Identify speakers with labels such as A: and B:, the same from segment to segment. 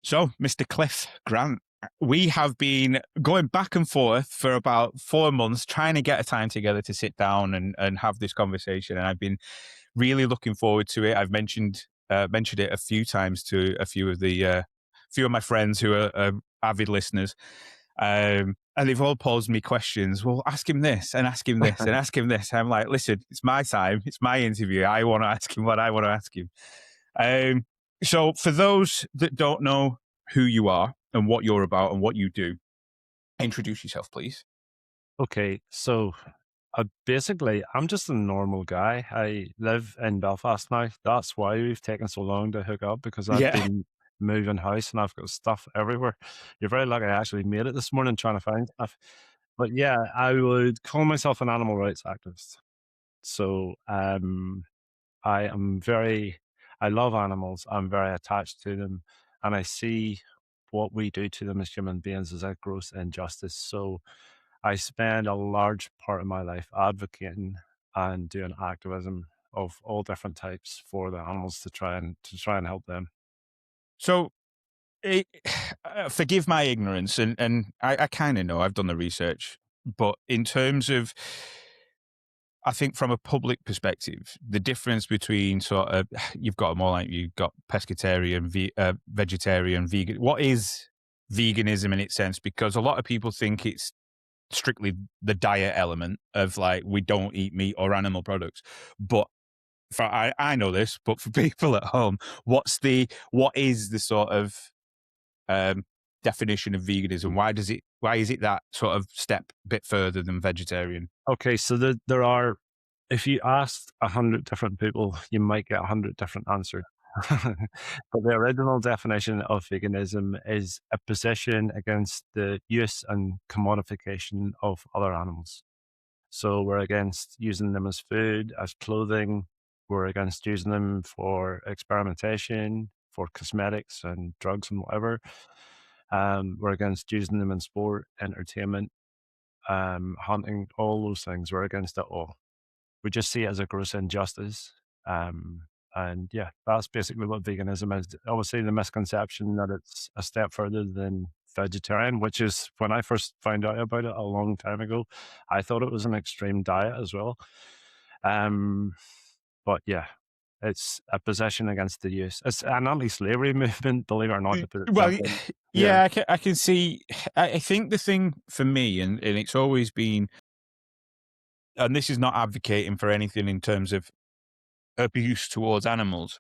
A: So, Mr. Clif Grant, we have been going back and forth for about 4 months, trying to get a time together to sit down and have this conversation. And I've been really looking forward to it. I've mentioned it a few times to a few of my friends who are avid listeners. And they've all posed me questions. Well, ask him this and ask him this and ask him this. I'm like, listen, it's my time. It's my interview. I want to ask him what I want to ask him. So for those that don't know who you are and what you're about and what you do, introduce yourself, please.
B: Okay, so basically, I'm just a normal guy. I live in Belfast now. That's why we've taken so long to hook up because I've
A: Yeah.
B: been moving house and I've got stuff everywhere. You're very lucky I actually made it this morning trying to find stuff. But yeah, I would call myself an animal rights activist. So I am I love animals. I'm very attached to them. And I see what we do to them as human beings as a gross injustice. So I spend a large part of my life advocating and doing activism of all different types for the animals to try and help them.
A: So it, forgive my ignorance, and I kind of know I've done the research, but in terms of, I think from a public perspective, the difference between sort of, you've got them all, like you've got pescatarian, vegetarian, vegan. What is veganism in its sense? Because a lot of people think it's strictly the diet element of like, we don't eat meat or animal products. But I know this, but for people at home, what is the sort of definition of veganism? Why is it that sort of step bit further than vegetarian?
B: Okay, so there are, if you asked 100 different people, you might get 100 different answers. But the original definition of veganism is a position against the use and commodification of other animals. So we're against using them as food, as clothing. We're against using them for experimentation, for cosmetics and drugs and whatever. We're against using them in sport, entertainment, hunting, all those things. We're against it all. We just see it as a gross injustice. And yeah, that's basically what veganism is. Obviously, the misconception that it's a step further than vegetarian, which is when I first found out about it a long time ago, I thought it was an extreme diet as well. Um, but yeah, it's a position against the use. It's an anti-slavery movement, believe it or not, to put it
A: Well,
B: simply. Yeah.
A: yeah, I can see. I think the thing for me, and it's always been, and this is not advocating for anything in terms of abuse towards animals,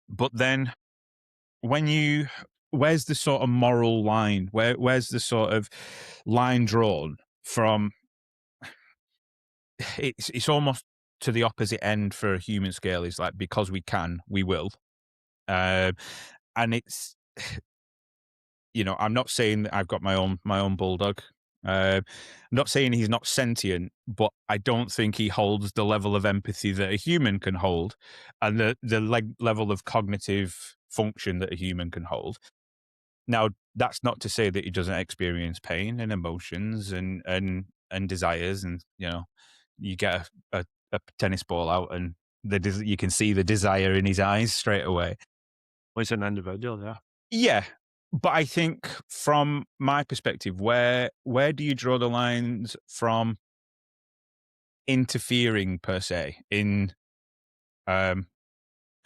A: but then when you, where's the sort of moral line? Where's the sort of line drawn from? It's almost to the opposite end for a human scale. Is like, because we can, we will, uh, and it's, I'm not saying that I've got my own bulldog. I'm not saying he's not sentient, but I don't think he holds the level of empathy that a human can hold, and the level of cognitive function that a human can hold. Now, that's not to say that he doesn't experience pain and emotions and desires, and you get a tennis ball out, and you can see the desire in his eyes straight away.
B: Well, he's an individual, yeah.
A: Yeah, but I think from my perspective, where do you draw the lines from interfering per se in um,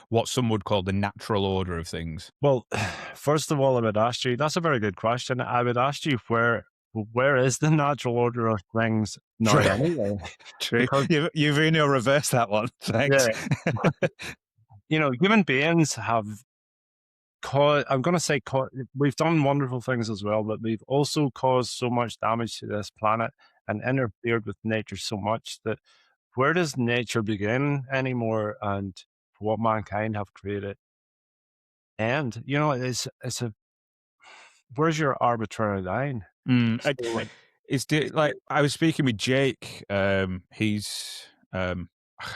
A: what some would call the natural order of things?
B: Well, first of all, I would ask you, that's a very good question. I would ask you where is the natural order of things now
A: True,
B: anyway?
A: true.
B: Because
A: You've really reversed that one. Thanks.
B: yeah, human beings have caused, I'm going to say, we've done wonderful things as well, but we've also caused so much damage to this planet and interfered with nature so much that where does nature begin anymore and what mankind have created? And, it's a, where's your arbitrary line?
A: Mm,
B: So,
A: like I was speaking with Jake. He's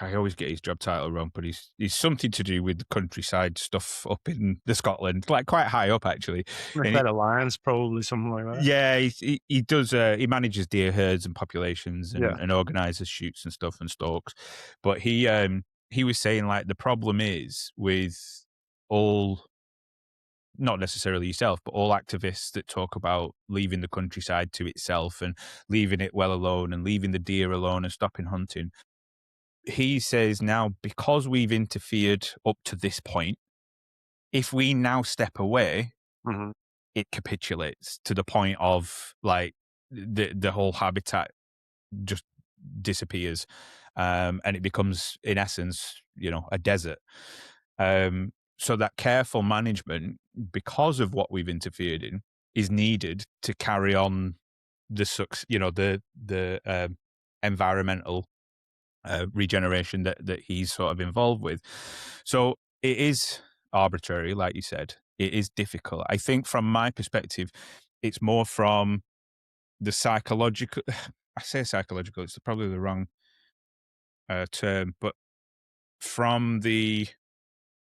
A: I always get his job title wrong, but he's something to do with the countryside stuff up in the Scotland, like quite high up actually. And
B: Fed Alliance, probably something like that.
A: yeah, he does. He manages deer herds and populations
B: Yeah.
A: and organizes shoots and stuff and stalks. But he was saying like the problem is with all not necessarily yourself, but all activists that talk about leaving the countryside to itself and leaving it well alone and leaving the deer alone and stopping hunting. He says now, because we've interfered up to this point, if we now step away,
B: Hmm.
A: it capitulates to the point of like the whole habitat just disappears, and it becomes, in essence, a desert. So that careful management, because of what we've interfered in, is needed to carry on the environmental regeneration that he's sort of involved with. So it is arbitrary, like you said. It is difficult. I think from my perspective, it's more from the psychological. I say psychological. It's probably the wrong term, but from the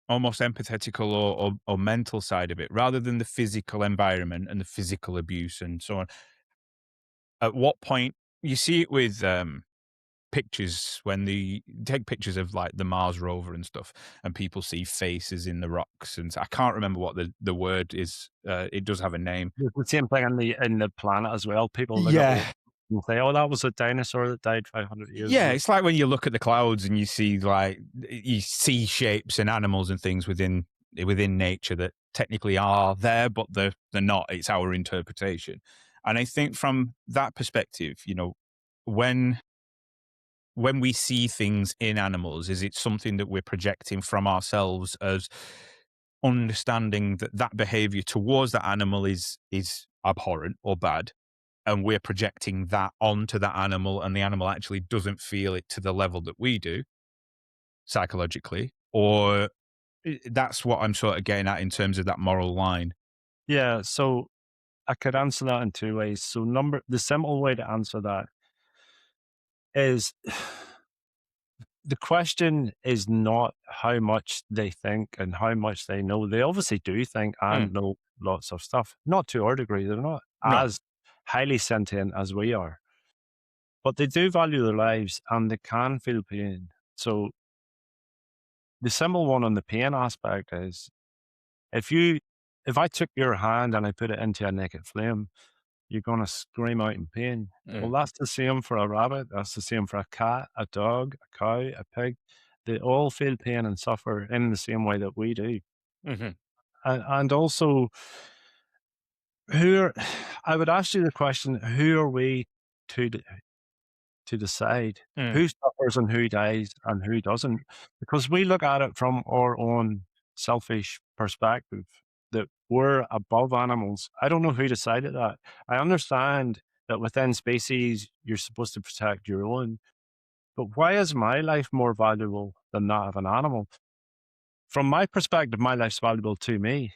A: almost empathetical or mental side of it, rather than the physical environment and the physical abuse and so on. At what point you see it with pictures when they take pictures of like the Mars rover and stuff, and people see faces in the rocks, and I can't remember what the word is. It does have a name.
B: It's the same thing in the planet as well. People look at old
A: Yeah,
B: and say, "Oh, that was a dinosaur that died 500 years
A: yeah.
B: ago."
A: It's like when you look at the clouds and you see shapes and animals and things within nature that technically are there, but they're not. It's our interpretation, and I think from that perspective, when when we see things in animals, is it something that we're projecting from ourselves as understanding that that behavior towards that animal is abhorrent or bad, and we're projecting that onto that animal, and the animal actually doesn't feel it to the level that we do psychologically? Or that's what I'm sort of getting at in terms of that moral line.
B: Yeah, so I could answer that in two ways. So the simple way to answer that is the question is not how much they think and how much they know. They obviously do think
A: Mm,
B: and know lots of stuff, not to our degree. They're not
A: no.
B: as highly sentient as we are, but they do value their lives and they can feel pain. So the simple one on the pain aspect is if you, if I took your hand and I put it into a naked flame, you're going to scream out in pain. Well,
A: Mm,
B: that's the same for a rabbit. That's the same for a cat, a dog, a cow, a pig. They all feel pain and suffer in the same way that we do.
A: mhm,
B: And also, who are, I would ask you the question, who are we to, to decide
A: mm,
B: who suffers and who dies and who doesn't? Because we look at it from our own selfish perspective that we're above animals. I don't know who decided that. I understand that within species, you're supposed to protect your own, but why is my life more valuable than that of an animal? From my perspective, my life's valuable to me,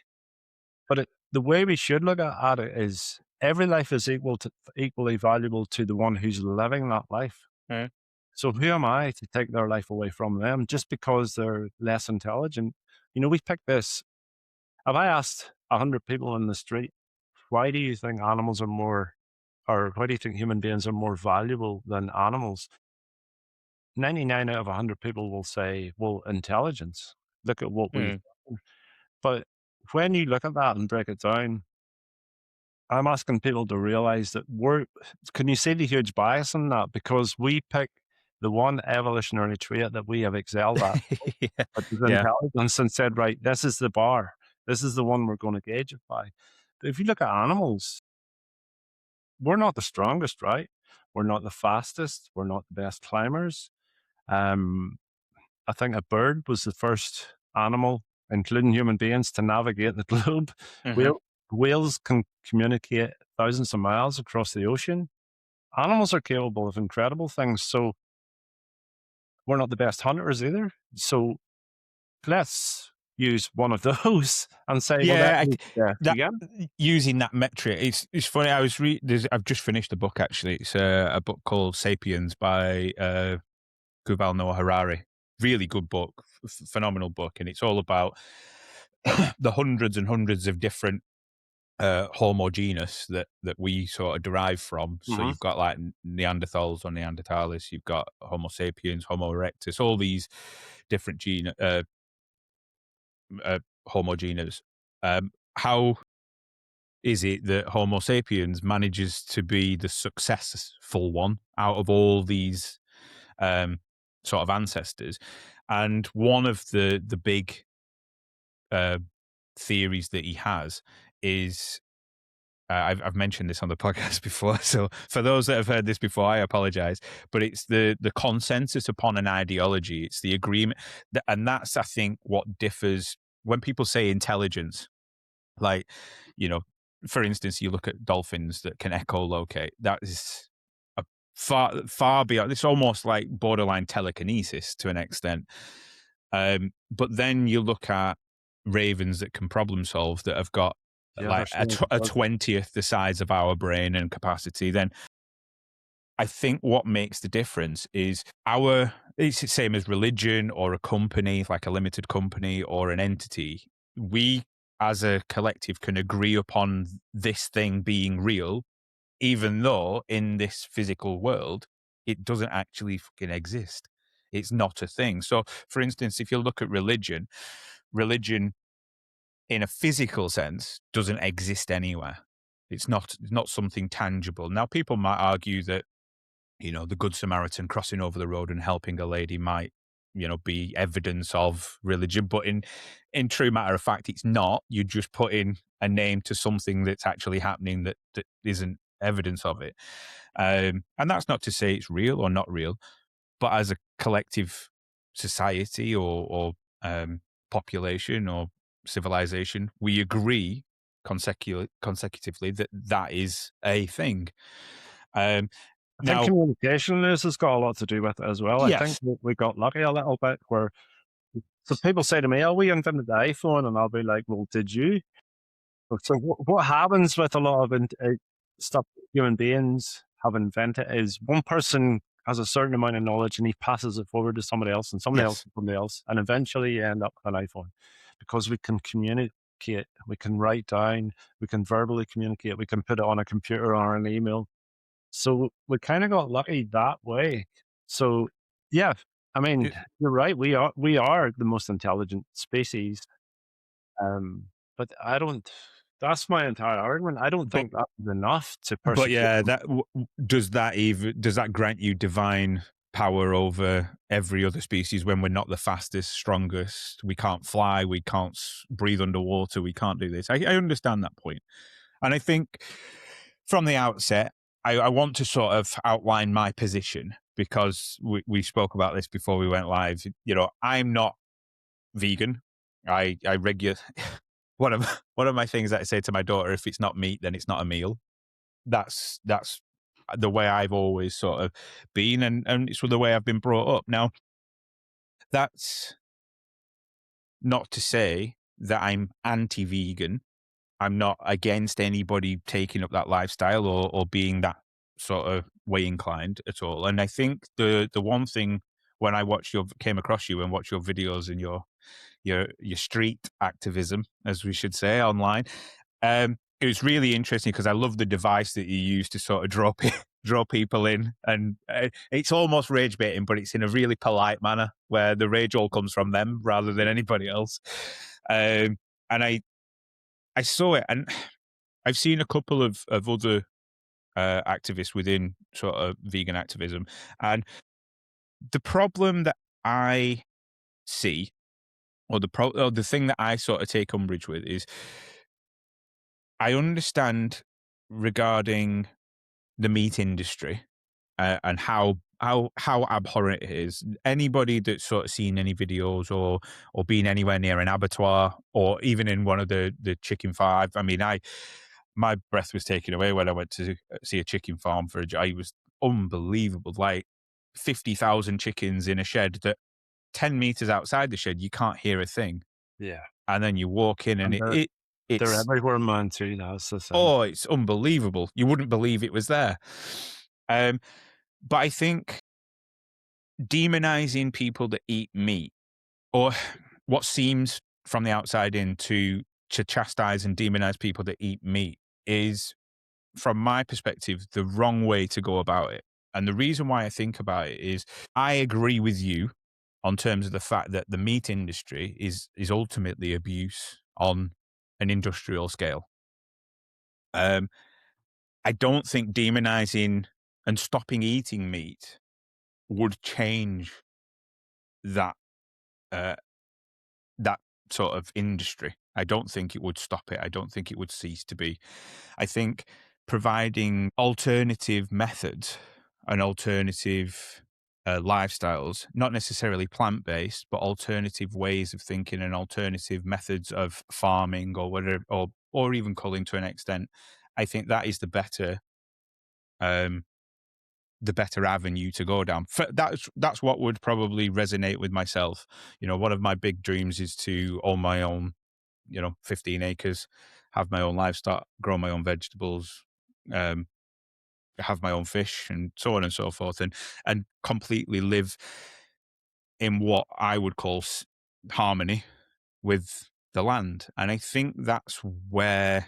B: but the way we should look at it is every life is equally valuable to the one who's living that life.
A: mm,
B: So who am I to take their life away from them just because they're less intelligent? You know, we picked this. If I asked 100 people in the street, why do you think animals are more, or why do you think human beings are more valuable than animals? 99 out of 100 people will say, well, intelligence. Look at what we've
A: mm,
B: done. But when you look at that and break it down, I'm asking people to realize that can you see the huge bias in that? Because we pick the one evolutionary trait that we have excelled at,
A: yeah,
B: which is
A: yeah,
B: intelligence, and said, right, this is the bar. This is the one we're going to gauge it by. But if you look at animals, we're not the strongest, right? We're not the fastest. We're not the best climbers. Um, I think a bird was the first animal, including human beings, to navigate the globe.
A: mhm,
B: Whale, whales can communicate thousands of miles across the ocean. Animals are capable of incredible things. So we're not the best hunters either. So let's use one of those and say, well, that
A: yeah.
B: means death
A: That
B: again.
A: using that metric, it's funny. I've just finished a book actually. It's a book called *Sapiens* by Yuval Noah Harari. Really good book, phenomenal book, and it's all about the hundreds and hundreds of different Homo genus that we sort of derive from. So
B: Hmm.
A: you've got like Neanderthals or Neanderthalis, you've got Homo sapiens, Homo erectus, all these different Homo genus. how is it that Homo sapiens manages to be the successful one out of all these um, sort of ancestors? And one of the big uh, theories that he has is I've mentioned this on the podcast before, so for those that have heard this before, I apologize. But it's the consensus upon an ideology. It's the agreement, and that's, I think, what differs when people say intelligence. Like, you know, for instance, you look at dolphins that can echolocate. That is a far beyond. It's almost like borderline telekinesis to an extent. But then you look at ravens that can problem solve that have got
B: Yeah,
A: like
B: there's so
A: a 20th the size of our brain and capacity. Then I think what makes the difference is it's the same as religion or a company, like a limited company or an entity. We as a collective can agree upon this thing being real, even though in this physical world, it doesn't actually fucking exist. It's not a thing. So, for instance, if you look at religion in a physical sense doesn't exist anywhere. It's not something tangible. Now, people might argue that, the Good Samaritan crossing over the road and helping a lady might, be evidence of religion. But in true matter of fact, it's not. You just put in a name to something that's actually happening that isn't evidence of it. And that's not to say it's real or not real, but as a collective society or population or civilization, we agree consecutively that that is a thing. Um,
B: I think
A: now,
B: communication has got a lot to do with it as well. I think
A: yes,
B: we got lucky a little bit where so people say to me, "Oh, we invented the iPhone," and I'll be like, "Well, did you?" So what happens with a lot of stuff human beings have invented is one person has a certain amount of knowledge and he passes it forward to somebody else and somebody else
A: yes,
B: and somebody else, and eventually you end up with an iPhone because we can communicate, we can write down, we can verbally communicate, we can put it on a computer or an email. So we kind of got lucky that way. So yeah, I mean,
A: it-
B: you're right. We are the most intelligent species. But I don't. That's my entire argument. I don't
A: but
B: think that's enough to
A: but
B: persecute
A: yeah,
B: them.
A: does that grant you divine power over every other species when we're not the fastest, strongest? We can't fly, we can't breathe underwater, we can't do this. I understand that point. And I think from the outset, I want to sort of outline my position because we spoke about this before we went live. I'm not vegan. I regular one of my things that I say to my daughter: if it's not meat, then it's not a meal. That's the way I've always sort of been, and it's the way I've been brought up. Now, that's not to say that I'm anti-vegan. I'm not against anybody taking up that lifestyle or being that sort of way inclined at all. And I think the one thing when I came across you and watched your videos and your street activism, as we should say, online, it was really interesting because I love the device that you use to sort of draw people in, and it's almost rage baiting, but it's in a really polite manner where the rage all comes from them rather than anybody else. And I saw it, and I've seen a couple of other activists within sort of vegan activism, and the problem that I see, or the thing that I sort of take umbrage with, is I understand regarding the meat industry and how abhorrent it is. Anybody that's sort of seen any videos or been anywhere near an abattoir or even in one of the chicken farms. I mean, my breath was taken away when I went to see a chicken farm for a job. It was unbelievable, like 50,000 chickens in a shed that 10 meters outside the shed you can't hear a thing,
B: Yeah,
A: and then you walk in and
B: and they're
A: it's
B: everywhere, man. Too. That's the thing.
A: oh, it's unbelievable. You wouldn't believe it was there. Um, but I think demonizing people that eat meat, or what seems from the outside in to chastise and demonize people that eat meat, is, from my perspective, the wrong way to go about it. And the reason why I think about it is I agree with you on terms of the fact that the meat industry is ultimately abuse on an industrial scale. Um, I don't think demonizing and stopping eating meat would change that uh, that sort of industry. I don't think it would stop it. I don't think it would cease to be. I think providing alternative methods and alternative lifestyles, not necessarily plant based, but alternative ways of thinking and alternative methods of farming or whatever, or even culling to an extent. I think that is um, the better avenue to go down. That's what would probably resonate with myself. You know, one of my big dreams is to own my own, 15 acres, have my own livestock, grow my own vegetables, um, have my own fish, and so on and so forth, and completely live in what I would call harmony with the land. And I think that's where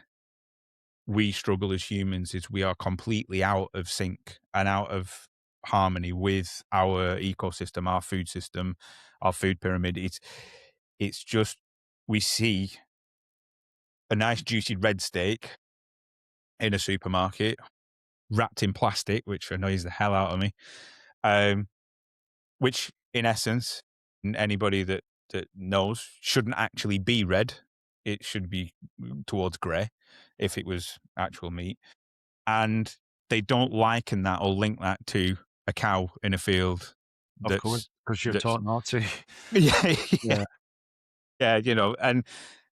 A: we struggle as humans, is we are completely out of sync and out of harmony with our ecosystem, our food system, our food pyramid. It's just, we see a nice juicy red steak in a supermarket wrapped in plastic, which annoys the hell out of me. Um, which in essence, anybody that knows, shouldn't actually be red. It should be towards grey if it was actual meat. And they don't liken that or link that to a cow in a field
B: Of course,
A: that's
B: because you're
A: that's
B: taught not to.
A: yeah, yeah,
B: Yeah,
A: yeah, and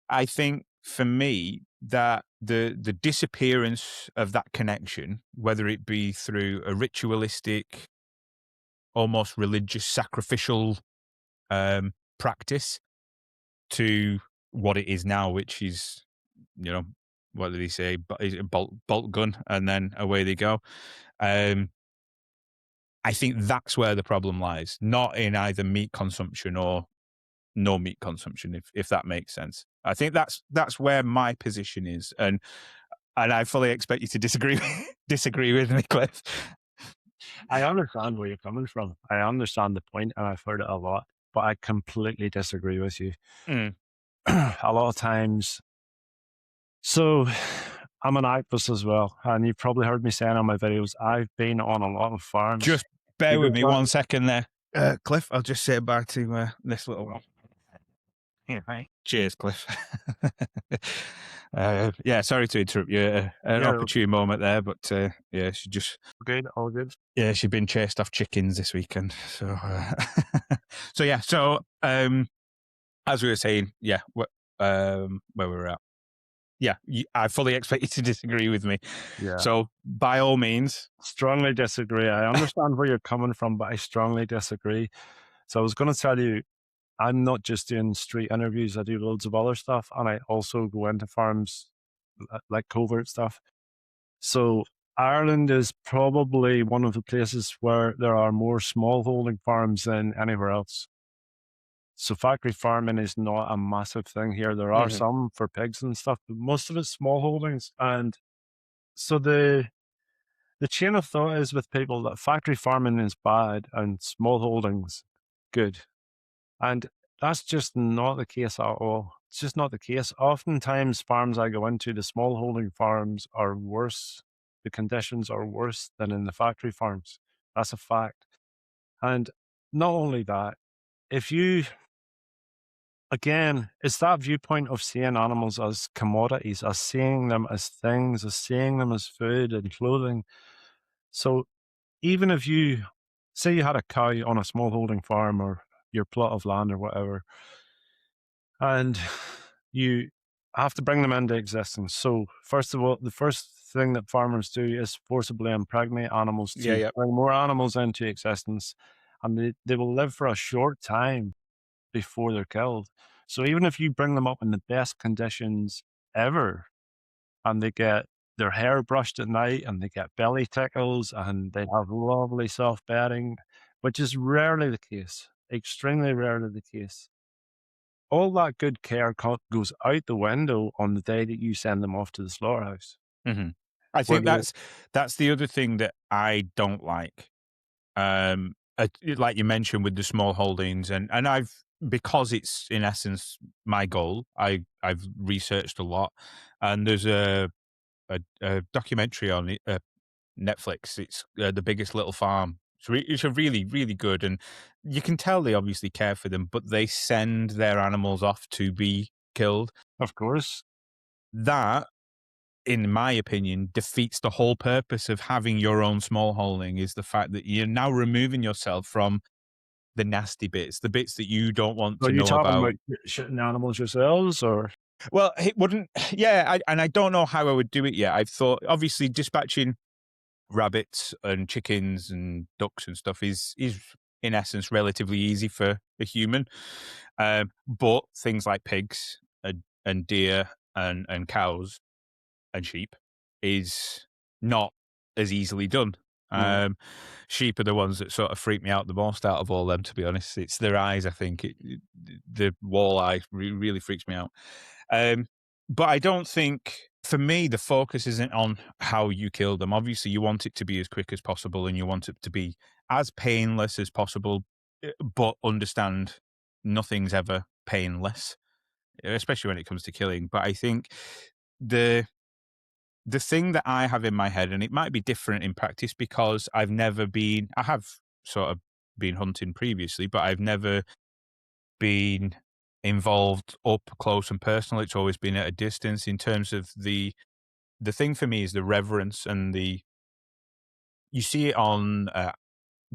A: I think for me that the disappearance of that connection, whether it be through a ritualistic, almost religious, sacrificial practice, to what it is now, which is, you know, what did he say? Is it bolt gun, and then away they go. Um, I think that's where the problem lies, not in either meat consumption or no meat consumption, if that makes sense. I think that's where my position is, and I fully expect you to disagree disagree with me, Cliff.
B: I understand where you're coming from. I understand the point, and I've heard it a lot, but I completely disagree with you.
A: Mm.
B: A lot of times, so I'm an activist as well, and you've probably heard me saying on my videos, I've been on a lot of farms.
A: Just bear
B: Even
A: with me
B: for,
A: 1 second there, Cliff. I'll just say bye to this little one. Yeah, right. Cheers, Cliff. Yeah, sorry to interrupt you. An
B: yeah,
A: opportune moment there, but yeah,
B: good, all good.
A: she'd been chased off chickens this weekend. So, so yeah, so as we were saying, yeah, where we were at. Yeah, I fully expect you to disagree with me.
B: Yeah.
A: So, by all means,
B: Strongly disagree. I understand where you're coming from, but I strongly disagree. So I was going to tell you, I'm not just doing street interviews. I do loads of other stuff, and I also go into farms, like covert stuff. So Ireland is probably one of the places where there are more smallholding farms than anywhere else. So factory farming is not a massive thing here. There are
A: mhm,
B: some for pigs and stuff, but most of it's small holdings. And so the chain of thought is with people that factory farming is bad and small holdings good. And that's just not the case at all. It's just not the case. Oftentimes, farms I go into, the small holding farms are worse. The conditions are worse than in the factory farms. That's a fact. And not only that, if you, again, it's that viewpoint of seeing animals as commodities, as seeing them as things, as seeing them as food and clothing. So even if you say you had a cow on a small holding farm or your plot of land or whatever, and you have to bring them into existence. So, first of all, the first thing that farmers do is forcibly impregnate animals
A: yeah,
B: to
A: yeah,
B: bring more animals into existence, and they will live for a short time before they're killed. So, even if you bring them up in the best conditions ever, and they get their hair brushed at night, and they get belly tickles, and they have lovely soft bedding, which is rarely the case, extremely rarely the case, all that good care goes out the window on the day that you send them off to the slaughterhouse.
A: hmm I
B: Where
A: think
B: they,
A: that's the other thing that I don't like. Like you mentioned with the small holdings, and I've because it's in essence my goal, I've researched a lot, and there's a documentary on it, Netflix. It's The Biggest Little Farm. It's a really, really good, and you can tell they obviously care for them, but they send their animals off to be killed.
B: Of course.
A: That, in my opinion, defeats the whole purpose of having your own small holding. Is the fact that you're now removing yourself from the nasty bits, the bits that you don't want
B: Are
A: to
B: you
A: know
B: talking
A: about.
B: about shooting animals yourselves, or
A: Well, it wouldn't. Yeah, and I don't know how I would do it yet. I've thought, obviously, dispatching rabbits and chickens and ducks and stuff is in essence relatively easy for a human, but things like pigs and deer and cows and sheep is not as easily done.
B: no?
A: Um, Sheep are the ones that sort of freak me out the most out of all them, to be honest. It's their eyes, I think. The wall eye really freaks me out. Um, but I don't think, for me, the focus isn't on how you kill them. Obviously, you want it to be as quick as possible and you want it to be as painless as possible, but understand nothing's ever painless, especially when it comes to killing. But I think the the thing that I have in my head, and it might be different in practice because I have sort of been hunting previously, but I've never been involved up close and personal. It's always been at a distance. In terms of the thing for me is the reverence and you see it on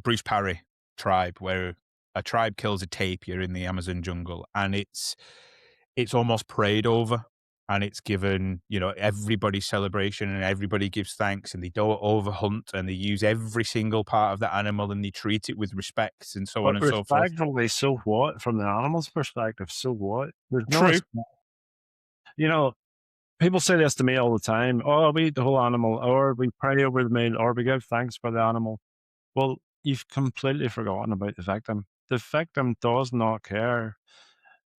A: Bruce Parry tribe, where a tribe kills a tapir in the Amazon jungle, and it's almost prayed over, and it's given, everybody celebration, and everybody gives thanks, and they don't overhunt, and they use every single part of the animal, and they treat it with respect, and so on
B: But
A: and so forth.
B: respectfully, so what? From the animal's perspective, so what? There's no
A: True.
B: respect. You know, people say this to me all the time. Oh, we eat the whole animal, or we pray over the meal, or we give thanks for the animal. Well, you've completely forgotten about the victim. The victim does not care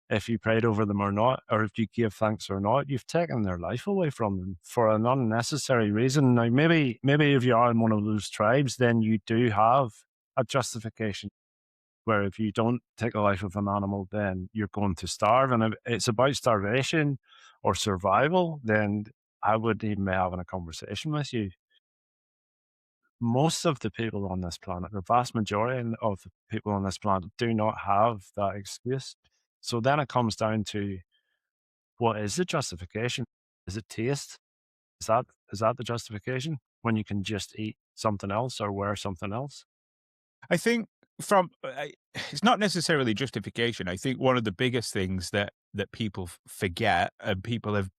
B: if you prayed over them or not, or if you gave thanks or not. You've taken their life away from them for an unnecessary reason. Now, maybe if you are in one of those tribes, then you do have a justification where if you don't take the life of an animal, then you're going to starve. And if it's about starvation or survival, then I wouldn't even be having a conversation with you. Most of the people on this planet, the vast majority of the people on this planet, do not have that excuse. So then it comes down to, what is the justification? Is it taste? Is that the justification when you can just eat something else or wear something else?
A: I think it's not necessarily justification. I think one of the biggest things that people forget, and people have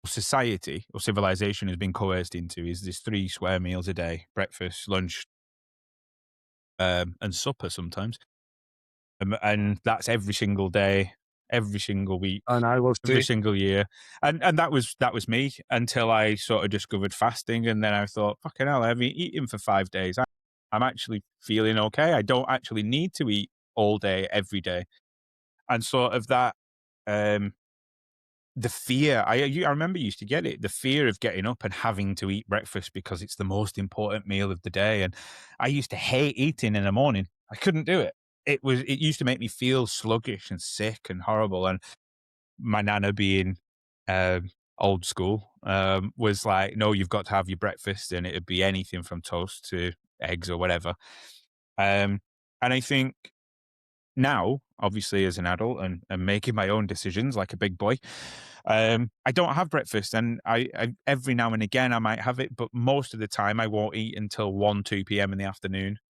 A: society or civilization has been coerced into, is this 3 square meals a day: breakfast, lunch, and supper sometimes. And that's every single day, every single week,
B: And I will
A: every
B: say,
A: single year. And that was me until I sort of discovered fasting, and then I thought, fucking hell, I haven't eaten for 5 days. I'm actually feeling okay. I don't actually need to eat all day every day. And sort of that, um the fear, I remember you used to get it, the fear of getting up and having to eat breakfast because it's the most important meal of the day, and I used to hate eating in the morning. I couldn't do it. It used to make me feel sluggish and sick and horrible, and my nana, being, old school, was like, "No, you've got to have your breakfast," and it'd be anything from toast to eggs or whatever. Um, and I think now, obviously, as an adult and making my own decisions like a big boy, I don't have breakfast, and I every now and again I might have it, but most of the time I won't eat until 1, 2 p.m. in the afternoon,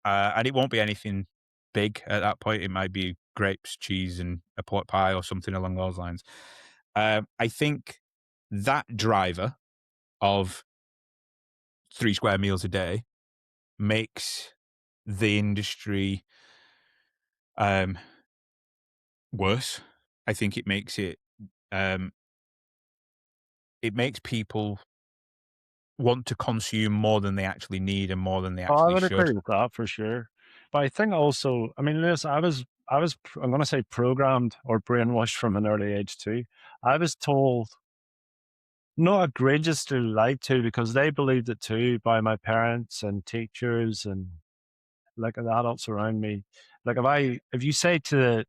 A: and it won't be anything big at that point. It might be grapes, cheese, and a pork pie or something along those lines. I think that driver of 3 square meals a day makes the industry um, worse. I think um, it makes people want to consume more than they actually need and more than they
B: oh, I
A: actually
B: would
A: should.
B: agree with that for sure. But I think also, I mean, listen, I'm going to say programmed or brainwashed from an early age too. I was told, not egregiously lied to, because they believed it too, by my parents and teachers and like the adults around me, Like if you say to the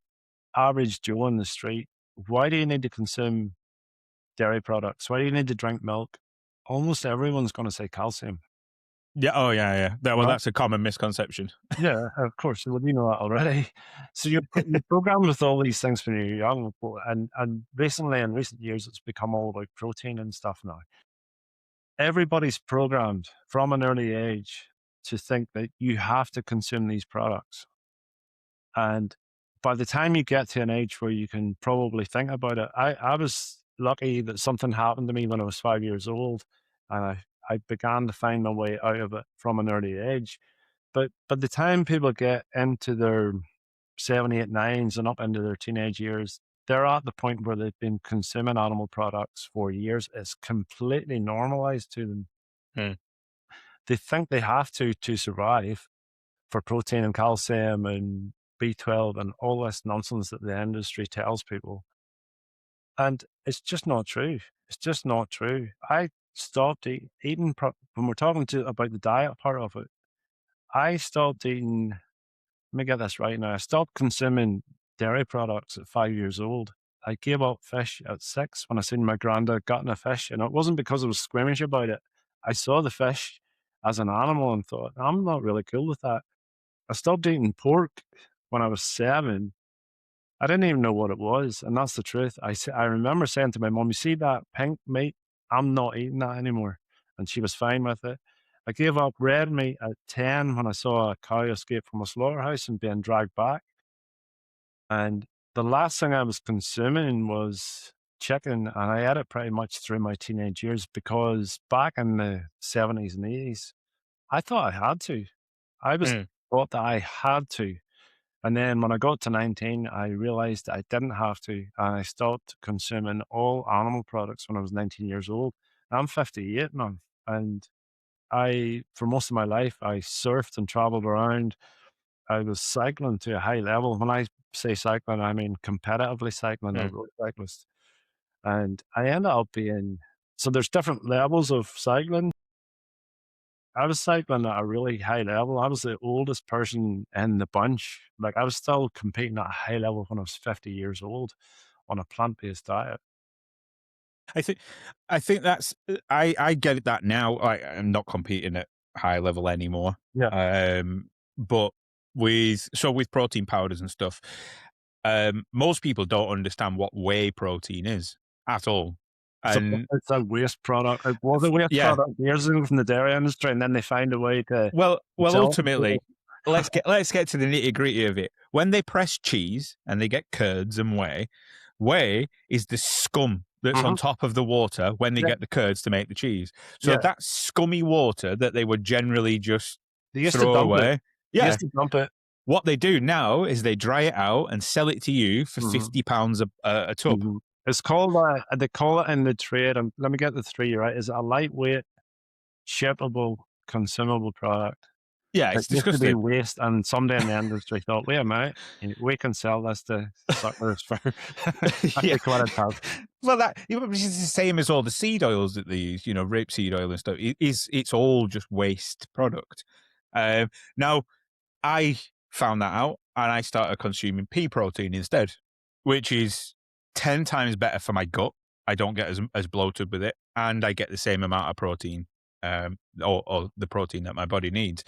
B: average Joe on the street, why do you need to consume dairy products? Why do you need to drink milk? Almost everyone's going to say calcium,
A: Yeah. Oh, yeah, yeah. Well,
B: right?
A: that's a common misconception.
B: Yeah, of course. Well, you know that already. So you're programmed with all these things when you're young, and recently in recent years, it's become all about protein and stuff now. Everybody's programmed from an early age to think that you have to consume these products. And by the time you get to an age where you can probably think about it, I was lucky that something happened to me when I was 5 years old, and I began to find my way out of it from an early age. But by the time people get into their 7, 8, 9s and up into their teenage years, they're at the point where they've been consuming animal products for years. It's completely normalized to them.
A: Hmm.
B: They think they have to survive for protein and calcium and B12 and all this nonsense that the industry tells people. And it's just not true. It's just not true. I stopped eating when we're talking about the diet part of it. I stopped eating. Let me get this right now. I stopped consuming dairy products at 5 years old. I gave up fish at 6 when I seen my granddad gutting a fish, and it wasn't because I was squeamish about it. I saw the fish as an animal and thought, I'm not really cool with that. I stopped eating pork when I was 7. I didn't even know what it was, and that's the truth. I remember saying to my mum, "You see that pink meat? I'm not eating that anymore," and she was fine with it. I gave up red meat at 10 when I saw a cow escape from a slaughterhouse and being dragged back, and the last thing I was consuming was chicken, and I ate it pretty much through my teenage years because back in the 70s and 80s, I thought I had to. I was
A: Hmm.
B: thought that I had to. And then when I got to 19, I realized I didn't have to. And I stopped consuming all animal products when I was 19 years old. I'm 58 now. And for most of my life, I surfed and traveled around. I was cycling to a high level. When I say cycling, I mean competitively cycling, a
A: Hmm.
B: road cyclist. And I ended up being, so there's different levels of cycling. I was cycling at a really high level. I was the oldest person in the bunch. Like I was still competing at a high level when I was 50 years old on a plant-based diet.
A: I think that's I get that now. I'm not competing at high level anymore.
B: Yeah.
A: But with protein powders and stuff, most people don't understand what whey protein is at all.
B: It's a
A: And
B: it's a waste product. It was a waste
A: yeah,
B: product years ago from the dairy industry, and then they find a way to sell it to
A: ultimately,
B: people.
A: let's get to the nitty-gritty of it. When they press cheese and they get curds and whey is the scum that's on
B: Mhm.
A: top of the water when they
B: Yeah,
A: get the curds to make the cheese. So
B: yeah.
A: that scummy water that they would generally just
B: They used to
A: throw
B: dump it.
A: away,
B: They
A: yeah.
B: used to dump it.
A: What they do now is they dry it out and sell it to you for
B: Mhm,
A: £50 a tub.
B: mhm. It's called, they call it in the trade, and let me get the 3 right. Is it a lightweight, shippable, consumable product?
A: Yeah,
B: It
A: it's
B: used to be
A: disgusting.
B: waste, and somebody in the industry thought, "Wait a minute, we can sell this to suckers for
A: Yeah.
B: 50 quid a tub."
A: Well, it's the same as all the seed oils that they use, rapeseed oil and stuff. It's all just waste product. Now, I found that out and I started consuming pea protein instead, which is 10 times better for my gut. I don't get as bloated with it, and I get the same amount of protein, or the protein that my body needs.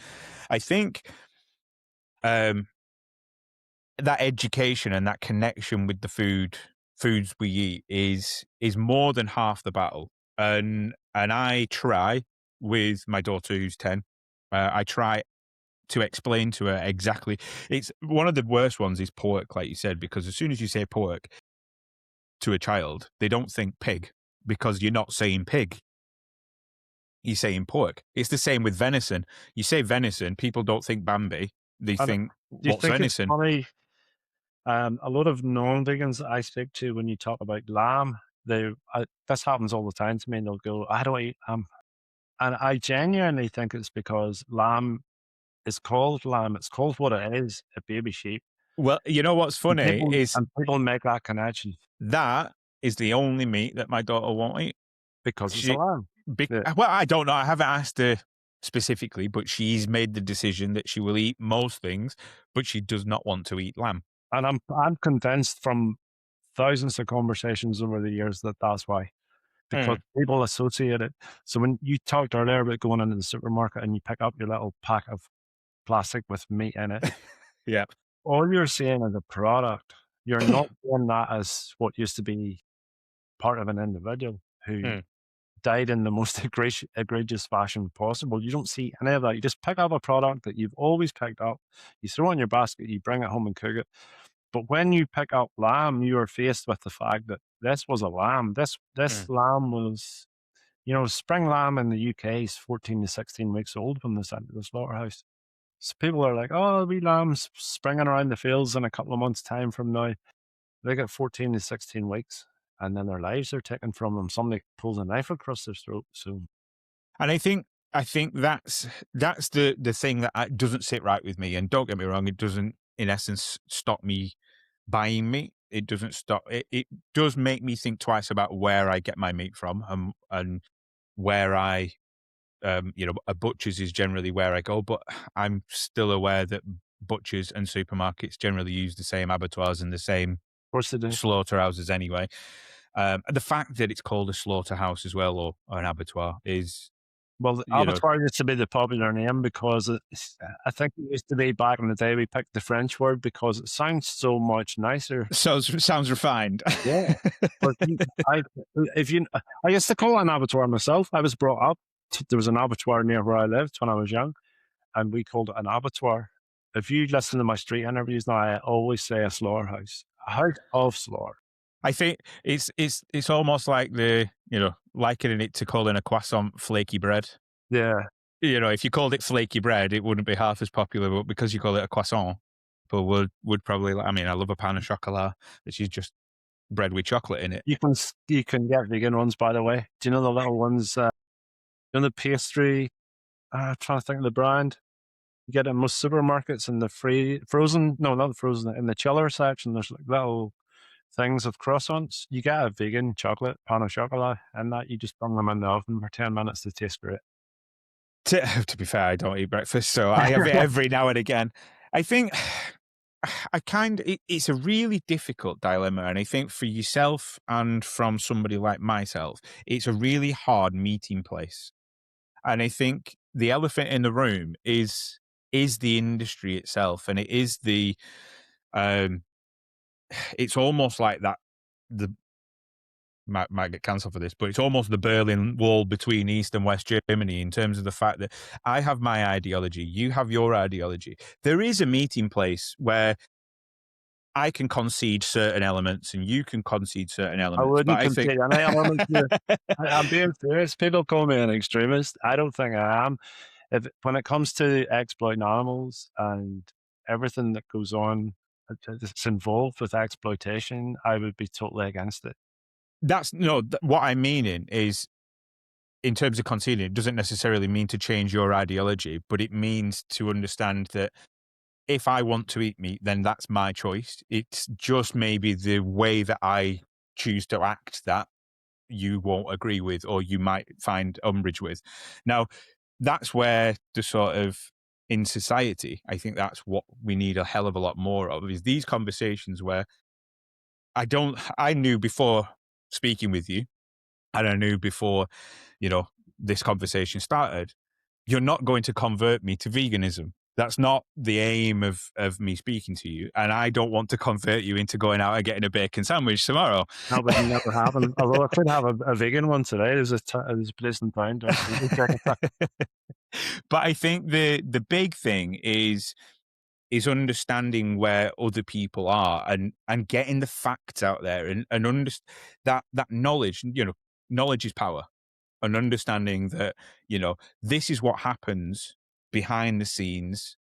A: I think um, that education and that connection with the foods we eat is more than half the battle. And I try with my daughter who's 10. I try to explain to her exactly. It's one of the worst ones is pork, like you said, because as soon as you say pork to a child, they don't think pig because you're not saying pig. You're saying pork. It's the same with venison. You say venison, people don't think Bambi. They
B: And
A: think,
B: do you
A: what's
B: think it's
A: venison?
B: funny, a lot of non-vegans that I speak to when you talk about lamb, this happens all the time to me, and they'll go, "I don't eat lamb." And I genuinely think it's because lamb is called lamb, it's called what it is, a baby sheep,
A: Well, you know what's
B: and
A: funny is
B: people make that connection
A: that is the only meat that my daughter won't eat.
B: because it's a
A: She,
B: lamb. Yeah.
A: well, I don't know. I haven't asked her specifically, but she's made the decision that she will eat most things, but she does not want to eat lamb.
B: And I'm convinced from thousands of conversations over the years that that's why, because
A: Mm.
B: people associate it. So when you talked earlier about going into the supermarket and you pick up your little pack of plastic with meat in it,
A: Yeah.
B: all you're seeing is a product. You're not seeing that as what used to be part of an individual who
A: Mm.
B: died in the most egregious fashion possible. You don't see any of that. You just pick up a product that you've always picked up, you throw it in your basket, you bring it home and cook it. But when you pick up lamb, you are faced with the fact that this was a lamb. This
A: Mm.
B: lamb was, spring lamb in the UK is 14 to 16 weeks old when they sent to the slaughterhouse. So people are like, oh, wee lambs springing around the fields in a couple of months' time from now. They get 14 to 16 weeks, and then their lives are taken from them. Somebody pulls a knife across their throat. So
A: And I think that's the thing that doesn't sit right with me. And don't get me wrong, it doesn't, in essence, stop me buying meat. It doesn't stop. It does make me think twice about where I get my meat from, and where a butcher's is generally where I go. But I'm still aware that butchers and supermarkets generally use the same abattoirs and the same
B: of course they do.
A: slaughterhouses anyway. The fact that it's called a slaughterhouse as well, or an abattoir, is,
B: Well, the
A: you know,
B: abattoir used to be the popular name because I think it used to be back in the day we picked the French word because it sounds so much nicer.
A: sounds refined.
B: Yeah. But I, if you, I used to call it an abattoir myself. I was brought up. There was an abattoir near where I lived when I was young, and we called it an abattoir. If you listen to my street interviews now, I always say a slaughterhouse, a house of slaughter.
A: I think it's almost like likening it to calling a croissant flaky bread.
B: Yeah,
A: If you called it flaky bread, it wouldn't be half as popular, but because you call it a croissant, people would probably. I mean, I love a pain au chocolat, which is just bread with chocolate in it.
B: you can get vegan ones, by the way. Do you know the little ones? The pastry. I'm trying to think of the brand. You get it in most supermarkets in the frozen. No, not the frozen. In the chiller section, there's like little things of croissants. You get a vegan chocolate pan of chocolate, and that you just bung them in the oven for 10 minutes to taste great.
A: To be fair, I don't eat breakfast, so I have it every now and again. I think it's a really difficult dilemma, and I think for yourself and from somebody like myself, it's a really hard meeting place. And I think the elephant in the room is the industry itself, and it is um, it's almost like that. The might get cancelled for this, but it's almost the Berlin Wall between East and West Germany in terms of the fact that I have my ideology, you have your ideology. There is a meeting place where I can concede certain elements and you can concede certain
B: I
A: elements, but
B: wouldn't
A: I think
B: concede any element to I'm being serious. People call me an extremist. I don't think I am. If when it comes to exploiting animals and everything that goes on that's involved with exploitation, I would be totally against it.
A: that's no. What I'm meaning is, in terms of conceding, it doesn't necessarily mean to change your ideology, but it means to understand that if I want to eat meat, then that's my choice. It's just maybe the way that I choose to act that you won't agree with or you might find umbrage with. Now, that's where the sort of, in society, I think that's what we need a hell of a lot more of, is these conversations where I knew before speaking with you, and I knew before, this conversation started, you're not going to convert me to veganism. That's not the aim of me speaking to you. And I don't want to convert you into going out and getting a bacon sandwich tomorrow.
B: That would never happen. Although I could have a vegan one today. There's a place in town down the road. Check it.
A: But I think the big thing is understanding where other people are, and getting the facts out there, and that knowledge. Knowledge is power, and understanding that this is what happens behind the scenes.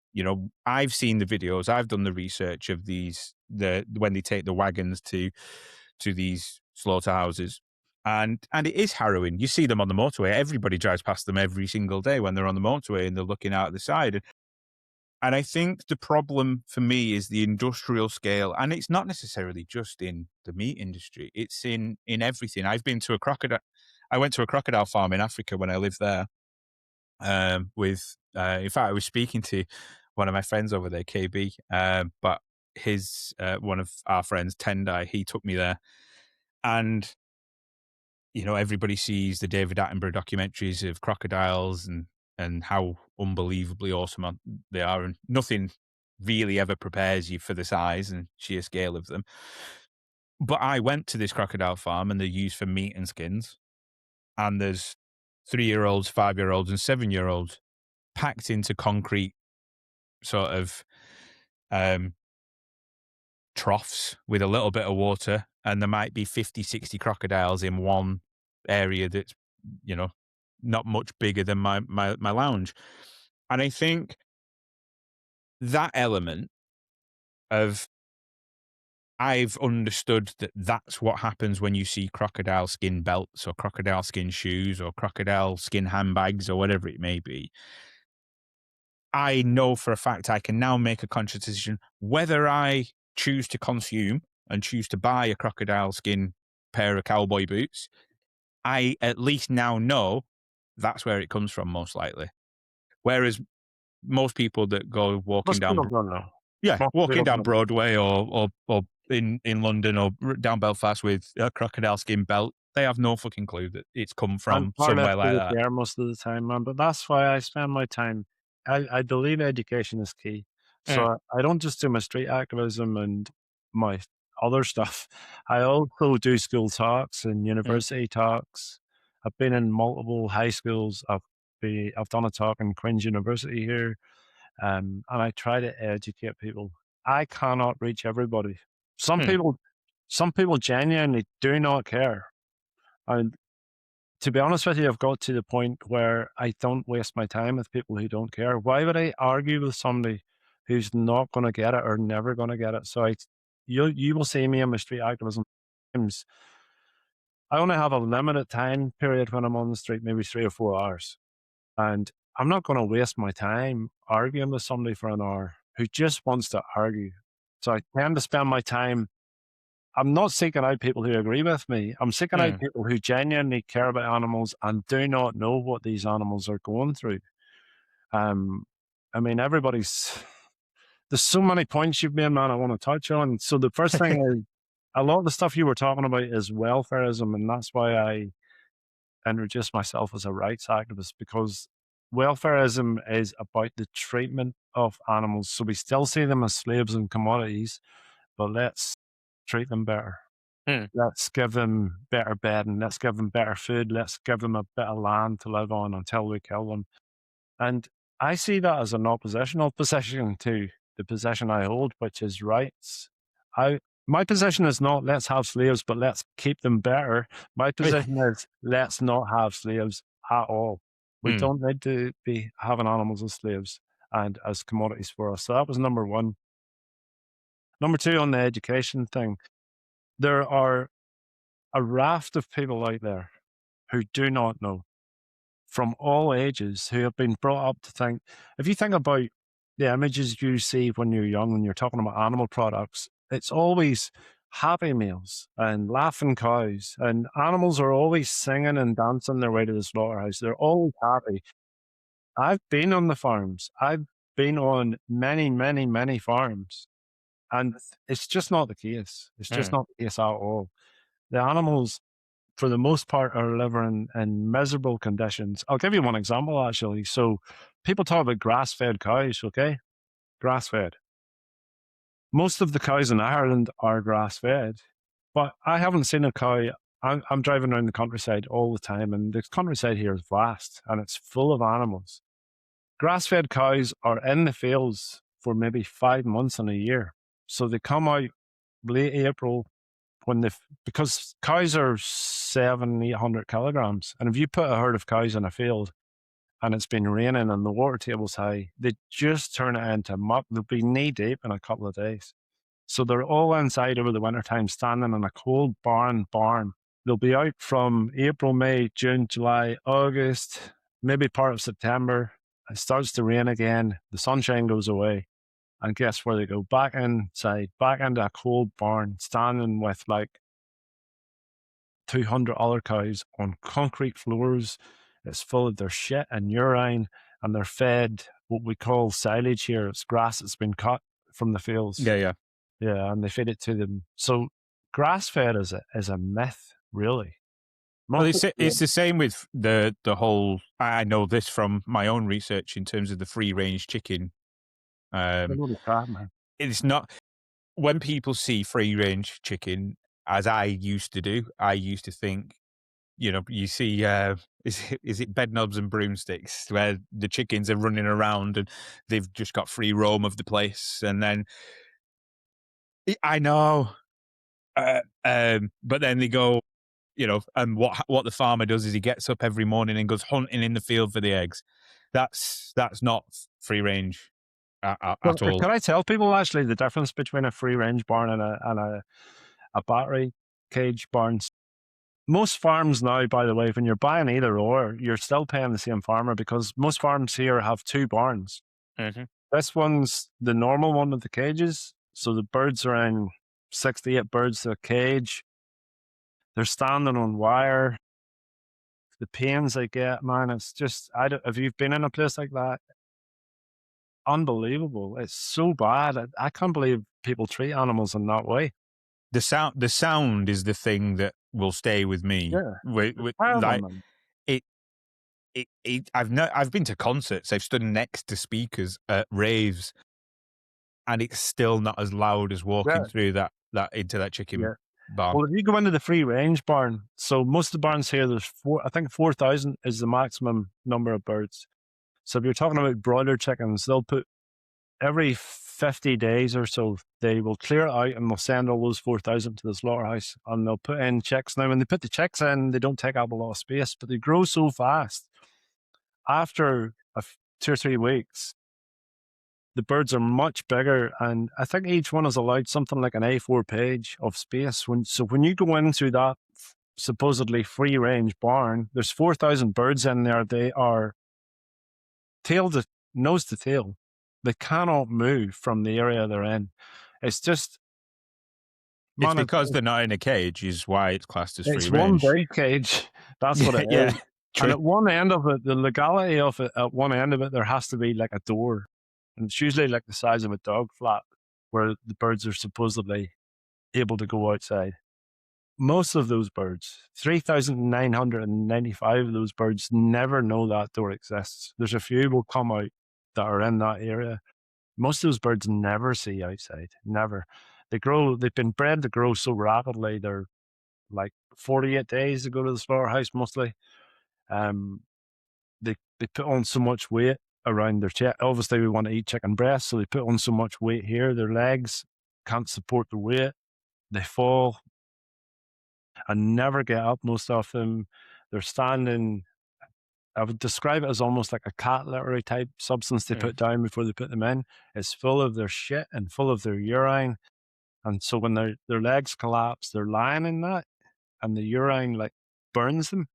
A: I've seen the videos, I've done the research of when they take the wagons to these slaughterhouses, and it is harrowing. You see them on the motorway, everybody drives past them every single day when they're on the motorway and they're looking out the side. And I think the problem for me is the industrial scale, and it's not necessarily just in the meat industry. It's in everything. I went to a crocodile farm in Africa when I lived there, with, in fact, I was speaking to one of my friends over there, KB, but his, one of our friends, Tendai, he took me there. And, everybody sees the David Attenborough documentaries of crocodiles and how unbelievably awesome they are. And nothing really ever prepares you for the size and sheer scale of them. But I went to this crocodile farm and they're used for meat and skins. And there's 3-year-olds, 5-year-olds, and 7-year-olds packed into concrete sort of um, troughs with a little bit of water. And there might be 50, 60 crocodiles in one area that's, not much bigger than my lounge. And I think that element of I've understood that that's what happens when you see crocodile skin belts or crocodile skin shoes or crocodile skin handbags or whatever it may be. I know for a fact I can now make a conscious decision whether I choose to consume and choose to buy a crocodile skin pair of cowboy boots. I at least now know that's where it comes from, most likely. Whereas most people that go walking
B: Most
A: down,
B: people don't know.
A: yeah,
B: Most
A: walking
B: people
A: down
B: don't know.
A: Broadway or in London or down Belfast with a crocodile skin belt, they have no fucking clue that it's come
B: I'm
A: from
B: far less
A: somewhere like
B: with it
A: that.
B: there most of the time, man. But that's why I spend my time. I believe education is key. So
A: Yeah.
B: I don't just do my street activism and my other stuff. I also do school talks and
A: Mm,
B: university talks. I've been in multiple high schools. I've done a talk in Queen's University here, and I try to educate people. I cannot reach everybody. Some
A: mm,
B: people, some people genuinely do not care. And to be honest with you, I've got to the point where I don't waste my time with people who don't care. Why would I argue with somebody who's not going to get it or never going to get it? So you will see me in my street activism. Times. I only have a limited time period when I'm on the street, maybe 3 or 4 hours, and I'm not going to waste my time arguing with somebody for an hour who just wants to argue. So I tend to spend my time. I'm not seeking out people who agree with me. I'm seeking out
A: mm.
B: people who genuinely care about animals and do not know what these animals are going through. Um, I mean, there's so many points you've made, man, I want to touch on. So the first thing is a lot of the stuff you were talking about is welfareism, and that's why I introduced myself as a rights activist, because welfareism is about the treatment of animals. So we still see them as slaves and commodities, but let's treat them better.
A: Mm.
B: Let's give them better bedding. Let's give them better food. Let's give them a bit of land to live on until we kill them. And I see that as an oppositional position to the position I hold, which is rights. My position is not let's have slaves, but let's keep them better. My position is let's not have slaves at all. We
A: Mm,
B: don't need to be having animals as slaves and as commodities for us. So that was number one. Number two, on the education thing, there are a raft of people out there who do not know, from all ages, who have been brought up to think. If you think about the images you see when you're young, when you're talking about animal products, it's always happy meals and laughing cows, and animals are always singing and dancing their way to the slaughterhouse. They're always happy. I've been on the farms. I've been on many, many, many farms, and it's just not the case. It's just
A: mm,
B: not the case at all. The animals, for the most part, are living in miserable conditions. I'll give you one example, actually. So people talk about grass-fed cows, okay? Grass-fed. Most of the cows in Ireland are grass-fed, but I haven't seen a cow. I'm driving around the countryside all the time, and the countryside here is vast, and it's full of animals. Grass-fed cows are in the fields for maybe 5 months in a year. So they come out late April, because cows are 700-800 kilograms, and if you put a herd of cows in a field and it's been raining and the water table's high, they just turn it into muck. They'll be knee deep in a couple of days. So they're all inside over the wintertime, standing in a cold barn. They'll be out from April, May, June, July, August, maybe part of September. It starts to rain again, the sunshine goes away, and guess where they go? Back inside, back into a cold barn, standing with like 200 other cows on concrete floors It's full of their shit and urine, and they're fed what we call silage here. It's grass that's been cut from the fields.
A: Yeah, yeah.
B: Yeah, and they feed it to them. So grass fed is a myth, really.
A: Well,
B: Most of
A: it's the same with the whole. I know this from my own research in terms of the free range chicken.
B: a
A: Um,
B: load of crap, man.
A: it's not when people see free range chicken, as I used to do. I used to think, you see, is it bed knobs and broomsticks where the chickens are running around and they've just got free roam of the place, and then I know, but then they go, and what the farmer does is he gets up every morning and goes hunting in the field for the eggs. That's not free range
B: So,
A: at all.
B: can I tell people actually the difference between a free range barn and a battery cage barn? Most farms now, by the way, when you're buying either or, you're still paying the same farmer because most farms here have two barns.
A: Hmm.
B: This one's the normal one with the cages. So the birds are in 68 birds a cage. They're standing on wire. The pains they get, man, it's just, I don't, if you've been in a place like that, unbelievable. It's so bad. I can't believe people treat animals in that way.
A: The sound is the thing that will stay with me.
B: Yeah. Terrible,
A: Like
B: man.
A: it, I've been to concerts. I've stood next to speakers at raves, and it's still not as loud as walking
B: Yeah.
A: through that into that chicken
B: Yeah.
A: barn.
B: Well, if you go into the free range barn, so most of the barns here, there's I think 4,000 is the maximum number of birds. So if you're talking about broiler chickens, they'll put every 50 days or so, they will clear it out and they'll send all those 4,000 to the slaughterhouse and they'll put in chicks. Now, when they put the chicks in, they don't take up a lot of space, but they grow so fast. After 2 or 3 weeks, the birds are much bigger, and I think each one is allowed something like an A4 page of space. When you go into that supposedly free range barn, there's 4,000 birds in there. They are tail to nose to tail. They cannot move from the area they're in. It's just,
A: It's
B: man,
A: because they're not in a cage is why it's classed as free
B: it's one
A: range.
B: big cage. That's what
A: Yeah,
B: it
A: yeah,
B: is. And
A: true.
B: at one end of it, the legality of it, at one end of it, there has to be like a door. And it's usually like the size of a dog flat where the birds are supposedly able to go outside. Most of those birds, 3,995 of those birds, never know that door exists. There's a few will come out that are in that area. Most of those birds never see outside, never. They've been bred to grow so rapidly. They're like 48 days to go to the slaughterhouse mostly. Um, they put on so much weight around their chest. Obviously, we want to eat chicken breast, so they put on so much weight here. Their legs can't support the weight. They fall and never get up. Most of them, they're standing. I would describe it as almost like a cat litter type substance they
A: Mm.
B: put down before they put them in. It's full of their shit and full of their urine. And so when their legs collapse, they're lying in that, and the urine like burns them.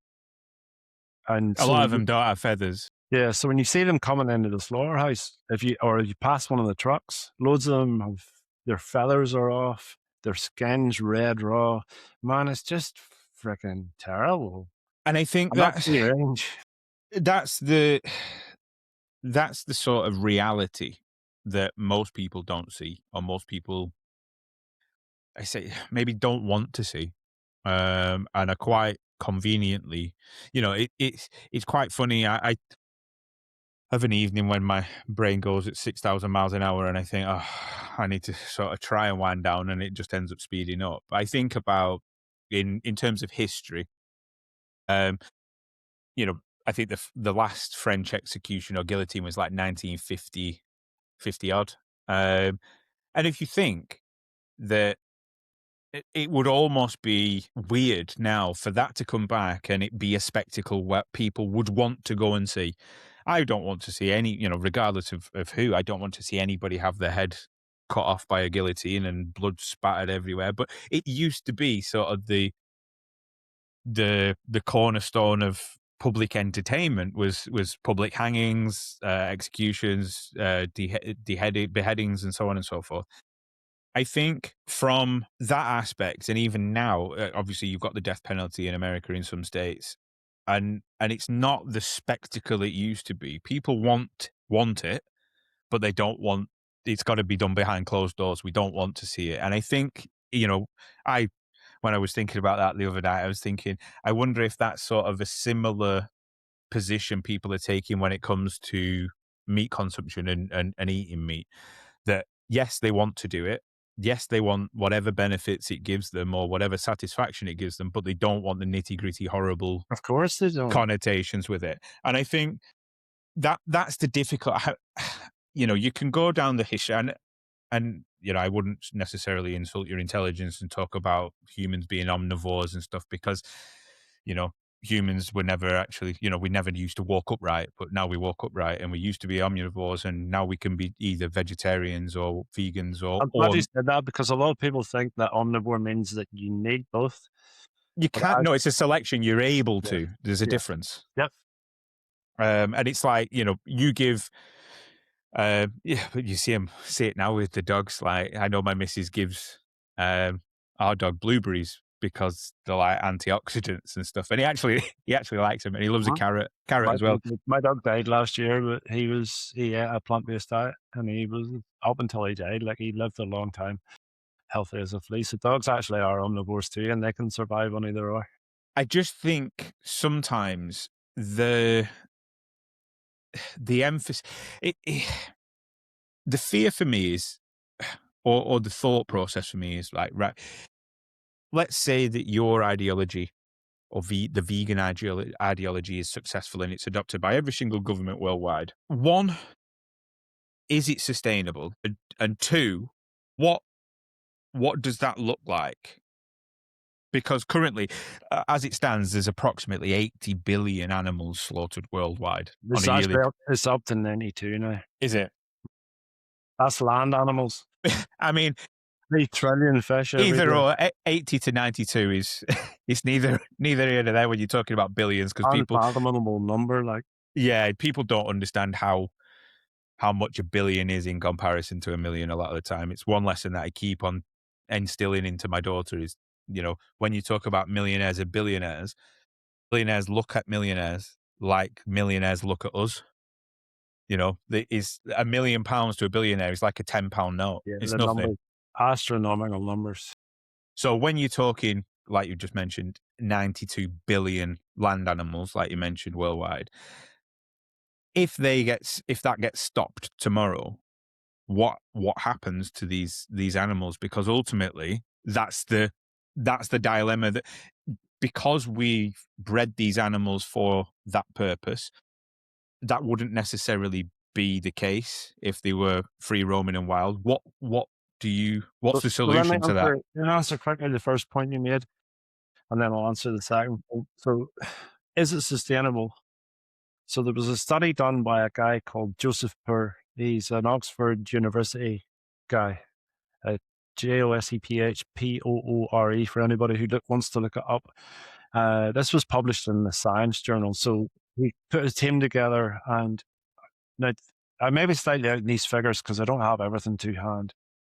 B: And
A: A
B: so
A: lot of
B: when you
A: them don't have feathers.
B: Yeah, so when you see them coming into the slaughterhouse, if you pass one of the trucks, loads of them have their feathers are off, their skin's red raw. Man, it's just freaking terrible.
A: And I think
B: And that's free range.
A: that's the that's the sort of reality that most people don't see, or most people, I say, maybe don't want to see, and are quite conveniently, it's quite funny. I have an evening when my brain goes at 6,000 miles an hour, and I think, oh, I need to sort of try and wind down, and it just ends up speeding up. I think about in terms of history, um, you know, I think the last French execution or guillotine was like 1950, 50 odd. And if you think that it would almost be weird now for that to come back and it be a spectacle where people would want to go and see. I don't want to see any, regardless of who, I don't want to see anybody have their head cut off by a guillotine and blood spattered everywhere. But it used to be sort of the cornerstone of public entertainment was public hangings, executions, beheadings, and so on and so forth. I think from that aspect, and even now, obviously you've got the death penalty in America in some states. and it's not the spectacle it used to be. People want it, but they don't want it's got to be done behind closed doors. We don't want to see it. And I think, I when I was thinking about that the other night, I was thinking, I wonder if that's sort of a similar position people are taking when it comes to meat consumption and eating meat. That yes, they want to do it. Yes, they want whatever benefits it gives them or whatever satisfaction it gives them, but they don't want the nitty gritty horrible
B: Of course they don't.
A: connotations with it. And I think that's the difficult. You can go down the history, and I wouldn't necessarily insult your intelligence and talk about humans being omnivores and stuff because you know humans were never actually, we never used to walk upright, but now we walk upright, and we used to be omnivores, and now we can be either vegetarians or vegans or
B: I'm glad
A: or
B: you said that because a lot of people think that omnivore means that you need both.
A: you
B: But
A: can't.
B: I,
A: No, it's a selection. You're able
B: yeah,
A: to. There's a
B: yeah,
A: difference.
B: yep.
A: And it's like, you give. Yeah, but you see it now with the dogs. Like I know my missus gives our dog blueberries because they're like antioxidants and stuff, and he actually likes them, and he loves a
B: Uh-huh.
A: carrot
B: My
A: as well.
B: my dog died last year, but he ate a plant-based diet, and he was up until he died, like, he lived a long time, healthy as a flea. So dogs actually are omnivores too, and they can survive on either or.
A: I just think sometimes the emphasis, the fear for me is, or the thought process for me is like, right, let's say that your ideology or the vegan ideology is successful and it's adopted by every single government worldwide. One, is it sustainable? And two, what what does that look like? Because currently, as it stands, there's approximately 80 billion animals slaughtered worldwide on a yearly.
B: It's up to 92 now.
A: Is it?
B: That's land animals.
A: I mean,
B: 3 trillion fish every
A: either
B: day.
A: or. 80 to 92 is it's neither here nor there when you're talking about billions, because
B: Unfathomable number, like,
A: people don't understand how much a billion is in comparison to a million a lot of the time. It's one lesson that I keep on instilling into my daughter is, when you talk about millionaires and billionaires look at millionaires like millionaires look at us. Is £1 million to a billionaire is like a £10 note.
B: yeah,
A: It's
B: the
A: nothing.
B: numbers, astronomical numbers.
A: So when you're talking, like you just mentioned, 92 billion land animals, like you mentioned, worldwide, if that gets stopped tomorrow, what happens to these animals? Because ultimately that's the dilemma, that because we've bred these animals for that purpose, that wouldn't necessarily be the case if they were free roaming and wild. What's
B: So,
A: the
B: so
A: solution to that?
B: let me answer quickly the first point you made, and then I'll answer the second point. So, is it sustainable? So there was a study done by a guy called Joseph Poor. He's an Oxford University guy. Joseph Poore, for anybody who wants to look it up. This was published in the Science Journal. So he put his team together, and now I may be slightly out in these figures because I don't have everything to hand.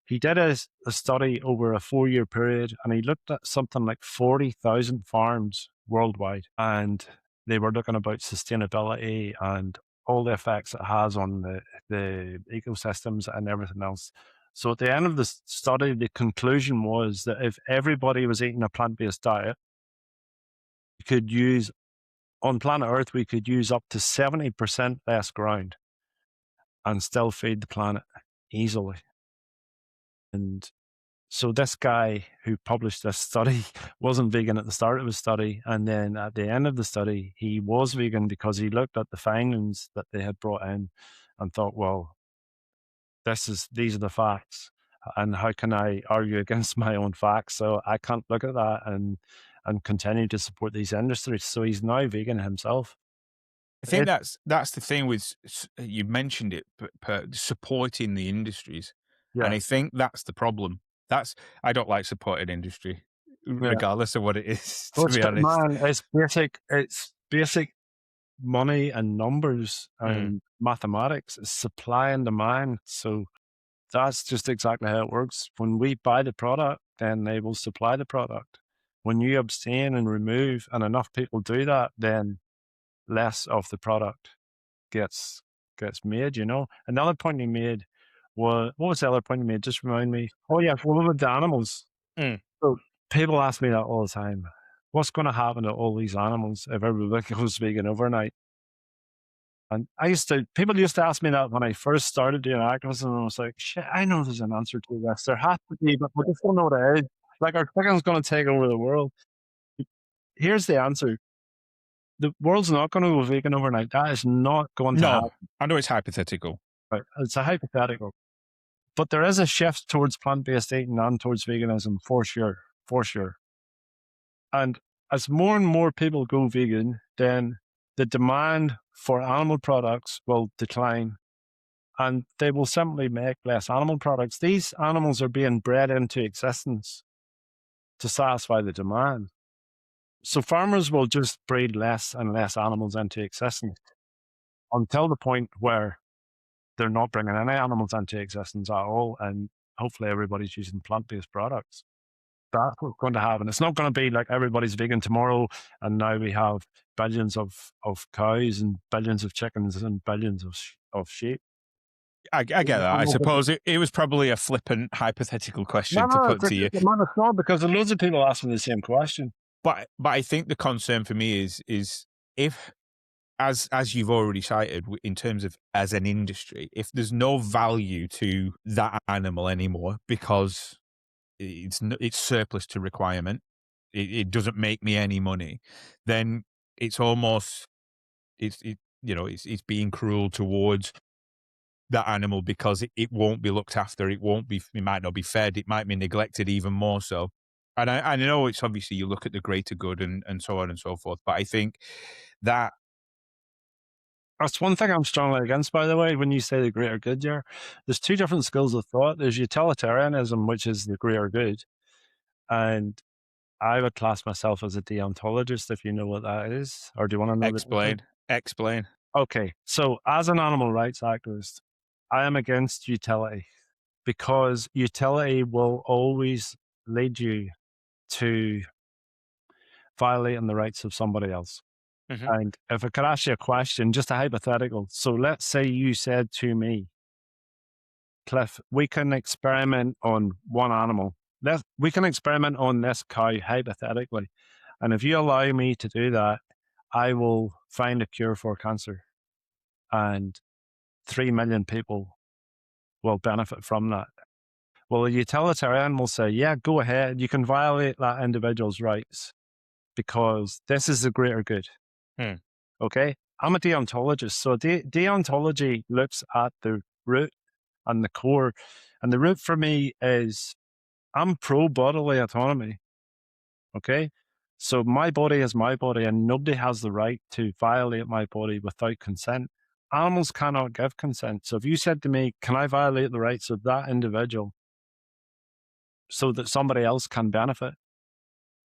B: He did a study over a 4-year period, and he looked at something like 40,000 farms worldwide, and they were looking about sustainability and all the effects it has on the ecosystems and everything else. So at the end of the study, the conclusion was that if everybody was eating a plant-based diet, we could use, on planet Earth, we could use up to 70% less ground and still feed the planet easily. And so this guy who published this study wasn't vegan at the start of his study, and then at the end of the study, he was vegan because he looked at the findings that they had brought in and thought, well, these are the facts, and how can I argue against my own facts? So I can't look at that and continue to support these industries. So he's now vegan himself.
A: I think
B: It,
A: that's the thing with you mentioned it, but supporting the industries, and
B: yeah,
A: I think that's the problem. That's I don't like supporting industry,
B: yeah.
A: regardless of what it is.
B: Well,
A: To be honest,
B: man, it's basic. It's basic money and numbers
A: mm.
B: and mathematics. It's supply and demand. So that's just exactly how it works. When we buy the product, then they will supply the product. When you abstain and remove, and enough people do that, then less of the product gets gets made, you know? Another point he made was, what was the other point he made? Just remind me. Oh yeah, what about the animals?
A: Mm.
B: So people ask me that all the time. What's going to happen to all these animals if everybody goes vegan overnight? And people used to ask me that when I first started doing activism, and I was like, shit, I know there's an answer to this. There has to be, but we just don't know what it is. Like, our chicken's going to take over the world. Here's the answer: the world's not going to go vegan overnight. That is not going to
A: No,
B: happen.
A: I know it's hypothetical.
B: Right? It's a hypothetical. But there is a shift towards plant-based eating and towards veganism for sure, for sure. And as more and more people go vegan, then the demand for animal products will decline, and they will simply make less animal products. These animals are being bred into existence to satisfy the demand. So farmers will just breed less and less animals into existence until the point where they're not bringing any animals into existence at all. And hopefully everybody's using plant-based products. That's what's going to happen. It's not going to be like everybody's vegan tomorrow and now we have billions of cows and billions of chickens and billions of sheep.
A: I get that. I suppose it was probably a flippant hypothetical
B: No,
A: question to
B: no,
A: put to you.
B: man, it's not, because loads of people ask me the same question.
A: But I think the concern for me is if, as you've already cited, in terms of as an industry, if there's no value to that animal anymore because it's surplus to requirement, it doesn't make me any money, then it's almost it's being cruel towards that animal because it won't be looked after, it might not be fed, it might be neglected even more so. And I know it's obviously you look at the greater good and so on and so forth, but I think that
B: That's one thing I'm strongly against, by the way, when you say the greater good here. There's two different schools of thought. There's utilitarianism, which is the greater good. And I would class myself as a deontologist, if you know what that is. Or do you want to know the difference?
A: explain.
B: Okay. So, as an animal rights activist, I am against utility, because utility will always lead you to violating the rights of somebody else.
A: Mhm.
B: And if I could ask you a question, just a hypothetical. So let's say you said to me, Cliff, we can experiment on one animal. We can experiment on this cow hypothetically. And if you allow me to do that, I will find a cure for cancer. And 3 million people will benefit from that. Well, a utilitarian will say, yeah, go ahead. You can violate that individual's rights because this is the greater good.
A: Hmm.
B: Okay. I'm a deontologist. So deontology looks at the root and the core. And the root for me is, I'm pro bodily autonomy. Okay. So my body is my body, and nobody has the right to violate my body without consent. Animals cannot give consent. So if you said to me, can I violate the rights of that individual so that somebody else can benefit?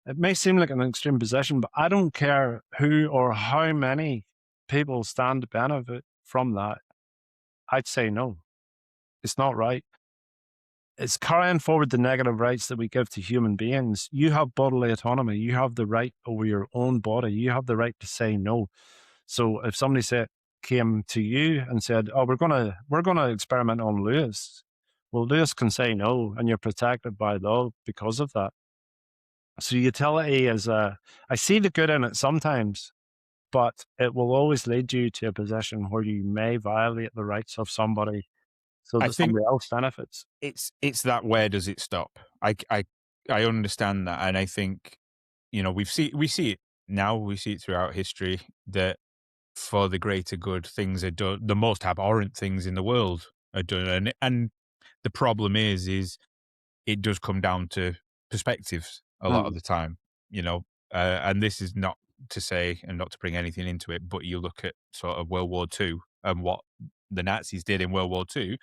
B: It may seem like an extreme position, but I don't care who or how many people stand to benefit from that. I'd say no. It's not right. It's carrying forward the negative rights that we give to human beings. You have bodily autonomy. You have the right over your own body. You have the right to say no. So if somebody came to you and said, "Oh, we're gonna experiment on Lewis," well, Lewis can say no, and you're protected by law because of that. So utility is I see the good in it sometimes, but it will always lead you to a position where you may violate the rights of somebody so
A: I
B: that
A: think
B: somebody else benefits.
A: it's that where does it stop? I understand that, and I think we see it now, we see it throughout history that for the greater good, things are done. The most abhorrent things in the world are done, and the problem is it does come down to perspectives a lot of
B: Mm.
A: the time, and this is not to say and not to bring anything into it, but you look at sort of World War II and what the Nazis did in World War II,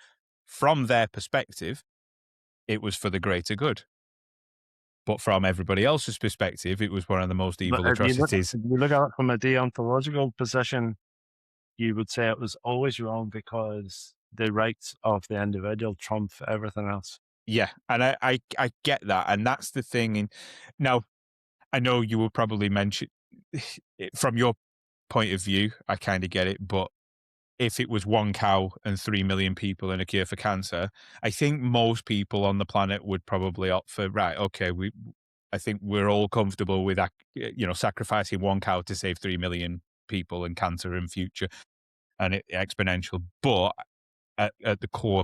A: from their perspective, it was for the greater good. But from everybody else's perspective, it was one of the most
B: But
A: evil atrocities.
B: if you look at it from a deontological position, you would say it was always wrong because the rights of the individual trump everything else.
A: Yeah, and I get that, and that's the thing. And now I know you will probably mention from your point of view. I kind of get it, but if it was one cow and 3 million people and a cure for cancer, I think most people on the planet would probably opt for, right, okay, I think we're all comfortable with, sacrificing one cow to save 3 million people and cancer in future and exponential. But at the core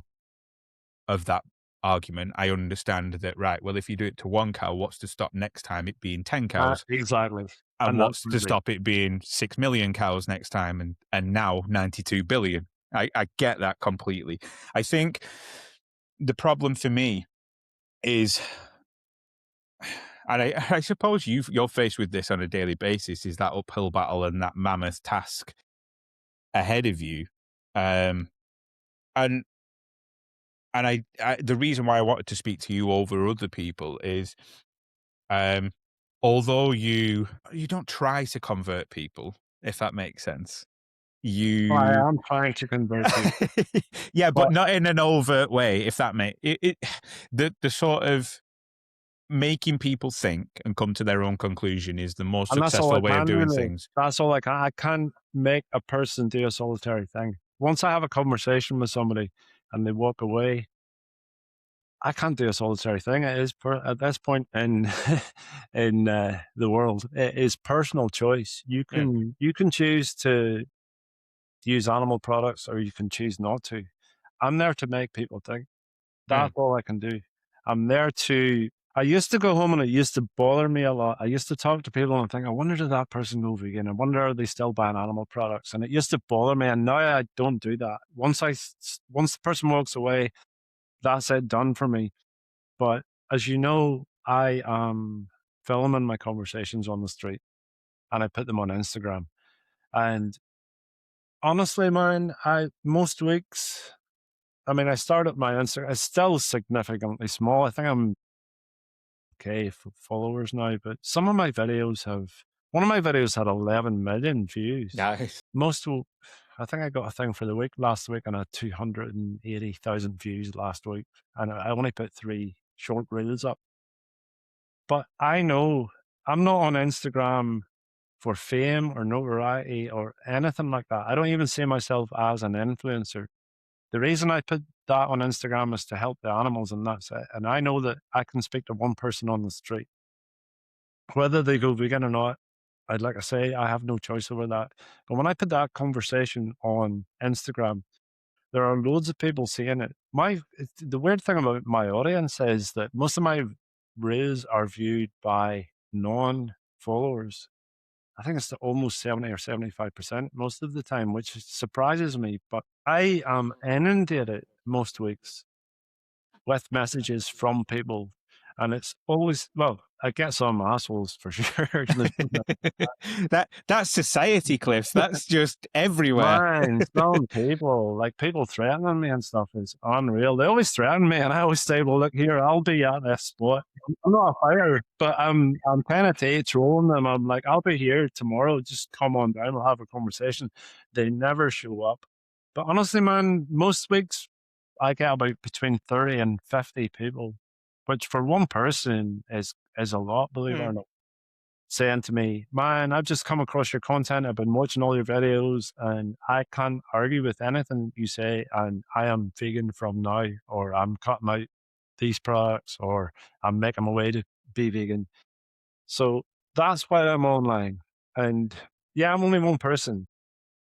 A: of that argument, I understand that, right, well, if you do it to one cow, what's to stop next time it being 10 cows?
B: Exactly.
A: And
B: And that's
A: what's to
B: really,
A: stop it being 6 million cows next time and now 92 billion? I get that completely. I think the problem for me is, and I suppose you're faced with this on a daily basis, is that uphill battle and that mammoth task ahead of you. Um, and the reason why I wanted to speak to you over other people is, um, although you don't try to convert people, if that makes sense.
B: I
A: You
B: am trying to convert people,
A: Yeah, but
B: but
A: not in an overt way, if that may it the sort of making people think and come to their own conclusion is the most
B: and that's all I
A: successful way of
B: can
A: doing
B: really.
A: things.
B: That's all I can. I can't make a person do a solitary thing. Once I have a conversation with somebody and they walk away, I can't do a solitary thing. It is at this point in the world, it is personal choice.
A: Yeah,
B: You can choose to use animal products or you can choose not to. I'm there to make people think.
A: yeah,
B: That's all I can do. I'm there to. I used to go home and it used to bother me a lot. I used to talk to people and think, I wonder did that person go vegan? I wonder are they still buying animal products? And it used to bother me. And now I don't do that. Once the person walks away, that's it, done for me. But as you know, I am filming my conversations on the street and I put them on Instagram. And honestly, man, I most weeks, I mean, I started my Instagram. It's still significantly small. I think I'm okay for followers now, but some of my videos have. One of my videos had 11 million views.
A: nice.
B: Most will, I think I got a thing for the week last week and I had 280,000 views last week. And I only put 3 short reels up. But I know I'm not on Instagram for fame or notoriety or anything like that. I don't even see myself as an influencer. The reason I put that on Instagram is to help the animals, and that's it. And I know that I can speak to one person on the street, whether they go vegan or not. I'd like to say I have no choice over that. But when I put that conversation on Instagram, there are loads of people seeing it. The weird thing about my audience is that most of my reels are viewed by non-followers. I think it's almost 70 or 75% most of the time, which surprises me. But I am inundated most weeks with messages from people. And it's always, well, I get some assholes for sure.
A: That's society, Cliff. That's just everywhere.
B: Man, some people, like people threatening me and stuff is unreal. They always threaten me, and I always say, "Well, look here, I'll be at this spot. I'm not a fighter, but I'm kind of trolling them. I'm like, I'll be here tomorrow. Just come on down. We'll have a conversation." They never show up. But honestly, man, most weeks I get about between 30 and 50 people, which for one person is a lot, believe it or
A: Mm.
B: not, saying to me, "Man, I've just come across your content. I've been watching all your videos and I can't argue with anything you say. And I am vegan from now, or I'm cutting out these products, or I'm making my way to be vegan." So that's why I'm online. And yeah, I'm only one person,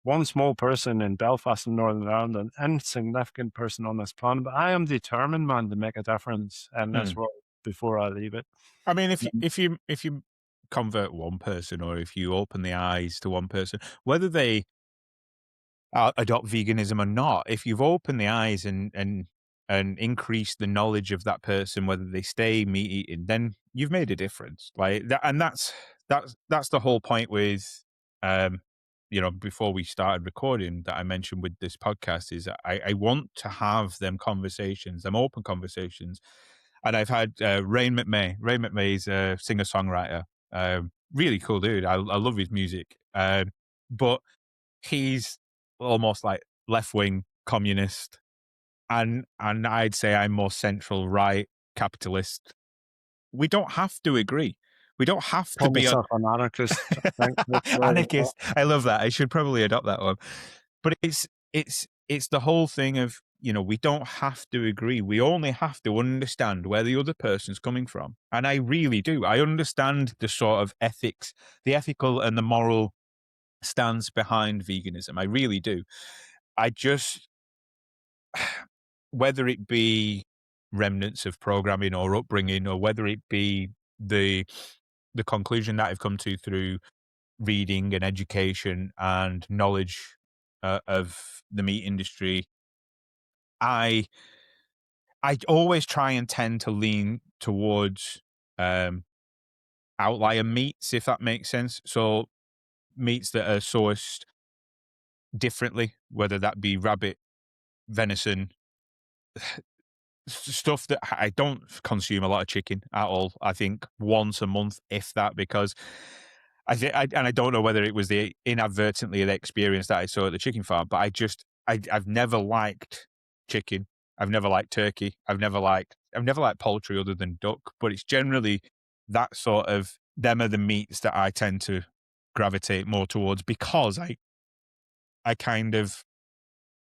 B: one small person in Belfast in Northern Ireland, an insignificant person on this planet. But I am determined, man, to make a difference in this
A: Mm.
B: world before I leave it.
A: I mean, if you convert one person or if you open the eyes to one person, whether they adopt veganism or not, if you've opened the eyes and increased the knowledge of that person, whether they stay meat eating, then you've made a difference. Like that, and that's the whole point with, um, before we started recording that I mentioned with this podcast is I want to have them conversations, them open conversations, and I've had Rain McMay. Rain McMay's a singer songwriter, really cool dude. I love his music, but he's almost like left wing communist, and I'd say I'm more central right capitalist. We don't have to agree. We don't have to
B: Call
A: be
B: myself an anarchist, I think that's right.
A: anarchist. I love that. I should probably adopt that one. But it's the whole thing of, we don't have to agree. We only have to understand where the other person's coming from. And I really do. I understand the sort of ethics, the ethical and the moral stance behind veganism. I really do. I just, whether it be remnants of programming or upbringing, or whether it be the conclusion that I've come to through reading and education and knowledge of the meat industry, I always try and tend to lean towards um, outlier meats, if that makes sense. So meats that are sourced differently, whether that be rabbit, venison, stuff that I don't consume a lot of chicken at all. I think once a month, if that, because and I don't know whether it was the inadvertently the experience that I saw at the chicken farm, but I've never liked chicken. I've never liked turkey. I've never liked poultry other than duck, but it's generally that sort of, them are the meats that I tend to gravitate more towards, because I kind of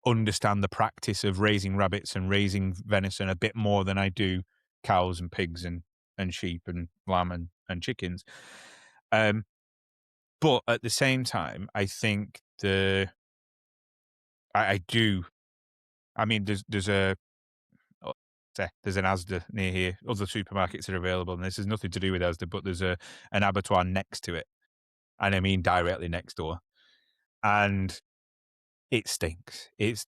A: understand the practice of raising rabbits and raising venison a bit more than I do cows and pigs and sheep and lamb and chickens. Um, but at the same time, I think I do. I mean, oh, there's an Asda near here. Other supermarkets are available, and this has nothing to do with Asda, but there's an abattoir next to it, and I mean directly next door, and it stinks. It's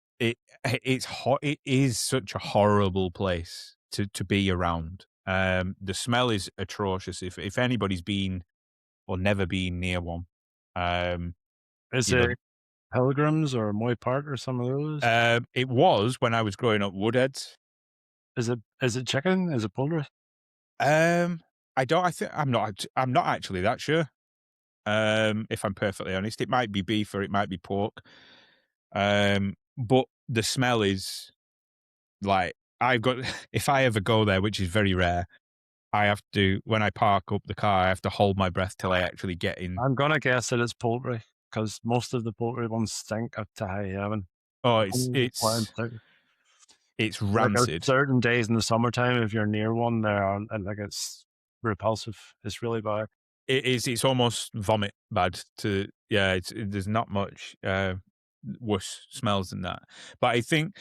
A: hot. It is such a horrible place to be around. The smell is atrocious. If anybody's been or never been near one, um,
B: Is
A: you know,
B: it Pilgrims or Moy Park or some of those?
A: it was when I was growing up Woodheads.
B: Is it chicken? Is it poultry?
A: Um, I don't. I think I'm not actually that sure. If I'm perfectly honest, it might be beef or it might be pork. But the smell is like, I've got. If I ever go there, which is very rare, I have to, when I park up the car, I have to hold my breath till I actually get in.
B: I'm gonna guess that it's poultry because most of the poultry ones stink up to high heaven.
A: Oh,
B: Oh, wow,
A: it's
B: like, at
A: rancid.
B: certain days in the summertime, if you're near one, there are like, it's repulsive. It's really bad.
A: It is. It's almost vomit bad. To Yeah, there's not much worse smells than that. But I think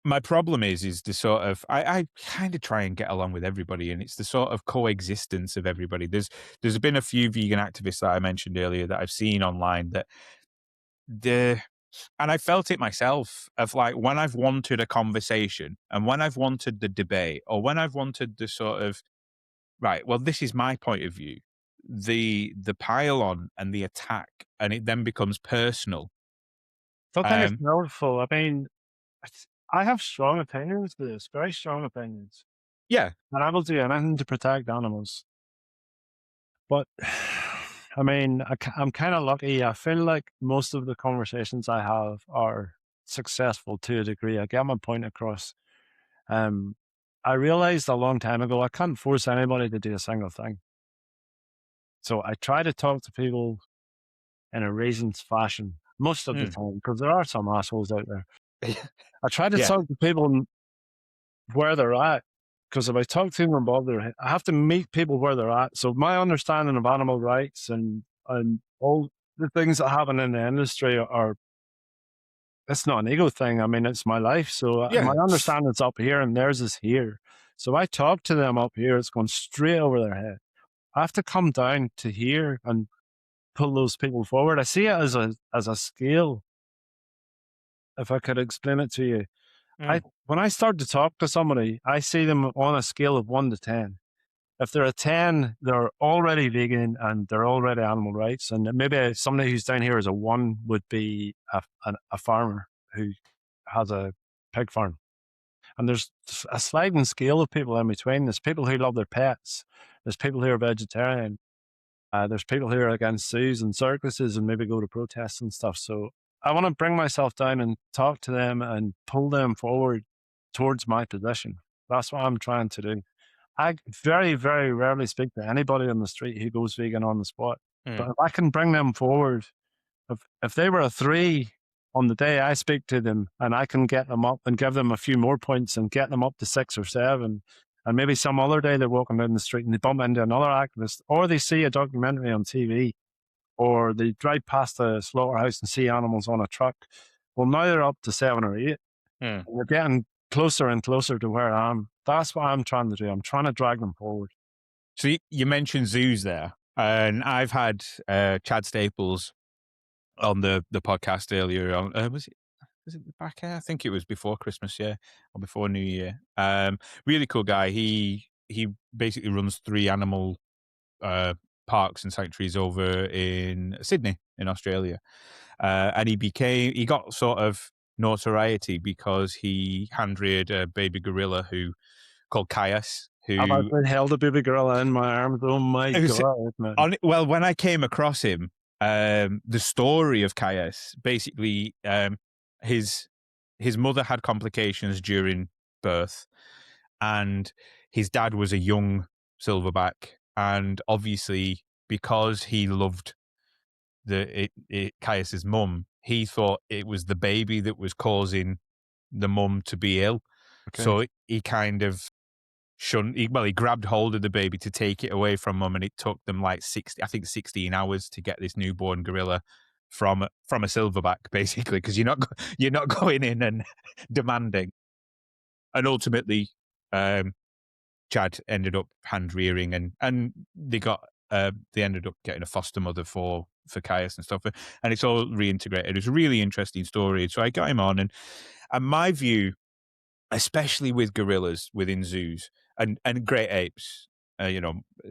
A: my problem is the sort of, I kind of try and get along with everybody, and it's the sort of coexistence of everybody. There's been a few vegan activists that I mentioned earlier that I've seen online that the and I felt it myself, of like, when I've wanted a conversation and when I've wanted the debate, or when I've wanted the sort of, right, well, this is my point of view, the pile on and the attack, and it then becomes personal.
B: So kind of
A: Um,
B: powerful. I mean, I have strong opinions with this, very strong opinions,
A: yeah,
B: and I will do anything to protect animals. But I mean, I'm kind of lucky. I feel like most of the conversations I have are successful to a degree. I get my point across. Um, I realized a long time ago I can't force anybody to do a single thing. So I try to talk to people in a reasoned fashion most of the
A: mm,
B: time because there are some assholes out there. I try to
A: yeah,
B: talk to people where they're at, because if I talk to them above their head, I have to meet people where they're at. So my understanding of animal rights and all the things that happen in the industry are, it's not an ego thing. I mean, it's my life. So my
A: yeah,
B: understanding's up here and theirs is here. So I talk to them up here, it's going straight over their head. I have to come down to here and pull those people forward. I see it as a scale. If I could explain it to you,
A: mm,
B: when I start to talk to somebody, I see them on a scale of 1 to 10. If they're a 10, they're already vegan and they're already animal rights. And maybe somebody who's down here as a 1 would be a farmer who has a pig farm. And there's a sliding scale of people in between. There's people who love their pets. There's people who are vegetarian. There's people who are against zoos and circuses and maybe go to protests and stuff. So I want to bring myself down and talk to them and pull them forward towards my position. That's what I'm trying to do. I very, very rarely speak to anybody on the street who goes vegan on the spot.
A: Mm,
B: But if I can bring them forward, if they were a 3 on the day I speak to them, and I can get them up and give them a few more points and get them up to 6 or 7, and maybe some other day they're walking down the street and they bump into another activist, or they see a documentary on TV, or they drive past a slaughterhouse and see animals on a truck. Well, now they're up to 7 or 8,
A: mm.
B: and they're getting closer and closer to where I am. That's what I'm trying to do. I'm trying to drag them forward.
A: So you mentioned zoos there, and I've had Chad Staples on the podcast earlier on. Was it back? I think it was before Christmas, yeah, or before New Year. Really cool guy. He basically runs 3 animal uh, parks and sanctuaries over in Sydney, in Australia, and he got sort of notoriety because he hand reared a baby gorilla who called Caius,
B: I've
A: who
B: actually held a baby gorilla in my arms. Oh my
A: it was
B: God, man.
A: well, when I came across him, the story of Caius, basically, his his mother had complications during birth, and his dad was a young silverback, and obviously because he loved Caius's mum, he thought it was the baby that was causing the mum to be ill.
B: Okay.
A: So he kind of he grabbed hold of the baby to take it away from mum, and it took them like 16 hours to get this newborn gorilla from a silverback, basically, because you're not going in and demanding. And ultimately, um, Chad ended up hand rearing, and they ended up getting a foster mother for Caius and stuff, and it's all reintegrated. It's a really interesting story. So I got him on, and my view, especially with gorillas within zoos and great apes,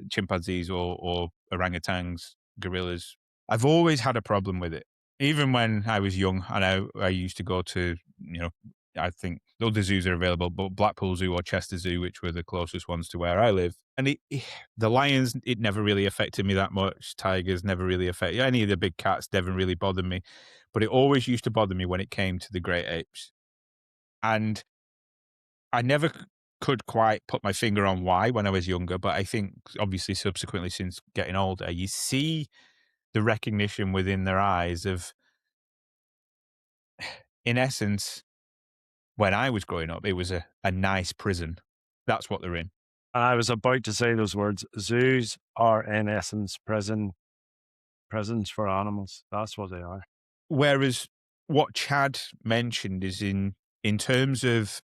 A: chimpanzees or orangutans, gorillas. I've always had a problem with it. Even when I was young and I used to go to, I think the other zoos are available, but Blackpool Zoo or Chester Zoo, which were the closest ones to where I live. And the lions, it never really affected me that much. Tigers never really affected, any of the big cats never really bothered me. But it always used to bother me when it came to the great apes. And I never could quite put my finger on why when I was younger, but I think obviously subsequently since getting older, you see the recognition within their eyes of, in essence, when I was growing up, it was a nice prison. That's what they're in.
B: And I was about to say those words. Zoos are, in essence, prisons for animals. That's what they are.
A: Whereas what Chad mentioned is in terms of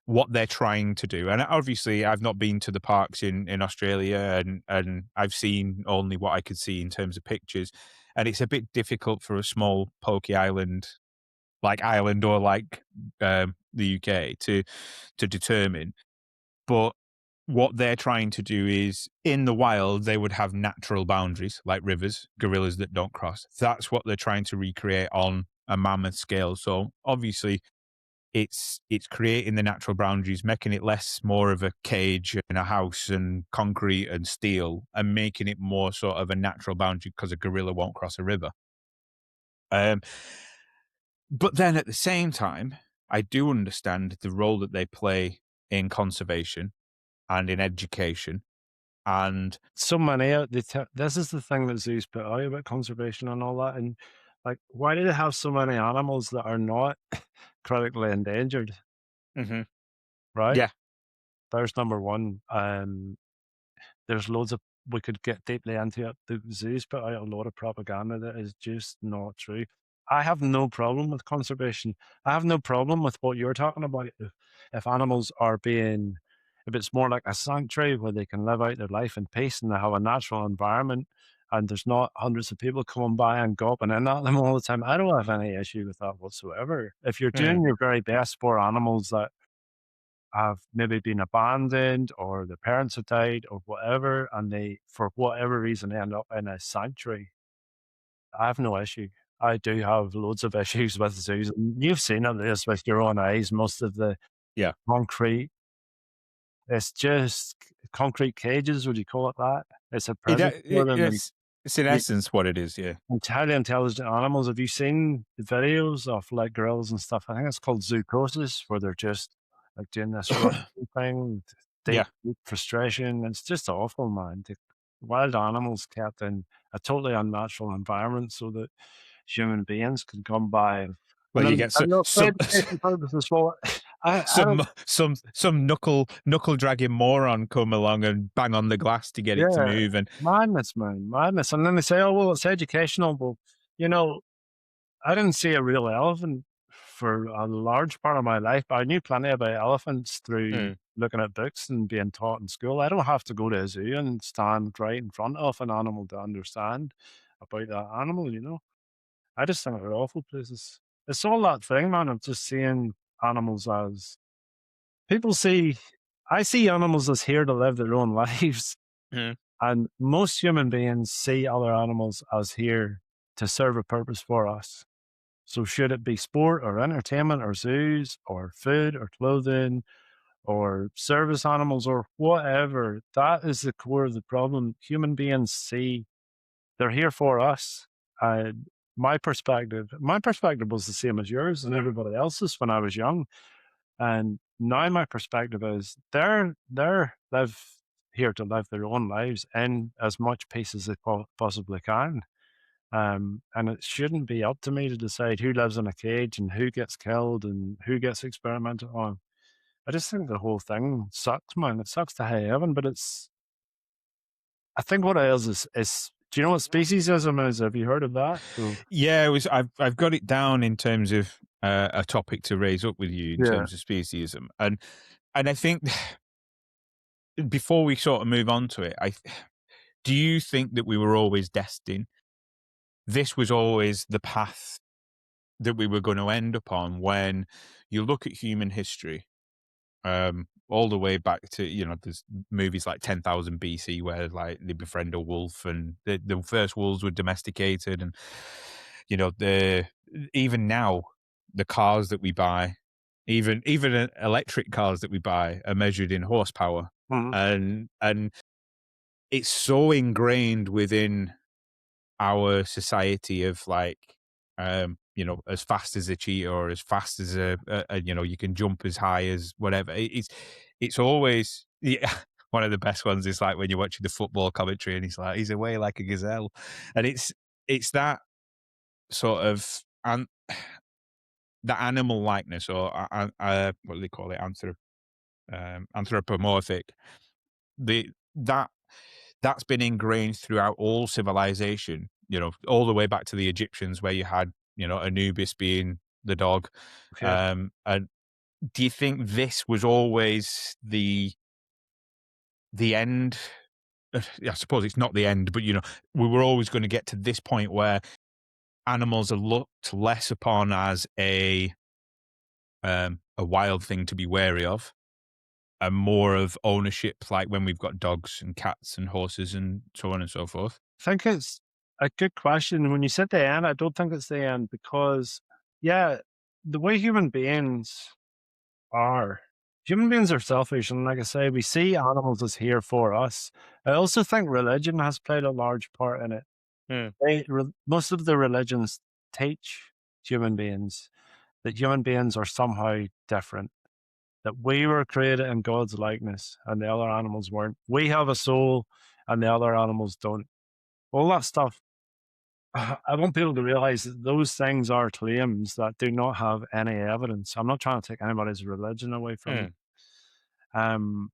A: what they're trying to do. And obviously I've not been to the parks in Australia, and I've seen only what I could see in terms of pictures. And it's a bit difficult for a small pokey island like Ireland or like the UK to determine. But what they're trying to do is, in the wild, they would have natural boundaries like rivers, gorillas that don't cross. That's what they're trying to recreate on a mammoth scale. So obviously it's creating the natural boundaries, making it less more of a cage and a house and concrete and steel, and making it more sort of a natural boundary because a gorilla won't cross a river. Um, but then at the same time, I do understand the role that they play in conservation and in education. And
B: So many out. This is the thing that zoos put out about conservation and all that. And like, why do they have so many animals that are not critically endangered?
A: Mhm.
B: Right.
A: Yeah,
B: There's number one. There's loads of we could get deeply into it. The zoos put out a lot of propaganda that is just not true. I have no problem with conservation. I have no problem with what you're talking about. If animals are being, if it's more like a sanctuary where they can live out their life in peace and they have a natural environment and there's not hundreds of people coming by and gawping in at them all the time, I don't have any issue with that whatsoever. If you're
A: mm.
B: doing your very best for animals that have maybe been abandoned or their parents have died or whatever, and they, for whatever reason, end up in a sanctuary, I have no issue. I do have loads of issues with zoos. And you've seen it this with your own eyes. Most of the
A: Yeah.
B: concrete, it's just concrete cages. Would you call it that? It's a
A: It,
B: prison for them. And
A: it's in
B: you,
A: essence what it is. Yeah.
B: highly intelligent animals. Have you seen the videos of like gorillas and stuff? I think it's called zoocosis, where they're just like doing this rock thing, deep,
A: Yeah.
B: deep frustration. It's just awful, man. The wild animals kept in a totally unnatural environment so that human beings can come by
A: Well, you get
B: and they'll for education purposes. Well, I don't,
A: some knuckle dragging moron come along and bang on the glass to get it to
B: yeah,
A: move, and
B: madness, man, madness. And then they say, oh, well, it's educational. Well, you know, I didn't see a real elephant for a large part of my life, but I knew plenty about elephants through
A: mm,
B: looking at books and being taught in school. I don't have to go to a zoo and stand right in front of an animal to understand about that animal, you know? I just think they're awful places. It's all that thing, man, of just seeing animals as people see. I see animals as here to live their own lives.
A: mm.
B: And most human beings see other animals as here to serve a purpose for us. So should it be sport or entertainment or zoos or food or clothing or service animals or whatever, that is the core of the problem. Human beings see they're here for us. And my perspective was the same as yours and everybody else's when I was young. And now my perspective is they're live here to live their own lives in as much peace as they possibly can. And it shouldn't be up to me to decide who lives in a cage and who gets killed and who gets experimented on. I just think the whole thing sucks, man. It sucks to high heaven, but I think what it is do you know what speciesism is? Have you heard of that? So,
A: Yeah, it was. I've got it down in terms of a topic to raise up with you in
B: yeah.
A: terms of speciesism, and I think before we sort of move on to it, do you think that we were always destined? This was always the path that we were going to end up on. When you look at human history, all the way back to, there's movies like 10,000 BC where like they befriend a wolf and the first wolves were domesticated, and the even now the cars that we buy, even electric cars that we buy, are measured in horsepower,
B: Mhm.
A: and it's so ingrained within our society of like, as fast as a cheetah or as fast as you can jump as high as whatever. It's always, yeah. One of the best ones is like when you're watching the football commentary and he's like, he's away like a gazelle, and it's that sort of that animal likeness, or what do they call it, anthropomorphic, the that that's been ingrained throughout all civilization, all the way back to the Egyptians where you had, Anubis being the dog.
B: Okay.
A: And do you think this was always the end? I suppose it's not the end, but we were always going to get to this point where animals are looked less upon as a wild thing to be wary of, and more of ownership, like when we've got dogs and cats and horses and so on and so forth.
B: I think it's a good question. When you said the end, I don't think it's the end because, yeah, the way are, human beings are selfish. And like I say, we see animals as here for us. I also think religion has played a large part in it.
A: Mm,
B: Most of the religions teach human beings that human beings are somehow different, that we were created in God's likeness and the other animals weren't. We have a soul and the other animals don't. All that stuff. I want people to realize that those things are claims that do not have any evidence. I'm not trying to take anybody's religion away from
A: mm.
B: them. Um,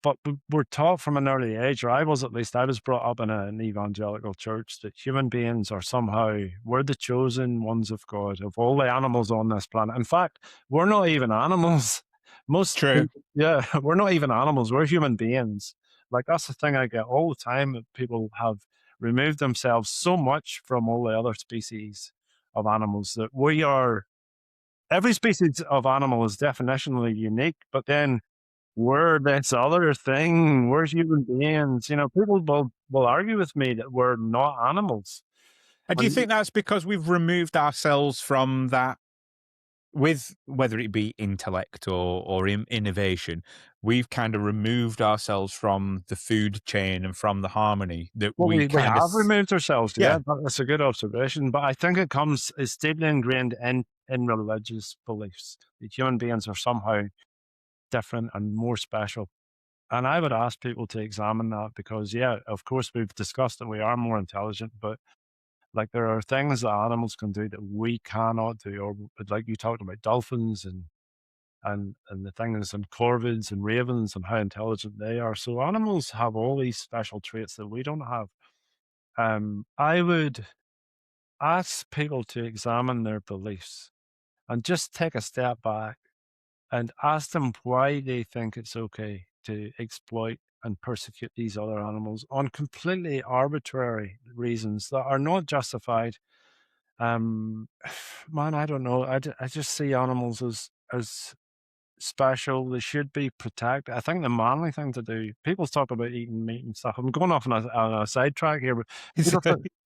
B: but we're taught from an early age, or I was at least, I was brought up in an evangelical church that human beings are somehow, we're the chosen ones of God, of all the animals on this planet. In fact, we're not even animals. Most
A: True.
B: people, yeah, we're not even animals. We're human beings. Like, that's the thing I get all the time, that people have removed themselves so much from all the other species of animals that we are, every species of animal is definitionally unique, but then we're this other thing. We're human beings. You know, people will argue with me that we're not animals.
A: And do you
B: And
A: think that's because we've removed ourselves from that, with whether it be intellect or innovation, we've kind of removed ourselves from the food chain and from the harmony that
B: well,
A: we
B: we
A: kind of,
B: have removed ourselves,
A: yeah.
B: yeah, that's a good observation. But I think it's deeply ingrained in religious beliefs that human beings are somehow different and more special. And I would ask people to examine that because, yeah, of course, we've discussed that we are more intelligent, but like there are things that animals can do that we cannot do. Or like you talked about dolphins and the things and corvids and ravens and how intelligent they are. So animals have all these special traits that we don't have. I would ask people to examine their beliefs and just take a step back and ask them why they think it's okay to exploit and persecute these other animals on completely arbitrary reasons that are not justified. Um, Man, I don't know. I just see animals as special. They should be protected. I think the manly thing to do. People talk about eating meat and stuff. I'm going off on a sidetrack here, but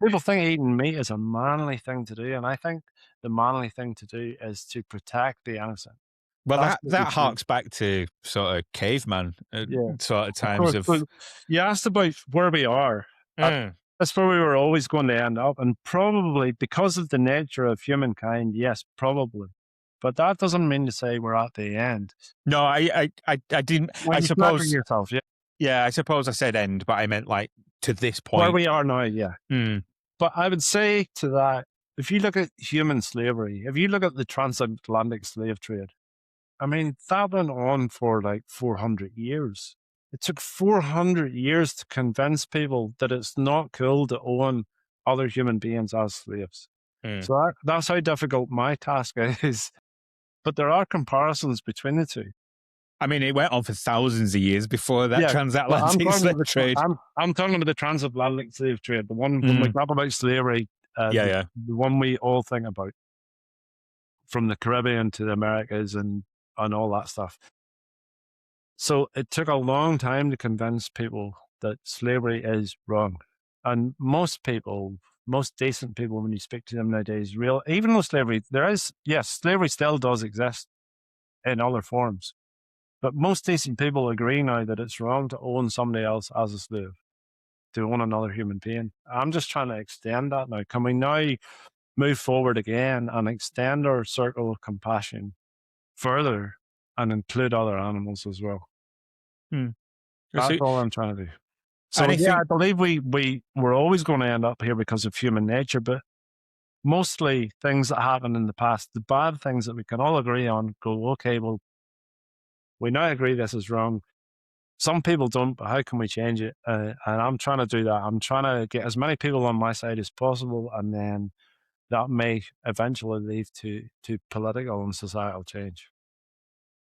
B: people think eating meat is a manly thing to do, and I think the manly thing to do is to protect the innocent.
A: Well,
B: That's
A: that
B: what we
A: that
B: should.
A: harks back to sort of caveman
B: Yeah,
A: sort of
B: of
A: times
B: course.
A: of.
B: But you asked about where we are. Uh,
A: Mm.
B: that's where we were always going to end up, and probably because of the nature of humankind, yes, probably. But that doesn't mean to say we're at the end.
A: No, I didn't. I
B: When you flatter
A: suppose.
B: yourself, yeah,
A: Yeah, I suppose I said end, but I meant like to this
B: where
A: point.
B: we are now, yeah.
A: Mm,
B: But I would say to that, if you look at human slavery, if you look at the transatlantic slave trade, I mean, that went on for like 400 years. It took 400 years to convince people that it's not cool to own other human beings as slaves.
A: mm.
B: So that's how difficult my task is. But there are comparisons between the two.
A: I mean, it went on for thousands of years before that
B: Yeah, but
A: transatlantic slave trade.
B: I'm talking about the transatlantic slave trade, the one when we
A: Mm,
B: talk about slavery,
A: yeah, yeah.
B: the one we all think about from the Caribbean to the Americas and all that stuff. So it took a long time to convince people that slavery is wrong. And most people, most decent people, when you speak to them nowadays, even though slavery, yes, slavery still does exist in other forms. But most decent people agree now that it's wrong to own somebody else as a slave, to own another human being. I'm just trying to extend that now. Can we now move forward again and extend our circle of compassion further and include other animals as well?
A: Mm.
B: That's
A: So-
B: all I'm trying to do.
A: And
B: So
A: I
B: yeah, I
A: think,
B: believe we're always going to end up here because of human nature, but mostly things that happened in the past, the bad things that we can all agree on, go, okay, well, we now agree this is wrong. Some people don't, but how can we change it? And I'm trying to do that. I'm trying to get as many people on my side as possible, and then that may eventually lead to political and societal change.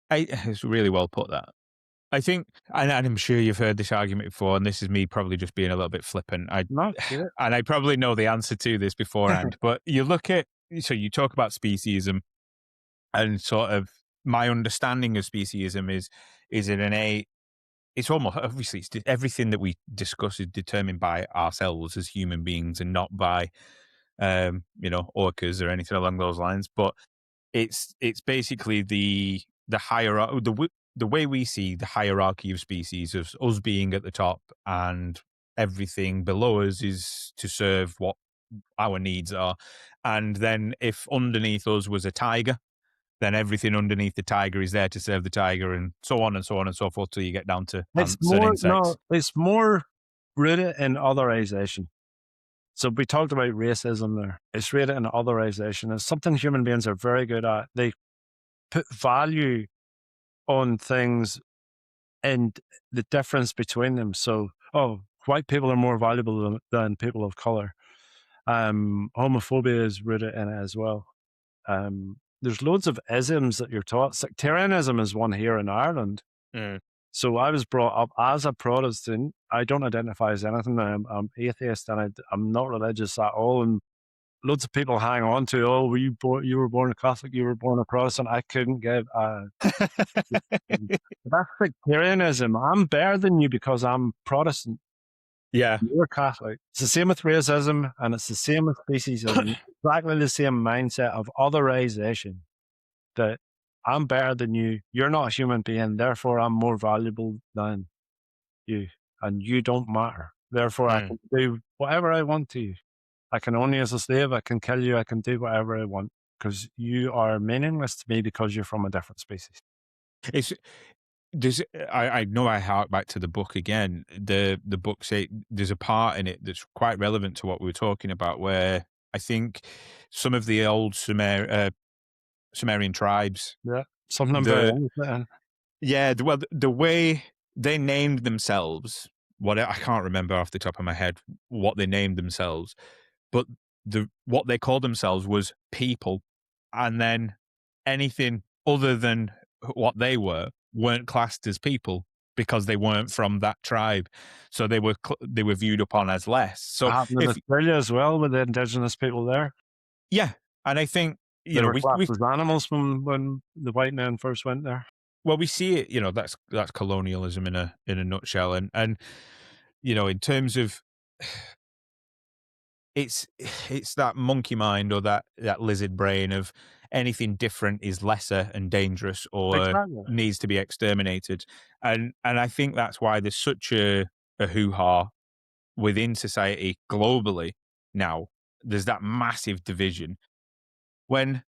A: it's really well put that. I think, and I'm sure you've heard this argument before, and this is me probably just being a little bit flippant.
B: No, yeah.
A: And I probably know the answer to this beforehand, but you look at, so you talk about speciesism and sort of my understanding of speciesism is an innate. It's almost obviously everything that we discuss is determined by ourselves as human beings and not by orcas or anything along those lines. But it's basically the hierarchy, the way we see the hierarchy of species, of us being at the top and everything below us is to serve what our needs are. And then if underneath us was a tiger, then everything underneath the tiger is there to serve the tiger, and so on and so on and so forth till you get down to
B: It's
A: ants and
B: more no,
A: insects.
B: it's more rooted in otherization. So we talked about racism there. It's rooted in otherization. It's something human beings are very good at. They put value on things and the difference between them. So, oh, white people are more valuable than people of color. Homophobia is rooted in it as well. There's loads of isms that you're taught. Sectarianism is one here in Ireland.
A: Mm.
B: So I was brought up as a Protestant. I don't identify as anything. I'm atheist and I'm not religious at all. And loads of people hang on to, oh, you were born a Catholic, you were born a Protestant. I couldn't give a. That's sectarianism. I'm better than you because I'm Protestant.
A: Yeah.
B: You're Catholic. It's the same with racism and it's the same with speciesism. Exactly the same mindset of otherization that I'm better than you. You're not a human being. Therefore, I'm more valuable than you and you don't matter. Therefore, I
A: Mm.
B: can do whatever I want to you. I can own you as a slave. I can kill you. I can do whatever I want because you are meaningless to me because you're from a different species.
A: It's there's I know I hark back to the book again. The book say there's a part in it that's quite relevant to what we were talking about, where I think some of the old Sumerian tribes,
B: Yeah, something I'm very
A: the
B: interested in.
A: yeah, the way they named themselves, what I can't remember off the top of my head what they named themselves, but what they called themselves was people, and then anything other than what they weren't classed as people because they weren't from that tribe, so they were viewed upon as less.
B: It
A: So
B: happened in
A: if
B: Australia as well with the indigenous people there.
A: yeah, and I think
B: They were classed as animals when the white men first went there.
A: we see it. That's colonialism in a nutshell, and in terms of it's it's that monkey mind or that lizard brain of anything different is lesser and dangerous or
B: Exactly.
A: needs to be exterminated, and I think that's why there's such a hoo-ha within society globally now. There's that massive division when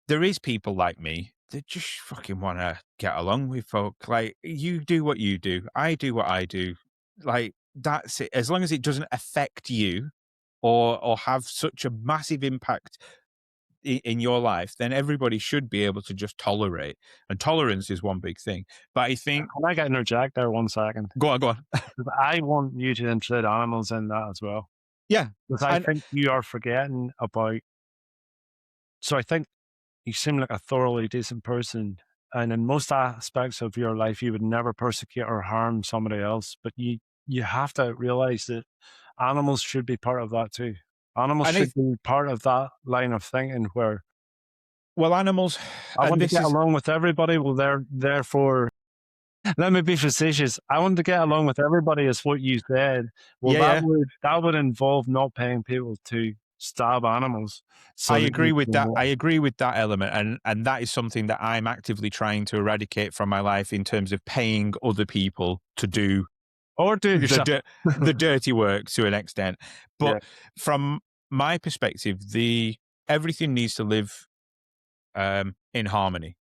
A: there is people like me that just fucking want to get along with folk. Like, you do what you do, I do what I do. Like, that's it. As long as it doesn't affect you or have such a massive impact in your life, then everybody should be able to just tolerate. And tolerance is one big thing. But I think,
B: Can I get interject there 1 second?
A: go on, go on.
B: 'Cause I want you to include animals in that as well,
A: Yeah.
B: because I
A: And
B: think you are forgetting about. So I think you seem like a thoroughly decent person, and in most aspects of your life, you would never persecute or harm somebody else. But you have to realize that animals should be part of that too. Animals
A: and I
B: should be part of that line of thinking where
A: well, animals,
B: I
A: and
B: want to
A: this
B: get
A: is
B: along with everybody. Well, therefore, let me be facetious. I want to get along with everybody, is what you said. Well,
A: yeah, yeah.
B: that would involve not paying people to stab animals
A: I
B: so that
A: agree
B: you
A: with that.
B: can,
A: I agree with that element, and that is something that I'm actively trying to eradicate from my life in terms of paying other people to do
B: or do it
A: the
B: yourself.
A: the dirty work to an extent.
B: Yeah,
A: But from my perspective, the everything needs to live in harmony.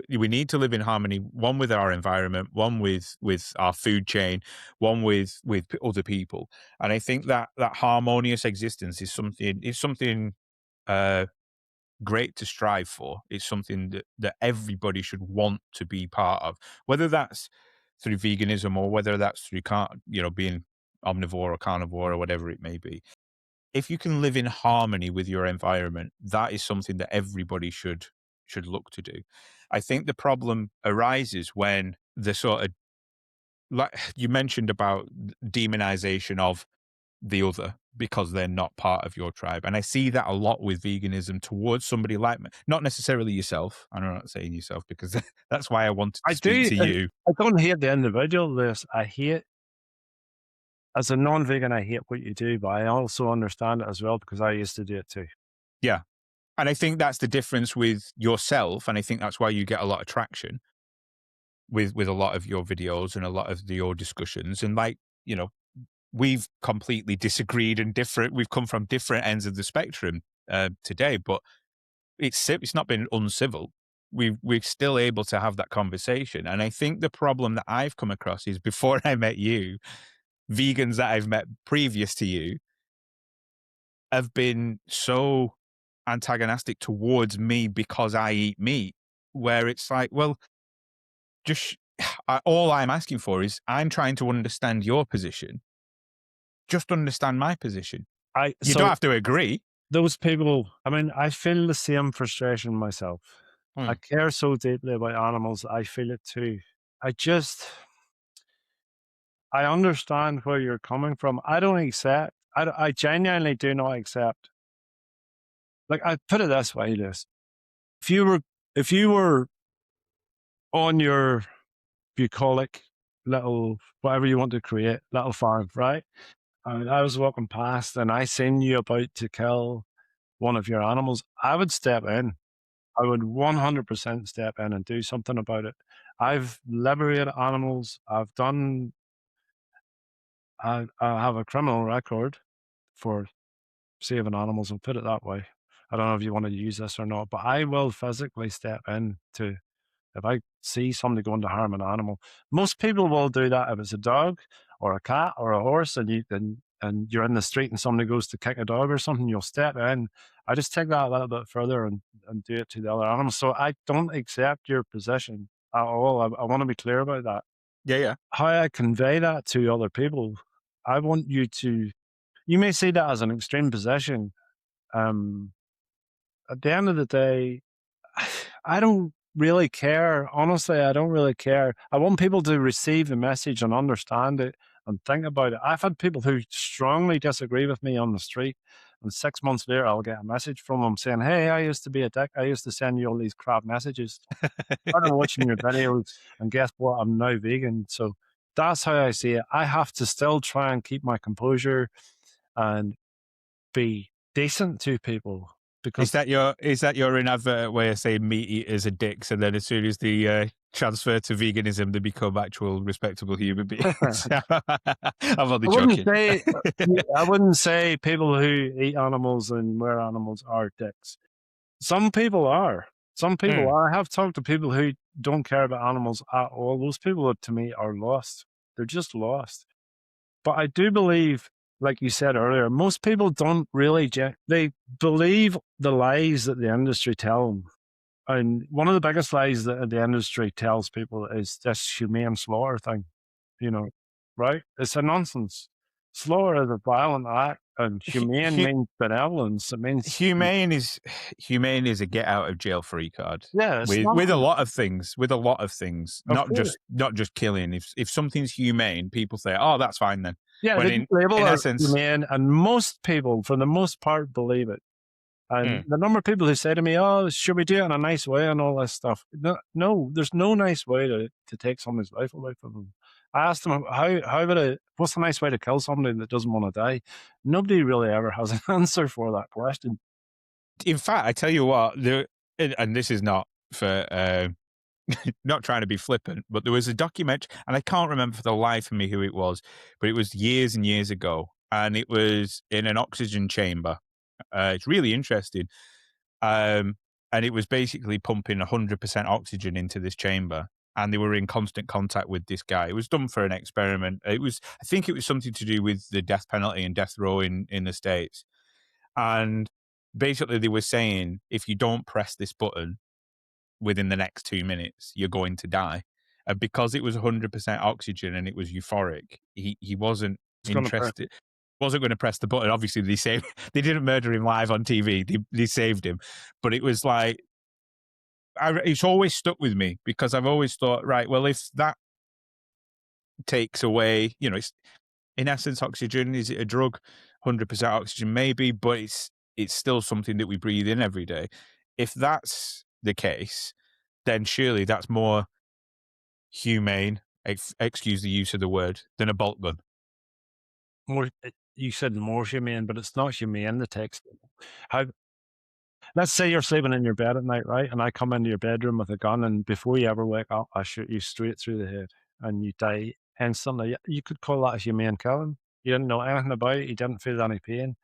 A: We need to live in harmony, one with our environment, one with our food chain, one with other people. And I think that that harmonious existence is something uh, great to strive for. It's something that everybody should want to be part of, whether that's through veganism or whether that's through being omnivore or carnivore or whatever it may be. If you can live in harmony with your environment, that is something that everybody should look to do. I think the problem arises when the sort of, like you mentioned, about demonization of the other because they're not part of your tribe. And I see that a lot with veganism towards somebody like me. Not necessarily yourself. I'm not saying yourself because that's why I wanted
B: I
A: to speak
B: do.
A: to you.
B: I don't hate the individual. This I hate as a non-vegan. I hate what you do, but I also understand it as well because I used to do it too.
A: Yeah. And I think that's the difference with yourself. And I think that's why you get a lot of traction with a lot of your videos and a lot of your discussions. And like, we've completely disagreed and different. We've come from different ends of the spectrum today, but it's not been uncivil. We're still able to have that conversation. And I think the problem that I've come across is before I met you, vegans that I've met previous to you have been so antagonistic towards me because I eat meat, where it's like, well, just all I'm asking for is I'm trying to understand your position. Just understand my position.
B: I
A: You don't
B: so
A: have to agree.
B: those people. I mean, I feel the same frustration myself. I
A: Hmm.
B: care so deeply about animals. I feel it too. I just I understand where you're coming from. I don't accept. I genuinely do not accept. Like I put it this way, Lewis. If you were if you were on your bucolic little whatever you want to create little farm, right? And I was walking past and I seen you about to kill one of your animals, I would step in. I would 100% step in and do something about it. I've liberated animals. I have a criminal record for saving animals, and put it that way. I don't know if you want to use this or not, but I will physically step in to If I see somebody going to harm an animal, most people will do that if it's a dog or a cat or a horse, and you're in the street and somebody goes to kick a dog or something, you'll step in. I just take that a little bit further and do it to the other animals. So I don't accept your position at all. I want to be clear about that.
A: Yeah, yeah.
B: How I convey that to other people, I want you to, you may see that as an extreme position. Um, at the end of the day, I don't really care. Honestly, I don't really care. I want people to receive the message and understand it and think about it. I've had people who strongly disagree with me on the street, and 6 months later, I'll get a message from them saying, "Hey, I used to be a dick. I used to send you all these crap messages. Started watching your videos, and guess what? I'm now vegan." So that's how I see it. I have to still try and keep my composure and be decent to people because
A: Is that your inadvertent way of saying meat eaters are dicks, and then as soon as the transfer to veganism, they become actual respectable human beings? I'm only joking.
B: I wouldn't say people who eat animals and wear animals are dicks. Some people are. Some people
A: Mm.
B: are. I have talked to people who don't care about animals at all. Those people, to me, are lost. They're just lost. But I do believe, like you said earlier, most people don't really, they believe the lies that the industry tell them. And one of the biggest lies that the industry tells people is this humane slaughter thing, you know, right? It's a nonsense. Slaughter is a violent act, and
A: Hu-
B: humane
A: hu-
B: means benevolence. It means,
A: humane is a get out of jail free card
B: yeah, it's
A: with a
B: nonsense.
A: lot of things. With a lot of things,
B: Of
A: not
B: course.
A: just killing. If something's humane, people say, "Oh, that's fine then."
B: Yeah,
A: When
B: they just label
A: in
B: it
A: essence,
B: humane, and most people, for the most part, believe it. And
A: mm,
B: the number of people who say to me, "Oh, should we do it in a nice way?" and all this stuff. No, no, there's no nice way to take somebody's life away from them. I asked them what's the nice way to kill somebody that doesn't want to die? Nobody really ever has an answer for that question.
A: in fact, I tell you what, and this is not for not trying to be flippant, but there was a documentary, and I can't remember for the life of me who it was, but it was years and years ago, and it was in an oxygen chamber. It's really interesting, um, and it was basically pumping 100% oxygen into this chamber, and they were in constant contact with this guy. It was done for an experiment. I think it was something to do with the death penalty and death row in the States, and basically they were saying if you don't press this button within the next 2 minutes, you're going to die. And because it was 100% oxygen and it was euphoric, he wasn't
B: It's going to press.
A: interested. Wasn't going to press the button. Obviously, they didn't murder him live on TV. They saved him, but it was like it's always stuck with me because I've always thought, right, well, if that takes away, it's in essence oxygen. Is it a drug? 100% oxygen, maybe, but it's still something that we breathe in every day. If that's the case, then surely that's more humane, excuse the use of the word, than a bolt gun.
B: More, you said more humane, but it's not humane. The text. How Let's say you're sleeping in your bed at night, right? And I come into your bedroom with a gun, and before you ever wake up, I shoot you straight through the head, and you die instantly. You could call that a humane killing. You didn't know anything about it. You didn't feel any pain,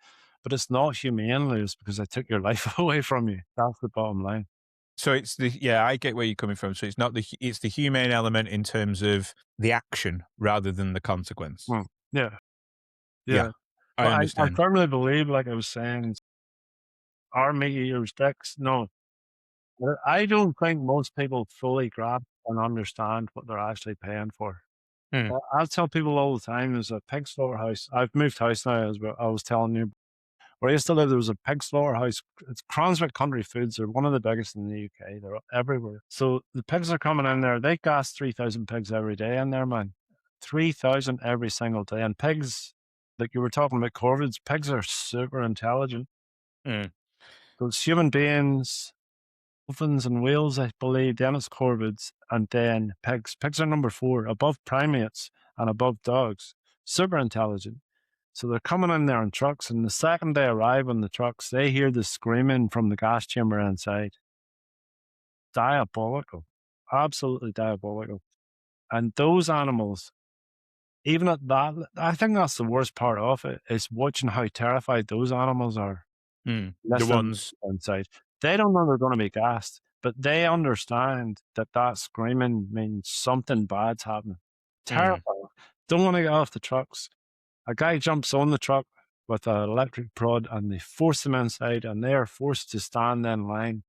B: but it's not humane, Lewis, because I took your life away from you. That's the bottom line.
A: So I get where you're coming from. So it's the humane element in terms of the action rather than the consequence.
B: Mm. Yeah,
A: Yeah,
B: yeah.
A: I
B: But I
A: understand.
B: firmly believe, like I was saying, our meat eaters dicks. No, I don't think most people fully grasp and understand what they're actually paying for.
A: Mm,
B: I tell people all the time, there's a pig slaughterhouse. I've moved house now, as I was telling you. Where I used to live, there was a pig slaughterhouse. It's Cranswick Country Foods. They're one of the biggest in the UK. They're everywhere. So the pigs are coming in there. They gas 3,000 pigs every day in there, man. 3,000 every single day. And pigs, like you were talking about corvids, pigs are super intelligent.
A: mm.
B: So it's human beings, dolphins and whales, I believe. Then it's corvids, and then pigs. Pigs are number 4, above primates and above dogs. Super intelligent. So they're coming in there in trucks, and the second they arrive on the trucks, they hear the screaming from the gas chamber inside. Diabolical. Absolutely diabolical. And those animals, even at that, I think that's the worst part of it, is watching how terrified those animals are.
A: Mm. The
B: Listen
A: ones
B: inside. They don't know they're going to be gassed. but they understand that that screaming means something bad's happening.
A: Mm,
B: Terrifying. Don't want to get off the trucks. A guy jumps on the truck with an electric prod and they force them inside and they are forced to stand in line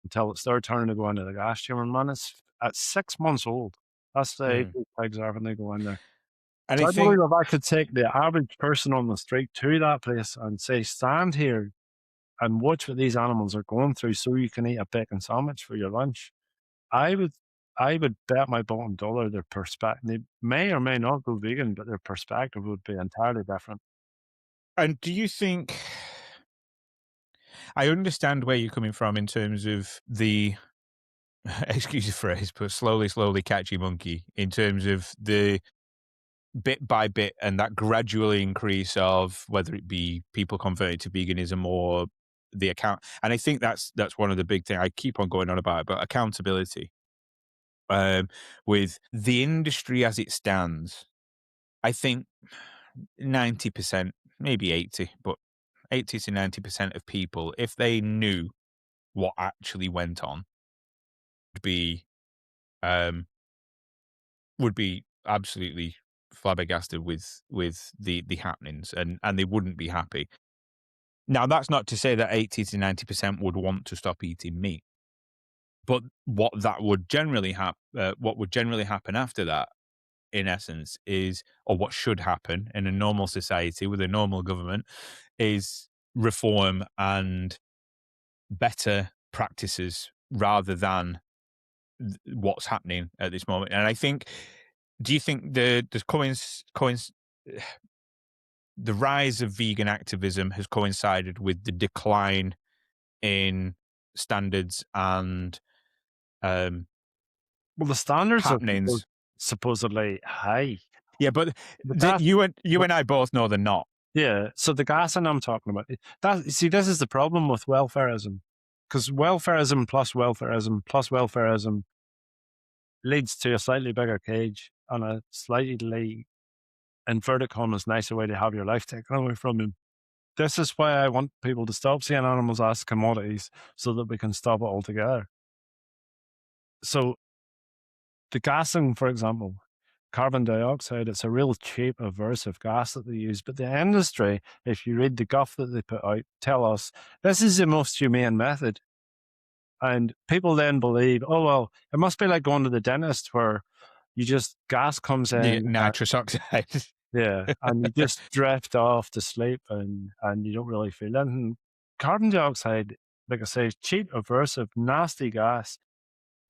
B: until it's their turn to go into the gas chamber. Man, it's at 6 months old. That's the age
A: mm.
B: these pigs are when they go in there.
A: And
B: So
A: I
B: I believe
A: think,
B: if I could take the average person on the street to that place and say, stand here and watch what these animals are going through so you can eat a bacon sandwich for your lunch, I would I would bet my bottom dollar their perspective they may or may not go vegan, but their perspective would be entirely different.
A: and do you think, I understand where you're coming from in terms of the, excuse the phrase, but slowly, slowly catchy monkey, in terms of the bit by bit and that gradual increase of whether it be people converting to veganism or the account. And I think that's one of the big things I keep on going on about, but accountability. Um, with the industry as it stands, I think 90%, maybe 80, but 80 to 90% of people, if they knew what actually went on, would be um, would be absolutely flabbergasted with the happenings, and they wouldn't be happy. Now, that's not to say that 80 to 90% would want to stop eating meat, but what would generally happen after that, in essence, is, or what should happen in a normal society with a normal government, is reform and better practices rather than what's happening at this moment. And I think, do you think the rise of vegan activism has coincided with the decline in standards and um,
B: Well, the standards are
A: happenings?
B: supposedly high.
A: Yeah, but
B: The gas,
A: you and I both know they're not.
B: yeah. So the gassing I'm talking about, that see, this is the problem with welfareism, because welfareism leads to a slightly bigger cage and a slightly inverted commas nicer way to have your life taken away from you. This is why I want people to stop seeing animals as commodities so that we can stop it altogether. So the gassing, for example, carbon dioxide, it's a real cheap, aversive gas that they use. But the industry, if you read the guff that they put out, tell us this is the most humane method. And people then believe, oh, well, it must be like going to the dentist where you just gas comes
A: You get
B: in.
A: nitrous oxide.
B: Yeah, and you just drift off to sleep and you don't really feel it. And carbon dioxide, like I say, is cheap, aversive, nasty gas.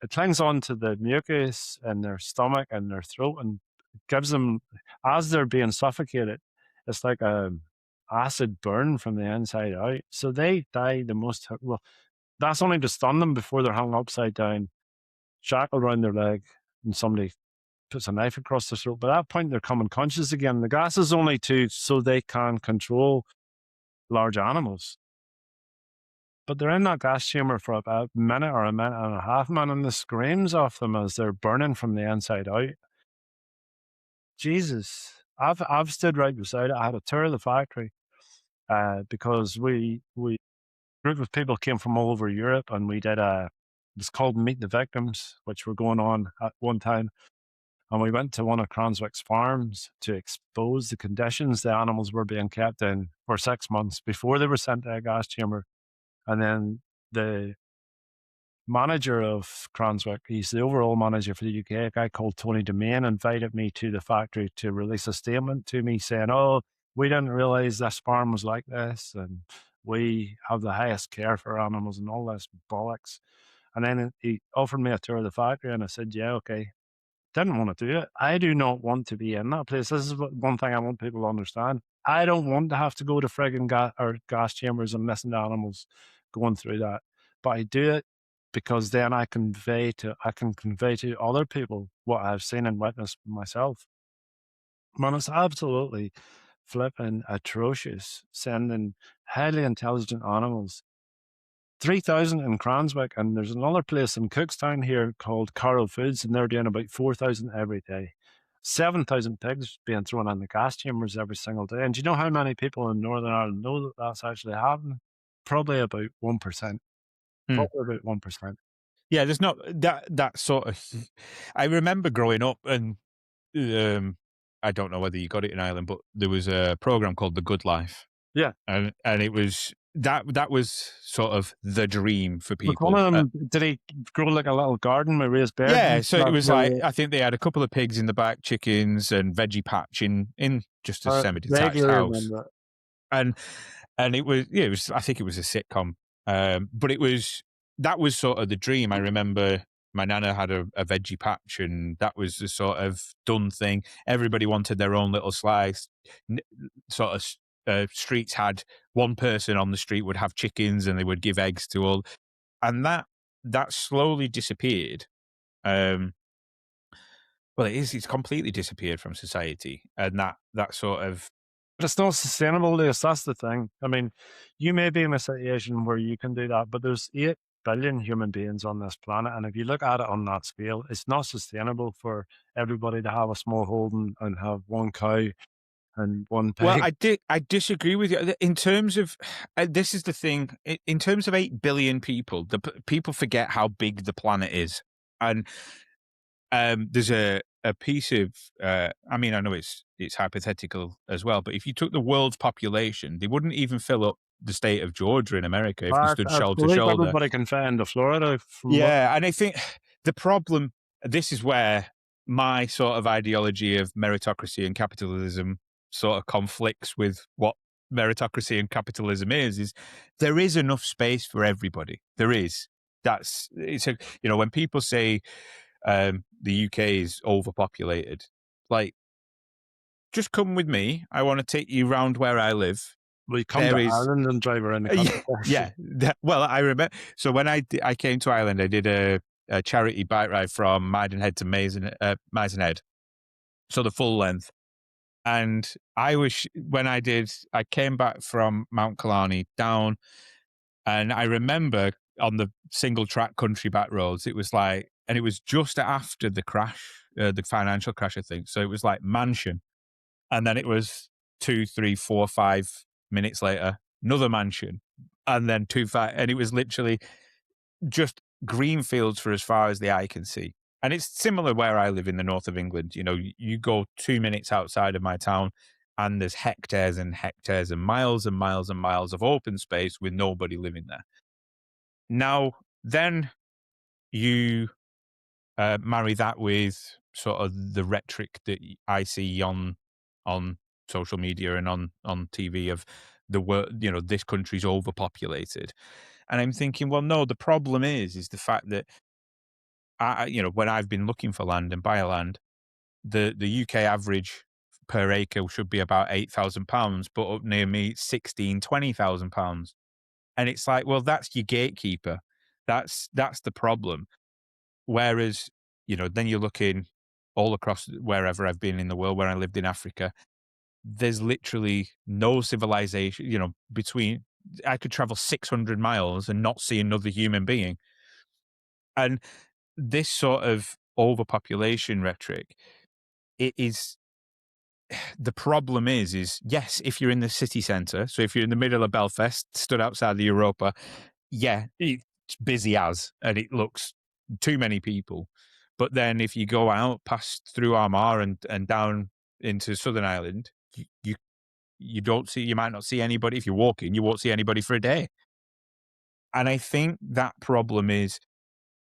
B: It clings on to the mucus in their stomach and their throat and gives them, as they're being suffocated, it's like a acid burn from the inside out. So they die the most, well, that's only to stun them before they're hung upside down, shackled around their leg, and somebody puts a knife across their throat. By that point, they're coming conscious again. The gas is only to so they can control large animals. But they're in that gas chamber for about a minute or a minute and a half, man, and the screams off them as they're burning from the inside out. Jesus. I've stood right beside it. I had a tour of the factory because we group of people came from all over Europe and we did it's called Meet the Victims, which were going on at one time. And we went to one of Cranswick's farms to expose the conditions the animals were being kept in for 6 months before they were sent to a gas chamber. And then the manager of Cranswick, he's the overall manager for the UK, a guy called Tony Domain, invited me to the factory to release a statement to me saying, oh, we didn't realize this farm was like this. And we have the highest care for animals and all this bollocks. And then he offered me a tour of the factory and I said, yeah, okay. Didn't want to do it. I do not want to be in that place. This is one thing I want people to understand. I don't want to have to go to frigging gas chambers and listen to animals going through that. But I do it because then I can convey to other people what I've seen and witnessed myself. Man, it's absolutely flipping atrocious sending highly intelligent animals 3,000 in Cranswick, and there's another place in Cookstown here called Carroll Foods, and they're doing about 4,000 every day. 7,000 pigs being thrown in the gas chambers every single day. And do you know how many people in Northern Ireland know that that's actually happening? Probably about 1%.
A: Hmm.
B: Probably about 1%.
A: Yeah, there's not that sort of. I remember growing up, and um, I don't know whether you got it in Ireland, but there was a program called The Good Life,
B: Yeah.
A: and it was that was sort of the dream for
B: Was one
A: people.
B: of them, did he grow like a little garden with raised beds
A: Yeah,
B: and
A: so it
B: stuff?
A: was
B: Yeah,
A: like
B: yeah.
A: I think they had a couple of pigs in the back, chickens and veggie patch in just a semi-detached
B: Vaguely
A: house.
B: remember it.
A: And it was yeah, it was I think it was a sitcom. But it was that was sort of the dream. I remember my nana had a veggie patch, and that was the sort of done thing. Everybody wanted their own little slice. N- Sort of streets had one person on the street would have chickens, and they would give eggs to all, and that slowly disappeared. Um, well, it's completely disappeared from society, and that sort of
B: But it's not sustainable, Lewis. That's the thing. I mean, you may be in a situation where you can do that, but there's 8 billion human beings on this planet. And if you look at it on that scale, it's not sustainable for everybody to have a small holding and have one cow and one
A: well,
B: pig.
A: I disagree with you in terms of this is the thing in terms of 8 billion people. People forget how big the planet is, and there's a piece of I mean, I know it's hypothetical as well, but if you took the world's population, they wouldn't even fill up the state of Georgia in America if they stood
B: I
A: shoulder to
B: believe
A: shoulder.
B: everybody can fit into Florida from what.
A: Yeah, and I think the problem this is where my sort of ideology of meritocracy and capitalism sort of conflicts with what meritocracy and capitalism is there is enough space for everybody. There is. That's it's a when people say the UK is overpopulated, like just come with me. I want to take you round where I live.
B: We come
A: There
B: to
A: is
B: Ireland and drive around the
A: yeah,
B: country.
A: yeah. Well, I remember. So when I came to Ireland, I did a charity bike ride from Maidenhead to Maidenhead, so the full length. And I was when I came back from Mount Killarney down, and I remember on the single track country back roads, it was like, and it was just after the crash, the financial crash, I think. So it was like mansion, and then it was 2, 3, 4, 5 minutes later, another mansion, and then 2, 5, and it was literally just green fields for as far as the eye can see. And it's similar where I live in the north of England. You go 2 minutes outside of my town, and there's hectares and hectares and miles and miles and miles of open space with nobody living there. Now, then you marry that with sort of the rhetoric that I see on social media and on TV of the world, this country's overpopulated, and I'm thinking, well, no, the problem is the fact that when I've been looking for land and buy a land, the UK average per acre should be about £8,000, but up near me, it's 16, £20,000, and it's like, well, that's your gatekeeper. That's the problem. Whereas, then you're looking all across wherever I've been in the world, where I lived in Africa, there's literally no civilization, between I could travel 600 miles and not see another human being. And this sort of overpopulation rhetoric, it is the problem is yes, if you're in the city centre, so if you're in the middle of Belfast, stood outside the Europa, yeah, it's busy as, and it looks too many people. But then if you go out past through Armagh and down into Southern Ireland, you don't see, you might not see anybody. If you're walking, you won't see anybody for a day. And I think that problem is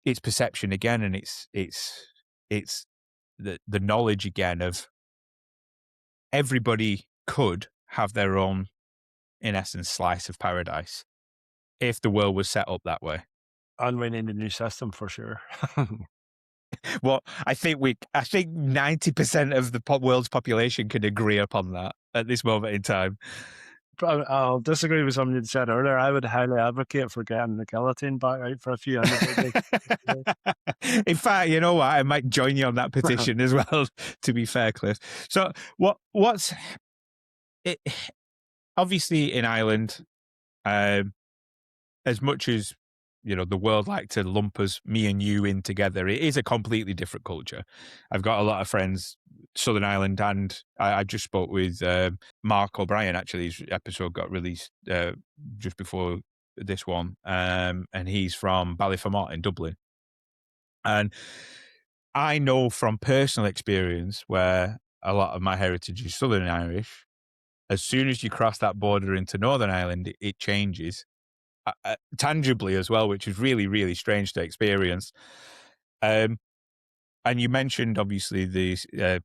A: it's perception again, and it's the knowledge again of everybody could have their own, in essence, slice of paradise if the world was set up that way.
B: And we need a new system for sure.
A: Well, I think 90% of the world's population can agree upon that at this moment in time.
B: But I'll disagree with something you said earlier. I would highly advocate for getting the guillotine back out for a few individuals.
A: In fact, you know what? I might join you on that petition as well, to be fair, Cliff. So what's it obviously in Ireland, um, as much as the world like to lump us, me and you, in together, it is a completely different culture. I've got a lot of friends, Southern Ireland, and I just spoke with Mark O'Brien. Actually, his episode got released just before this one, and he's from Ballyfermot in Dublin. And I know from personal experience where a lot of my heritage is Southern Irish. As soon as you cross that border into Northern Ireland, it changes tangibly as well, which is really, really strange to experience. Um, and you mentioned obviously the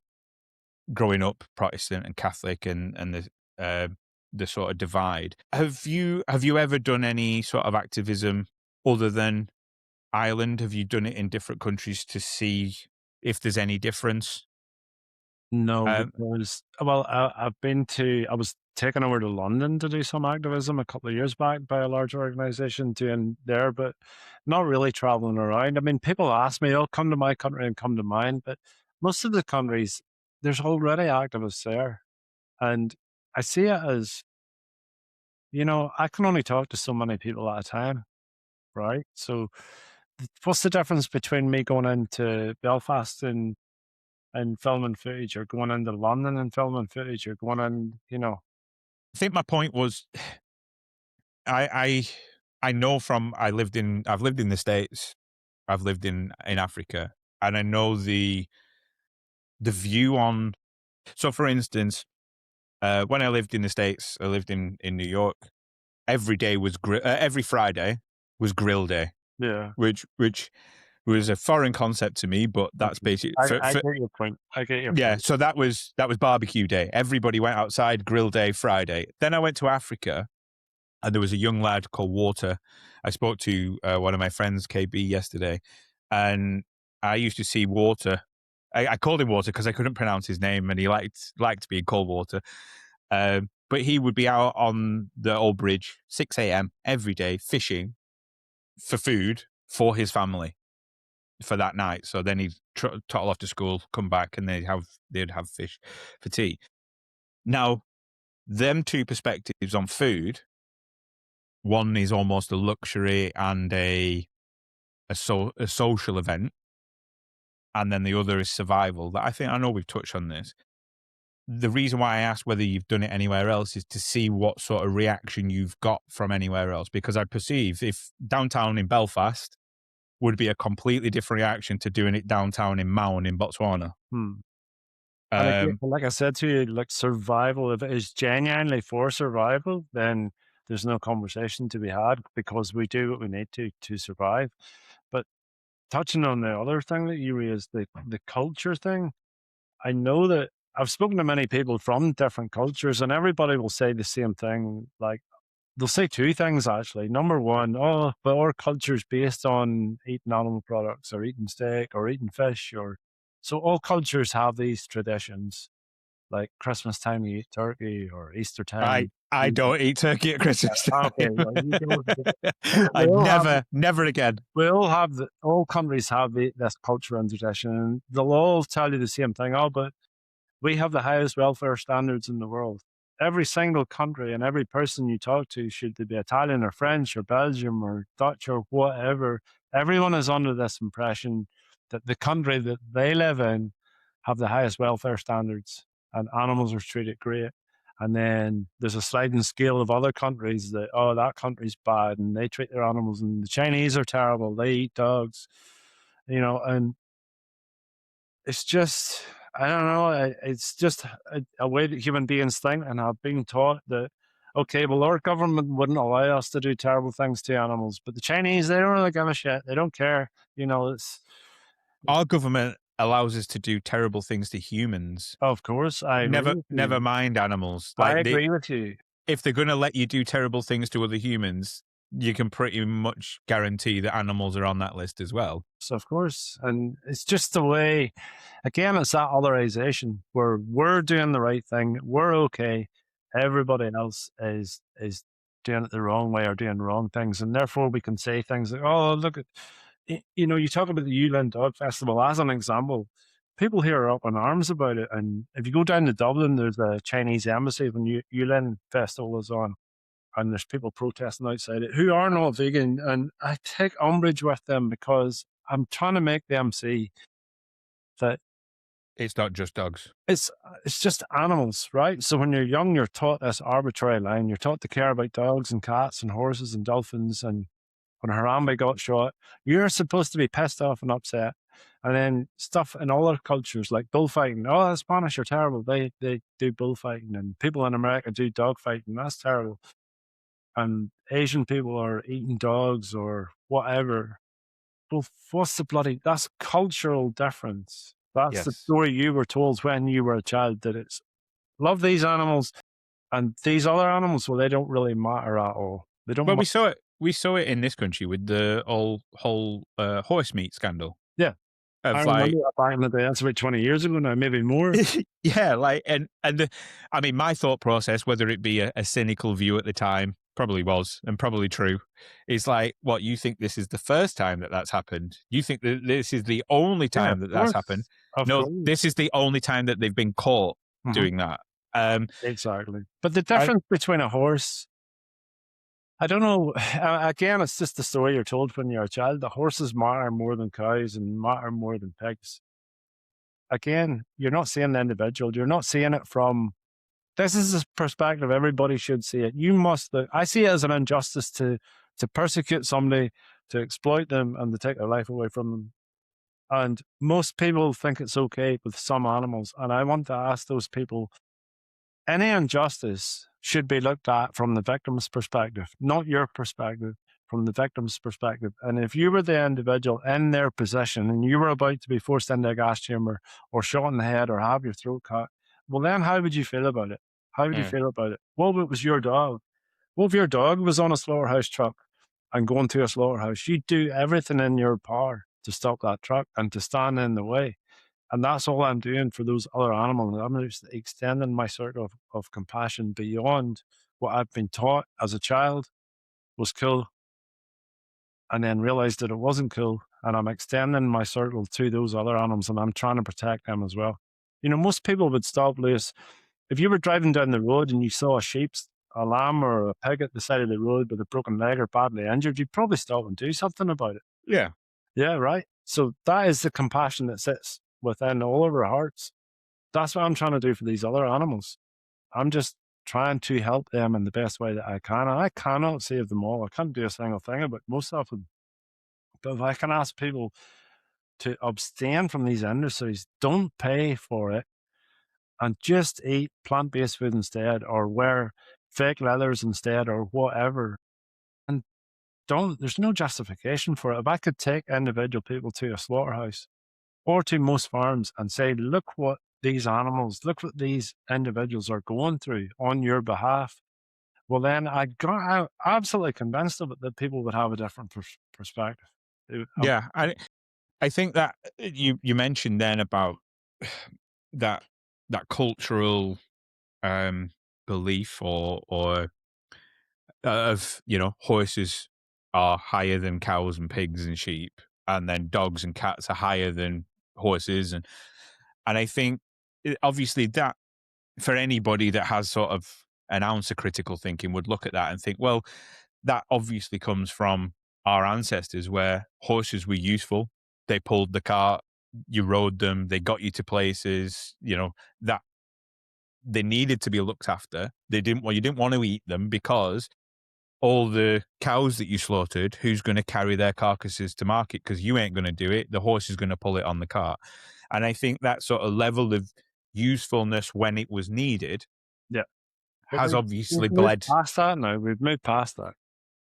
A: growing up Protestant and Catholic and the sort of divide. Have you ever done any sort of activism other than Ireland? Have you done it in different countries to see if there's any difference?
B: No,
A: Um,
B: because well, I was taken over to London to do some activism a couple of years back by a large organization doing there, but not really traveling around. I mean, people ask me, "Oh, come to my country and come to mine," but most of the countries, there's already activists there, and I see it as, I can only talk to so many people at a time, right? So, what's the difference between me going into Belfast and filming footage, or going into London and filming footage, or going in.
A: I think my point was I I know from I've lived in the States, I've lived in Africa, and I know the view on. So, for instance, when I lived in the States, I lived in New York. Every day was every Friday was grill day,
B: Yeah.
A: which was a foreign concept to me, but that's
B: Okay.
A: basically
B: I
A: for
B: get your point. I get your
A: yeah.
B: point.
A: So that was barbecue day. Everybody went outside, grill day Friday. Then I went to Africa, and there was a young lad called Water. I spoke to one of my friends, KB, yesterday, and I used to see Water. I called him Water because I couldn't pronounce his name, and he liked being called Water. But he would be out on the old bridge 6 a.m. every day fishing for food for his family for that night. So then he'd toddle off to school, come back, and they'd have fish for tea. Now, them two perspectives on food. One is almost a luxury and a social event, and then the other is survival. That I know we've touched on this. The reason why I asked whether you've done it anywhere else is to see what sort of reaction you've got from anywhere else, because I perceive if downtown in Belfast would be a completely different reaction to doing it downtown in Maun in Botswana.
B: Hmm. And again,
A: Um,
B: like I said to you, like survival, if it is genuinely for survival, then there's no conversation to be had because we do what we need to survive. But touching on the other thing that you raised, the culture thing, I know that I've spoken to many people from different cultures, and everybody will say the same thing. Like, they'll say two things actually. Number one, oh, but our culture's based on eating animal products or eating steak or eating fish, or so all cultures have these traditions. Like Christmas time you eat turkey, or Easter
A: I
B: time.
A: I don't eat turkey at Christmas
B: Okay,
A: time.
B: well, you don't. We
A: I
B: all have
A: never again.
B: all countries have this culture and tradition, and they'll all tell you the same thing. Oh, but we have the highest welfare standards in the world. Every single country and every person you talk to, should they be Italian or French or Belgium or Dutch or whatever, everyone is under this impression that the country that they live in have the highest welfare standards and animals are treated great. And then there's a sliding scale of other countries that, oh, that country's bad and they treat their animals, and the Chinese are terrible. They eat dogs, and it's just, I don't know. It's just a way that human beings think, and I've been taught that, okay, well, our government wouldn't allow us to do terrible things to animals, but the Chinese, they don't really give a shit. They don't care.
A: Our government allows us to do terrible things to humans.
B: Of course, I agree with
A: Never
B: you.
A: mind animals.
B: I
A: Like
B: agree with you.
A: if they're going to let you do terrible things to other humans, you can pretty much guarantee that animals are on that list as well.
B: So of course, and it's just the way. Again, it's that otherization where we're doing the right thing, we're okay. Everybody else is doing it the wrong way or doing wrong things, and therefore we can say things like, "Oh, look at," you talk about the Yulin Dog Festival as an example. People here are up in arms about it, and if you go down to Dublin, there's a Chinese embassy when Yulin Festival is on, and there's people protesting outside it who are not vegan, and I take umbrage with them because I'm trying to make them see that
A: It's not just dogs.
B: it's just animals, right? So when you're young, you're taught this arbitrary line. You're taught to care about dogs and cats and horses and dolphins and when Harambe got shot, you're supposed to be pissed off and upset. And then stuff in other cultures like bullfighting. Oh, the Spanish are terrible. They do bullfighting, and people in America do dogfighting. That's terrible. And Asian people are eating dogs or whatever. Well, what's the bloody? That's cultural difference. That's the
A: Yes.
B: story you were told when you were a child, that it's love these animals, and these other animals, well, they don't really matter at all. They don't.
A: Well, we saw it. We saw it in this country with the whole horse meat scandal
B: Yeah, I
A: of like,
B: remember that back in the day. That's about 20 years ago now, maybe more.
A: yeah, like, I mean, my thought process, whether it be a cynical view at the time, probably was and probably true, is like, what, you think this is the first time that that's happened? You think that this is the only
B: Yeah,
A: time
B: of
A: that that's happened?
B: course. Of
A: No,
B: course.
A: this is the only time that they've been caught
B: Mhm.
A: doing that. Um,
B: Exactly. But the
A: I,
B: difference between a horse, I don't know. Again, it's just the story you're told when you're a child. The horses matter more than cows and matter more than pigs. Again, you're not seeing the individual. You're not seeing it from, this is a perspective everybody should see it. You must, I see it as an injustice to persecute somebody, to exploit them, and to take their life away from them. And most people think it's okay with some animals. And I want to ask those people, any injustice should be looked at from the victim's perspective, not your perspective, from the victim's perspective. And if you were the individual in their position and you were about to be forced into a gas chamber or shot in the head or have your throat cut, well, then how would you feel about it? How would you
A: yeah,
B: feel about it? Well, if it was your dog, well, if your dog was on a slaughterhouse truck and going to a slaughterhouse, you'd do everything in your power to stop that truck and to stand in the way. And that's all I'm doing for those other animals. I'm just extending my circle of compassion beyond what I've been taught as a child was cool, and then realized that it wasn't cool. And I'm extending my circle to those other animals, and I'm trying to protect them as well. You know, most people would stop, Lewis. If you were driving down the road and you saw a sheep, a lamb, or a pig at the side of the road with a broken leg or badly injured, you'd probably stop and do something about it.
A: yeah,
B: Yeah, right. So that is the compassion that sits within all of our hearts. That's what I'm trying to do for these other animals. I'm just trying to help them in the best way that I can. And I cannot save them all. I can't do a single thing about most of them. But if I can ask people to abstain from these industries, don't pay for it, and just eat plant based food instead, or wear fake leathers instead, or whatever. And don't, there's no justification for it. If I could take individual people to a slaughterhouse or to most farms and say, look what these animals, look what these individuals are going through on your behalf, well, then I'm absolutely convinced of it that people would have a different perspective.
A: yeah. I think that you mentioned then about that cultural belief or of, horses are higher than cows and pigs and sheep, and then dogs and cats are higher than horses, and I think obviously that for anybody that has sort of an ounce of critical thinking would look at that and think, well, that obviously comes from our ancestors where horses were useful. They pulled the cart, you rode them, they got you to places, that they needed to be looked after. You didn't want to eat them because all the cows that you slaughtered, who's going to carry their carcasses to market? Because you ain't going to do it. The horse is going to pull it on the cart. And I think that sort of level of usefulness when it was needed
B: Yeah. But
A: has
B: we've
A: obviously
B: moved
A: bled.
B: past that now. We've moved past that.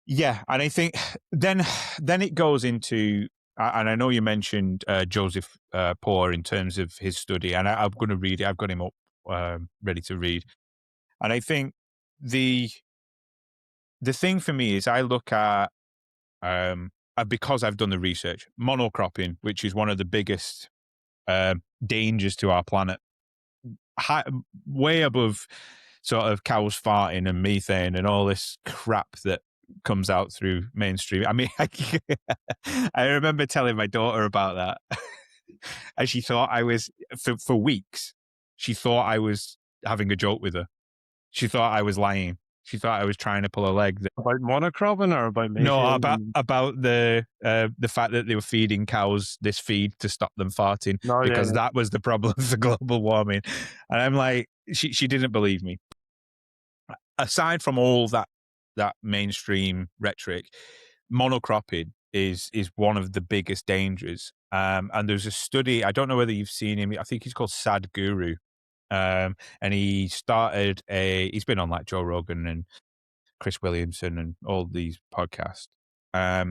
A: Yeah, and I think then it goes into, and I know you mentioned Joseph Poor in terms of his study, and I'm going to read it. I've got him up ready to read, and I think the thing for me is I look at because I've done the research, monocropping, which is one of the biggest dangers to our planet, high, way above sort of cows farting and methane and all this crap that comes out through mainstream. I mean, I remember telling my daughter about that, and she thought I was for weeks. She thought I was having a joke with her. She thought I was lying. She thought I was trying to pull a leg.
B: About monocropping or about
A: No,
B: methane?
A: about the fact that they were feeding cows this feed to stop them farting
B: No, yeah,
A: because
B: yeah.
A: that was the problem for global warming. And I'm like, she didn't believe me. Aside from all that mainstream rhetoric, monocropping is one of the biggest dangers. And there's a study. I don't know whether you've seen him. I think he's called Sadhguru. And he's been on like Joe Rogan and Chris Williamson and all these podcasts. A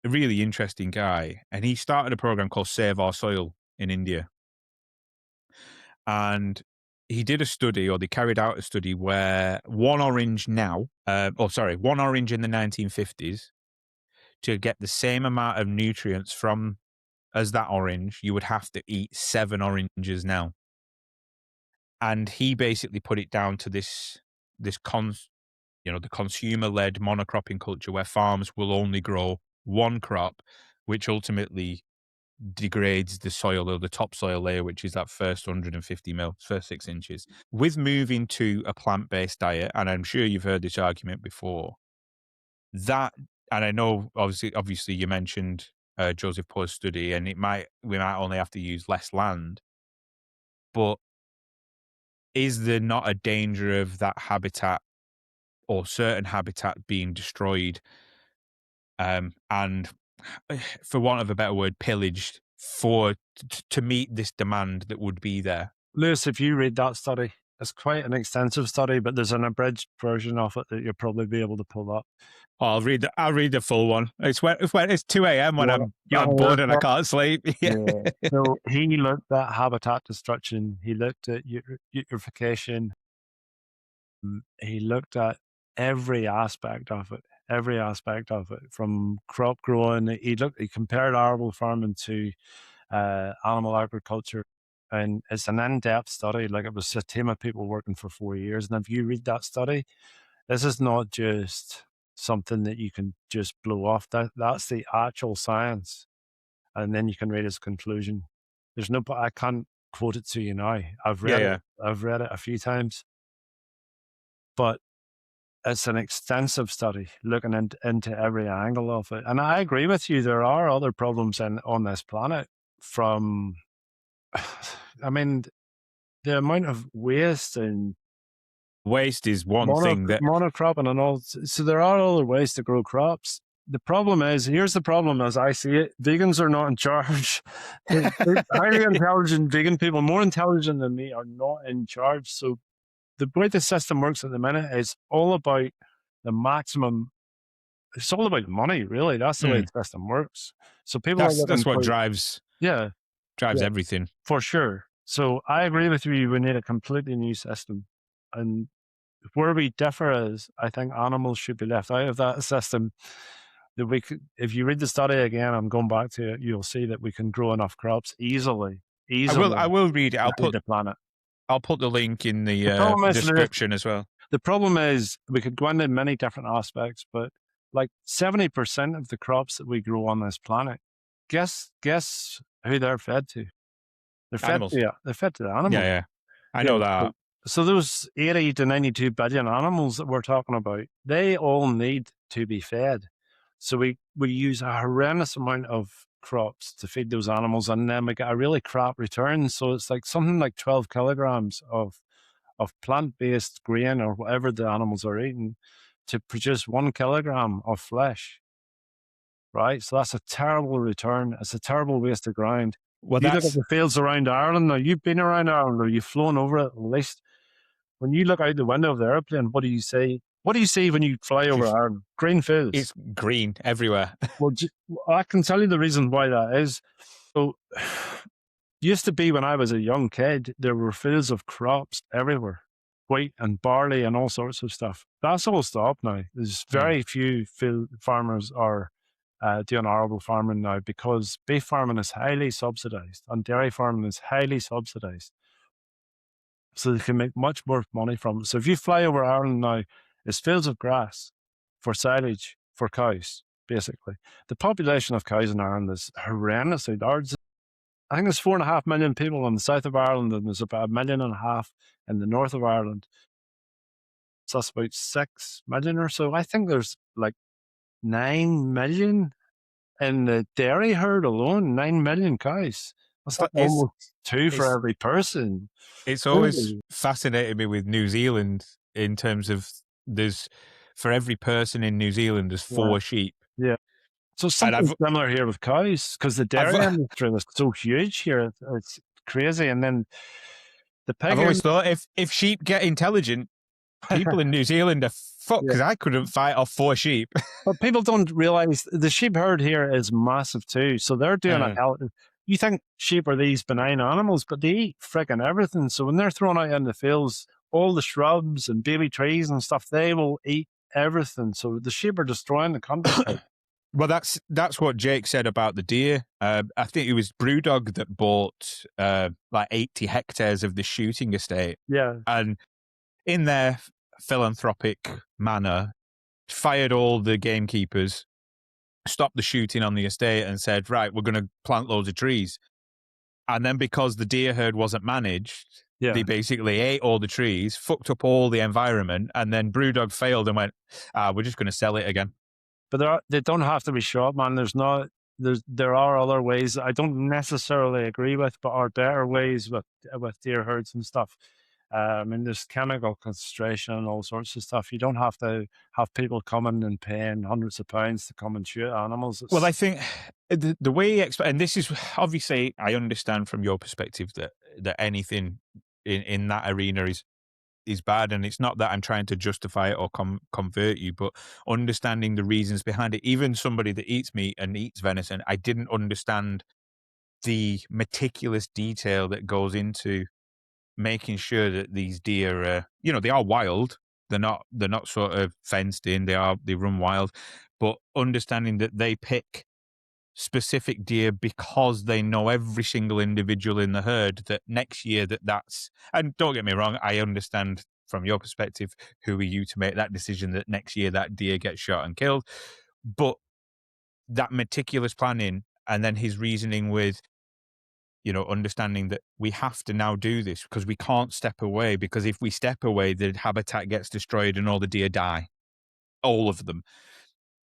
A: really interesting guy. And he started a program called Save Our Soil in India. And he did a study, or they carried out a study where one orange in the 1950s, to get the same amount of nutrients from as that orange, you would have to eat 7 oranges now. And he basically put it down to the consumer-led monocropping culture where farms will only grow one crop, which ultimately degrades the soil, or the topsoil layer, which is that first 150 mil, first 6 inches. With moving to a plant-based diet, and I'm sure you've heard this argument before, and I know obviously you mentioned Joseph Poor's study, and we might only have to use less land, but is there not a danger of that habitat or certain habitat being destroyed, and for want of a better word, pillaged to meet this demand that would be there?
B: Lewis, if you read that study, it's quite an extensive study, but there's an abridged version of it that you'll probably be able to pull up.
A: Oh, I'll read the full one. It's it's 2 a.m. when I'm
B: Oh,
A: bored and I can't sleep.
B: yeah. So he looked at habitat destruction. He looked at eutrophication. He looked at every aspect of it, from crop growing. He compared arable farming to animal agriculture. And it's an in-depth study. Like, it was a team of people working for 4 years. And if you read that study, this is not just something that you can just blow off. That's the actual science. And then you can read his conclusion. I can't quote it to you now. I've read
A: Yeah.
B: it. I've read it a few times, but it's an extensive study looking into every angle of it. And I agree with you. There are other problems on this planet from, I mean, the amount of waste and
A: Waste is one thing that
B: monocropping and all. So there are other ways to grow crops. The problem is, here's the problem as I see it: vegans are not in charge. Highly intelligent vegan people, more intelligent than me, are not in charge. So the way the system works at the minute is all about the maximum. It's all about money, really. That's the way the system works. So people are looking
A: that's what
B: for,
A: drives
B: yeah,
A: everything.
B: for sure. So I agree with you. We need a completely new system. And where we differ is, I think animals should be left out of that system. That we could, if you read the study again, I'm going back to it, you'll see that we can grow enough crops easily
A: I will read it.
B: to feed the planet.
A: I'll put the link in
B: The
A: the
B: problem is,
A: description as well.
B: the problem is we could go into many different aspects, but like 70% of the crops that we grow on this planet, guess who they're fed to?
A: Animals.
B: They're fed to the animals.
A: Yeah. I know that.
B: So those 80 to 92 billion animals that we're talking about, they all need to be fed. So we use a horrendous amount of crops to feed those animals, and then we get a really crap return. So it's like something like 12 kilograms of plant-based grain or whatever the animals are eating to produce 1 kilogram of flesh. Right? So that's a terrible return. It's a terrible waste of ground.
A: Well,
B: You look at the fields around Ireland now. You've been around Ireland, or you've flown over it at least. When you look out the window of the airplane, what do you see? What do you see when you fly over Ireland? Green fields.
A: it's green everywhere.
B: Well, I can tell you the reason why that is. So, used to be when I was a young kid, there were fields of crops everywhere, wheat and barley and all sorts of stuff. That's all stopped now. There's very few field farmers are doing arable farming now, because beef farming is highly subsidized and dairy farming is highly subsidized. So they can make much more money from it. So if you fly over Ireland now, it's fields of grass for silage for cows, basically. The population of cows in Ireland is horrendously large. I think there's 4.5 million people in the south of Ireland, and there's about 1.5 million in the north of Ireland. So that's about 6 million or so. I think there's like 9 million in the dairy herd alone, 9 million cows. That's like almost 2 for every person.
A: It's always fascinated me with New Zealand, in terms of for every person in New Zealand, there's 4 sheep.
B: Yeah. So
A: And
B: something similar here with cows, because the
A: I've,
B: dairy industry is so huge here. It's crazy. And then the
A: I've
B: pig
A: always
B: in,
A: thought if sheep get intelligent, people in New Zealand are fucked
B: yeah.
A: because I couldn't fight off 4 sheep.
B: But people don't realize the sheep herd here is massive too. So they're doing a
A: Uh,
B: hell. You think sheep are these benign animals, but they eat freaking everything. So when they're thrown out in the fields, all the shrubs and baby trees and stuff, they will eat everything. So the sheep are destroying the countryside.
A: well, that's what Jake said about the deer. I think it was Brewdog that bought like 80 hectares of the shooting estate,
B: Yeah.
A: and in their philanthropic manner, fired all the gamekeepers, stopped the shooting on the estate, and said, "Right, we're going to plant loads of trees." And then because the deer herd wasn't managed,
B: Yeah.
A: they basically ate all the trees, fucked up all the environment, and then Brewdog failed and went, we're just going to sell it again.
B: But they don't have to be shot, man. There are other ways I don't necessarily agree with, but are better ways with deer herds and stuff. I mean, there's chemical castration and all sorts of stuff. You don't have to have people coming and paying hundreds of pounds to come and shoot animals.
A: Well, I
B: It's
A: think the way you and this is obviously, I understand from your perspective that anything in that arena is bad, and it's not that I'm trying to justify it or convert you, but understanding the reasons behind it. Even somebody that eats meat and eats venison, I didn't understand the meticulous detail that goes into making sure that these deer are, they are wild. They're not sort of fenced in. They run wild, but understanding that they pick specific deer because they know every single individual in the herd, that next year that's, and don't get me wrong, I understand from your perspective, who are you to make that decision that next year that deer gets shot and killed, but that meticulous planning, and then his reasoning with, understanding that we have to now do this because we can't step away, because if we step away, the habitat gets destroyed and all the deer die, all of them.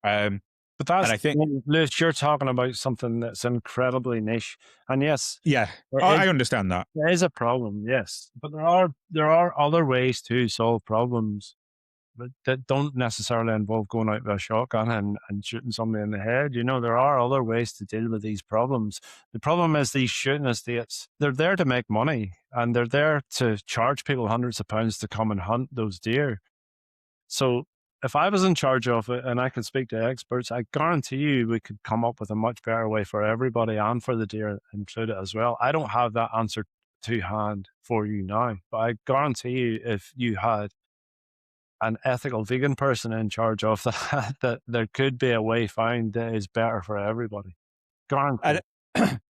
A: Um,
B: but
A: and
B: that's
A: I think,
B: Lewis, you're talking about something that's incredibly niche, and yes,
A: yeah,
B: it
A: I understand that.
B: there is a problem. Yes, but there are other ways to solve problems but that don't necessarily involve going out with a shotgun and shooting somebody in the head. There are other ways to deal with these problems. The problem is these shooting estates, they're there to make money and they're there to charge people hundreds of pounds to come and hunt those deer. So if I was in charge of it and I could speak to experts, I guarantee you we could come up with a much better way for everybody and for the deer included as well. I don't have that answer to hand for you now, but I guarantee you if you had an ethical vegan person in charge of that, that there could be a way found that is better for everybody.
A: And
B: Guaranteed.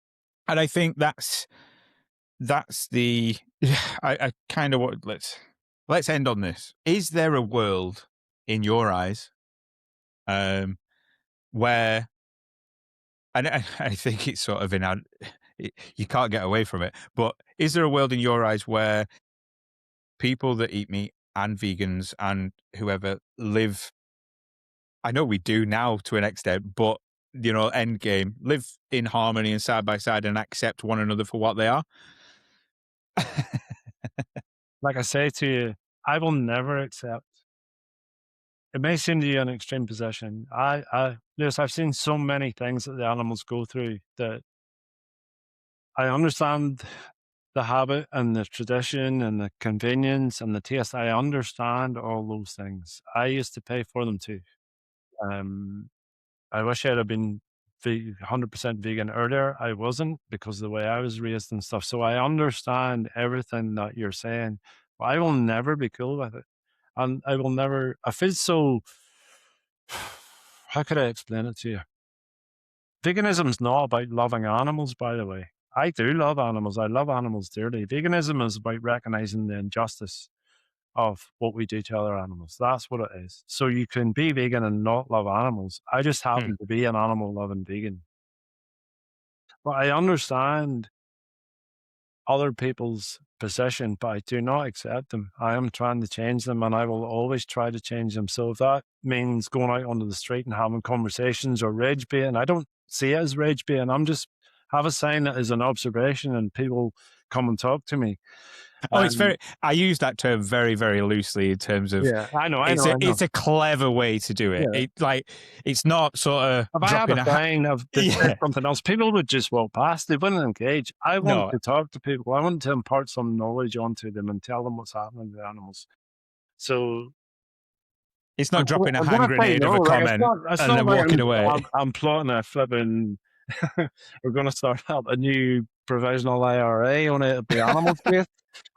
A: and I think that's the I kind of want, let's end on this. Is there a world in your eyes where, and I think it's sort of you can't get away from it, but is there a world in your eyes where people that eat meat and vegans and whoever live, I know we do now to an extent, but end game, live in harmony and side by side and accept one another for what they are?
B: Like I say to you, I will never accept. It may seem to you an extreme position. Lewis, I've seen so many things that the animals go through that I understand the habit and the tradition and the convenience and the taste. I understand all those things. I used to pay for them too. Um, I wish I'd have been 100% vegan earlier. I wasn't because of the way I was raised and stuff. So I understand everything that you're saying, but I will never be cool with it. And I will never, I feel so, how could I explain it to you? Veganism's not about loving animals, by the way. I do love animals. I love animals dearly. Veganism is about recognizing the injustice of what we do to other animals. That's what it is. So you can be vegan and not love animals. I just
A: Hmm.
B: happen to be an animal loving vegan. But I understand other people's position, but I do not accept them. I am trying to change them and I will always try to change them. So if that means going out onto the street and having conversations or rage baiting, I don't see it as rage baiting. I'm just have a sign that is an observation and people come and talk to me.
A: Oh, it's
B: And
A: very. I use that term very, very loosely in terms of
B: yeah, I know, I
A: it's
B: know,
A: a
B: I know.
A: it's a clever way to do it.
B: Yeah.
A: It like it's not sort of
B: If I had a
A: dropping a hat.
B: sign that said
A: Yeah,
B: something else, people would just walk past. They wouldn't engage. I want
A: no,
B: to talk to people. I want to impart some knowledge onto them and tell them what's happening to the animals. So
A: it's not dropping a
B: I'm
A: hand
B: gonna say
A: grenade of
B: no.
A: a
B: Like
A: comment
B: it's
A: and
B: not
A: then
B: like
A: walking away.
B: I'm plotting a flipping. We're gonna start up a new provisional IRA on it. The animal space.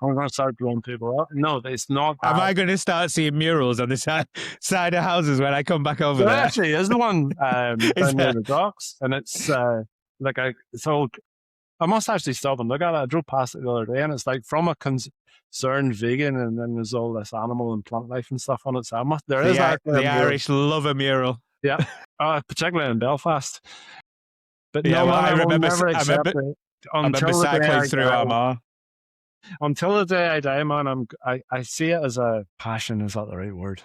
B: I'm gonna start blowing people up. No, it's not
A: Am
B: that.
A: I going to start seeing murals on the side of houses when I come back over
B: There
A: there?
B: actually is one
A: Is
B: down near
A: there?
B: the docks, and it's like it's all. I must actually stop and look at it. I drove past it the other day, and it's like from a concerned vegan, and then there's all this animal and plant life and stuff on it. So there is actually a
A: The
B: mural.
A: Irish love a mural.
B: Yeah, particularly in Belfast. But
A: Yeah,
B: no,
A: well,
B: man, I will never accept it
A: I remember
B: until the day
A: cycling
B: I
A: through
B: die.
A: Armagh.
B: Until the day I die, man, I see it as a passion. Is that the right word?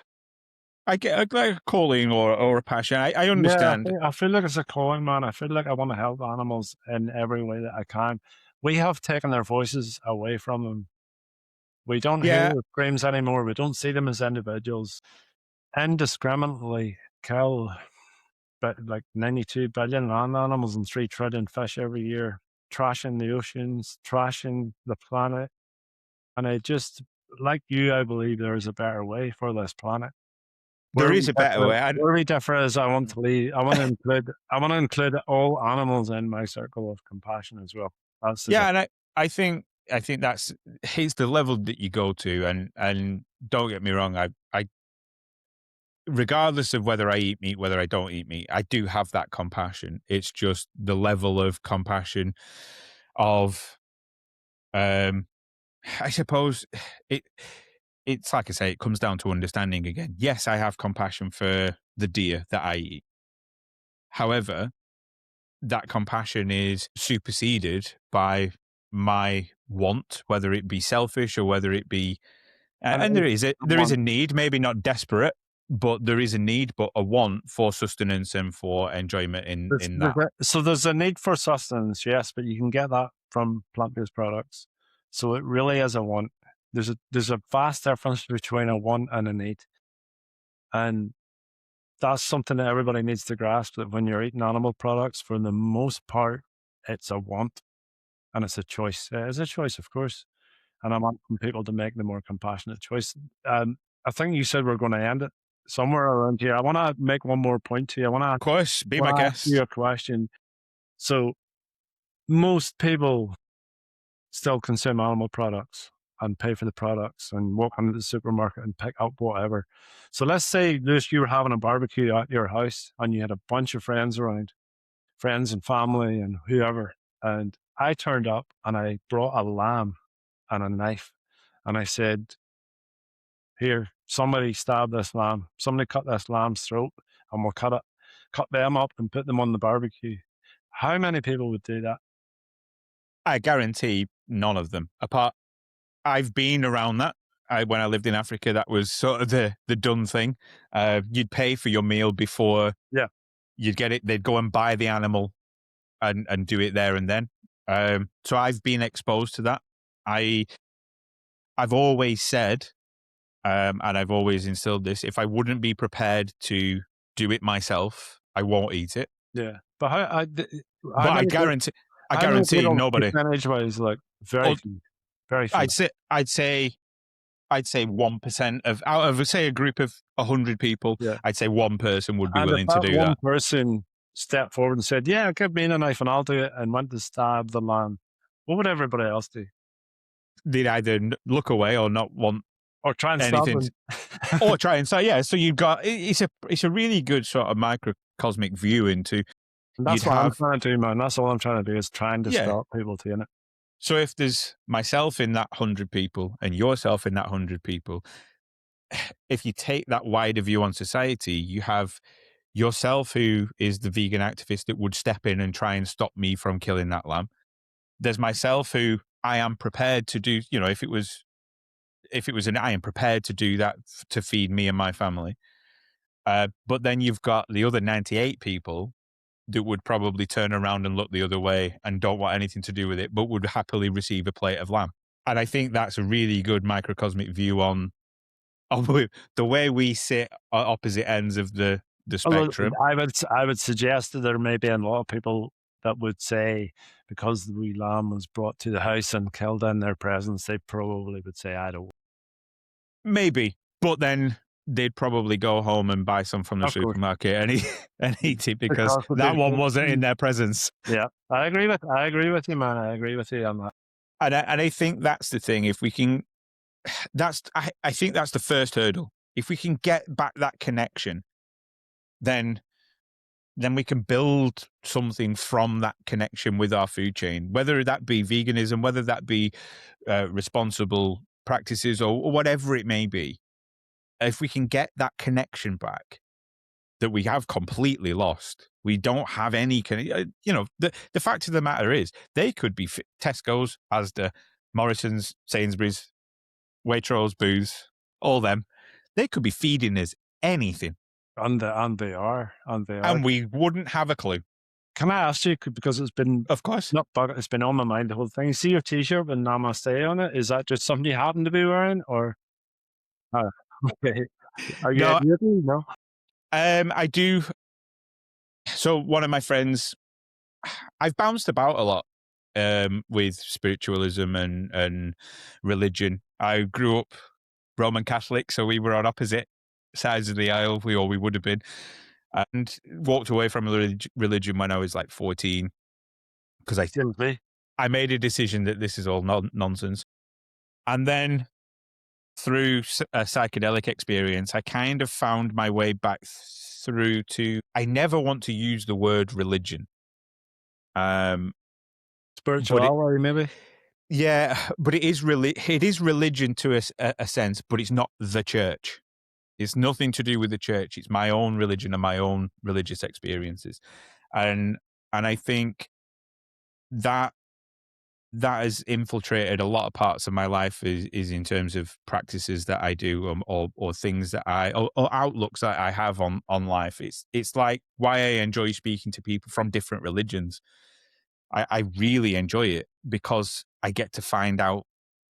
A: I get a calling or a passion. I
B: Yeah,
A: understand.
B: I feel like it's a calling, man. I feel like I want to help animals in every way that I can. We have taken their voices away from them. We don't hear
A: Yeah,
B: their screams anymore. We don't see them as individuals. Indiscriminately kill but like 92 billion land animals and 3 trillion fish every year, trashing the oceans, trashing the planet. And I just, like you, I believe there is a better way for this planet.
A: there is a better way.
B: Where we differ is I want to leave. I want to include all animals in my circle of compassion as well. That's the
A: Yeah, and
B: difference.
A: I think that's it's the level that you go to, and don't get me wrong, I regardless of whether I eat meat, whether I don't eat meat, I do have that compassion. It's just the level of compassion of, I suppose it. It's like I say, it comes down to understanding again. Yes, I have compassion for the deer that I eat. However, that compassion is superseded by my want, whether it be selfish or whether it be,
B: And
A: and
B: it's
A: there is a
B: one,
A: need, maybe not desperate, but there is a need, but a want for sustenance and for enjoyment in that.
B: so there's a need for sustenance, yes, but you can get that from plant-based products. So it really is a want. There's a vast difference between a want and a need. And that's something that everybody needs to grasp, that when you're eating animal products, for the most part, it's a want and it's a choice. It is a choice, of course. And I'm asking people to make the more compassionate choice. I think you said we're going to end it somewhere around here. I want to make one more point to you.
A: Of course, be my
B: Want to ask you
A: guest.
B: a question. So most people still consume animal products and pay for the products and walk into the supermarket and pick up whatever. So let's say, Lewis, you were having a barbecue at your house and you had a bunch of friends around, friends and family and whoever. And I turned up and I brought a lamb and a knife. And I said, here, somebody stab this lamb. Somebody cut this lamb's throat and we'll cut them up and put them on the barbecue. How many people would do that?
A: I guarantee none of them. Apart, I've been around that. When I lived in Africa, that was sort of the done thing. You'd pay for your meal before
B: Yeah.
A: you'd get it. They'd go and buy the animal and do it there and then. So I've been exposed to that. I I've always said, and I've always instilled this: if I wouldn't be prepared to do it myself, I won't eat it.
B: Yeah. But how
A: But
B: many people,
A: I
B: how many
A: guarantee
B: people
A: nobody.
B: percentage wise, like very
A: Or
B: few, very few.
A: I'd say 1% of out of say a group of 100 people,
B: Yeah.
A: I'd say one person would be
B: And if
A: willing to
B: that
A: do
B: one
A: that.
B: person stepped forward and said, yeah, give me a knife and I'll do it, and went to stab the lamb, what would everybody else do?
A: They'd either look away or not want
B: Or try and stop
A: anything,
B: them?
A: or try and say, yeah. So you've got it's a really good sort of microcosmic view into
B: And
A: you'd
B: that's what I'm
A: have
B: trying to do, man. That's all I'm trying to do, is trying to
A: yeah.
B: stop people doing it.
A: So if there's myself in that 100 people and yourself in that 100 people, if you take that wider view on society, you have yourself who is the vegan activist that would step in and try and stop me from killing that lamb. There's myself who I am prepared to do, if it was I am prepared to do that to feed me and my family. But then you've got the other 98 people that would probably turn around and look the other way and don't want anything to do with it, but would happily receive a plate of lamb. And I think that's a really good microcosmic view on the way we sit at opposite ends of the
B: Although
A: spectrum.
B: I would suggest that there may be a lot of people that would say because the wee lamb was brought to the house and killed in their presence, they probably would say, I don't.
A: Maybe, but then they'd probably go home and buy some from the
B: Of course,
A: supermarket and eat it because
B: because of
A: that one
B: the,
A: wasn't in their presence.
B: yeah, I agree with you, man. I agree with you on that.
A: And I think that's the thing. If we can, I think that's the first hurdle. If we can get back that connection, then we can build something from that connection with our food chain, whether that be veganism, whether that be responsible practices or whatever it may be. If we can get that connection back that we have completely lost, we don't have any, the fact of the matter is they could be Tesco's, Asda, Morrison's, Sainsbury's, Waitrose, Booths, all them. They could be feeding us anything.
B: And they are.
A: And we wouldn't have a clue.
B: Can I ask you, because it's been,
A: of course,
B: it's been on my mind the whole thing. You see your T-shirt with Namaste on it? Is that just something you happen to be wearing, or? Okay. Are you?
A: No,
B: No.
A: I do. So one of my friends, I've bounced about a lot with spiritualism and religion. I grew up Roman Catholic, so we were on opposite sides of the aisle. We would have been, and walked away from religion when I was like 14 because I made a decision that this is all nonsense. And then through a psychedelic experience, I kind of found my way back through to, I never want to use the word religion.
B: Spirituality, maybe?
A: Yeah, but it is religion to a sense, but it's not the church. It's nothing to do with the church. It's my own religion and my own religious experiences. And I think that has infiltrated a lot of parts of my life is in terms of practices that I do or things that or outlooks that I have on life. It's like why I enjoy speaking to people from different religions. I really enjoy it because I get to find out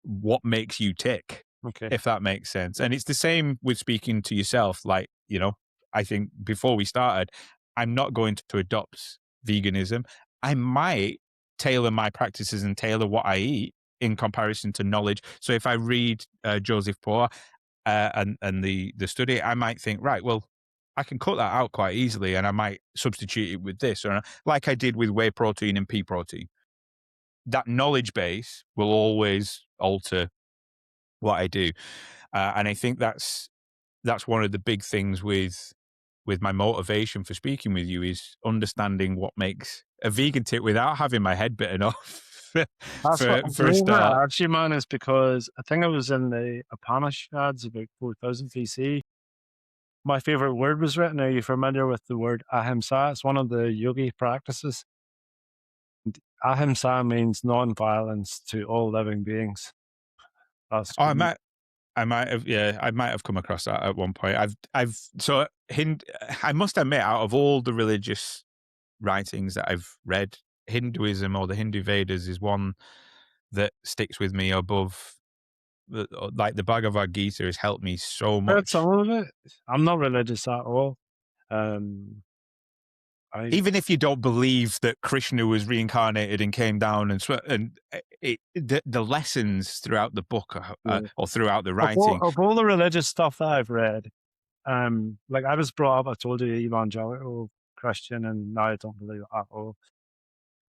A: what makes you tick, if that makes sense. And it's the same with speaking to yourself. Like, I think before we started, I'm not going to adopt veganism. I might tailor my practices and tailor what I eat in comparison to knowledge. So if I read Joseph Poor and the study, I might think, right, well, I can cut that out quite easily and I might substitute it with this, or like I did with whey protein and pea protein. That knowledge base will always alter what I do. And I think that's one of the big things with my motivation for speaking with you is understanding what makes a vegan tick without having my head bitten off.
B: That's
A: for a start.
B: Actually, man, is because I think I was in the Upanishads about 4000 BC. My favorite word was written. Are you familiar with the word ahimsa? It's one of the yogi practices. Ahimsa means non-violence to all living beings. That's
A: I might have come across that at one point. I must admit, out of all the religious writings that I've read, Hinduism or the Hindu Vedas is one that sticks with me above. Like the Bhagavad Gita has helped me so much.
B: Heard some of it. I'm not religious at all.
A: Even if you don't believe that Krishna was reincarnated and came down the lessons throughout the book or throughout the writing
B: of all the religious stuff that I've read, like I was brought up, I told you, evangelical Christian, and now I don't believe it at all.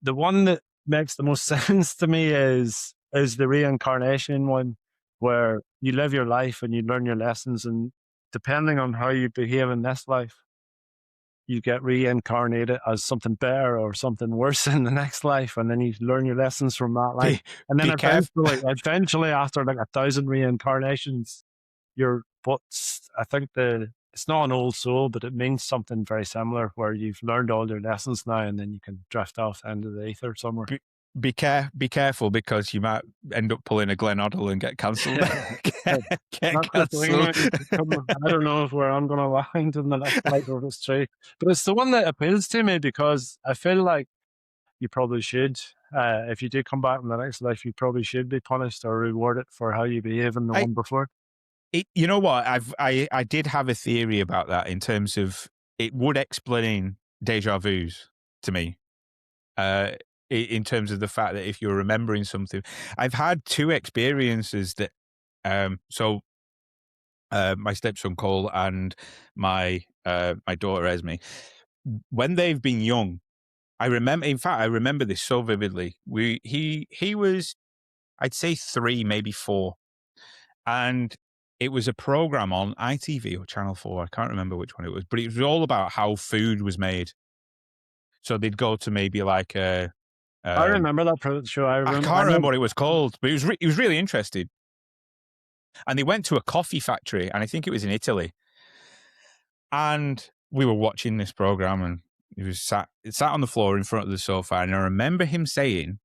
B: The one that makes the most sense to me is the reincarnation one, where you live your life and you learn your lessons, and depending on how you behave in this life, you get reincarnated as something better or something worse in the next life, and then you learn your lessons from that life. And then eventually, after like 1,000 reincarnations, I think it's not an old soul, but it means something very similar, where you've learned all your lessons now, and then you can drift off into the ether somewhere.
A: Be careful, because you might end up pulling a Glenn Hoddle and get cancelled.
B: I don't know where I'm going to land in the next life of this tree, but it's the one that appeals to me because I feel like you probably should. If you do come back in the next life, you probably should be punished or rewarded for how you behave in the
A: I
B: one before.
A: you know what? I did have a theory about that in terms of it would explain deja vu's to me. In terms of the fact that if you're remembering something, I've had two experiences that my stepson Cole and my daughter Esme, when they've been young, I remember. In fact, I remember this so vividly. He was, I'd say 3, maybe 4, and it was a program on ITV or Channel 4. I can't remember which one it was, but it was all about how food was made. So they'd go to maybe like a.
B: I remember that show.
A: I can't remember what it was called, but it was really interesting. And they went to a coffee factory, and I think it was in Italy. And we were watching this program, and he was sat on the floor in front of the sofa. And I remember him saying,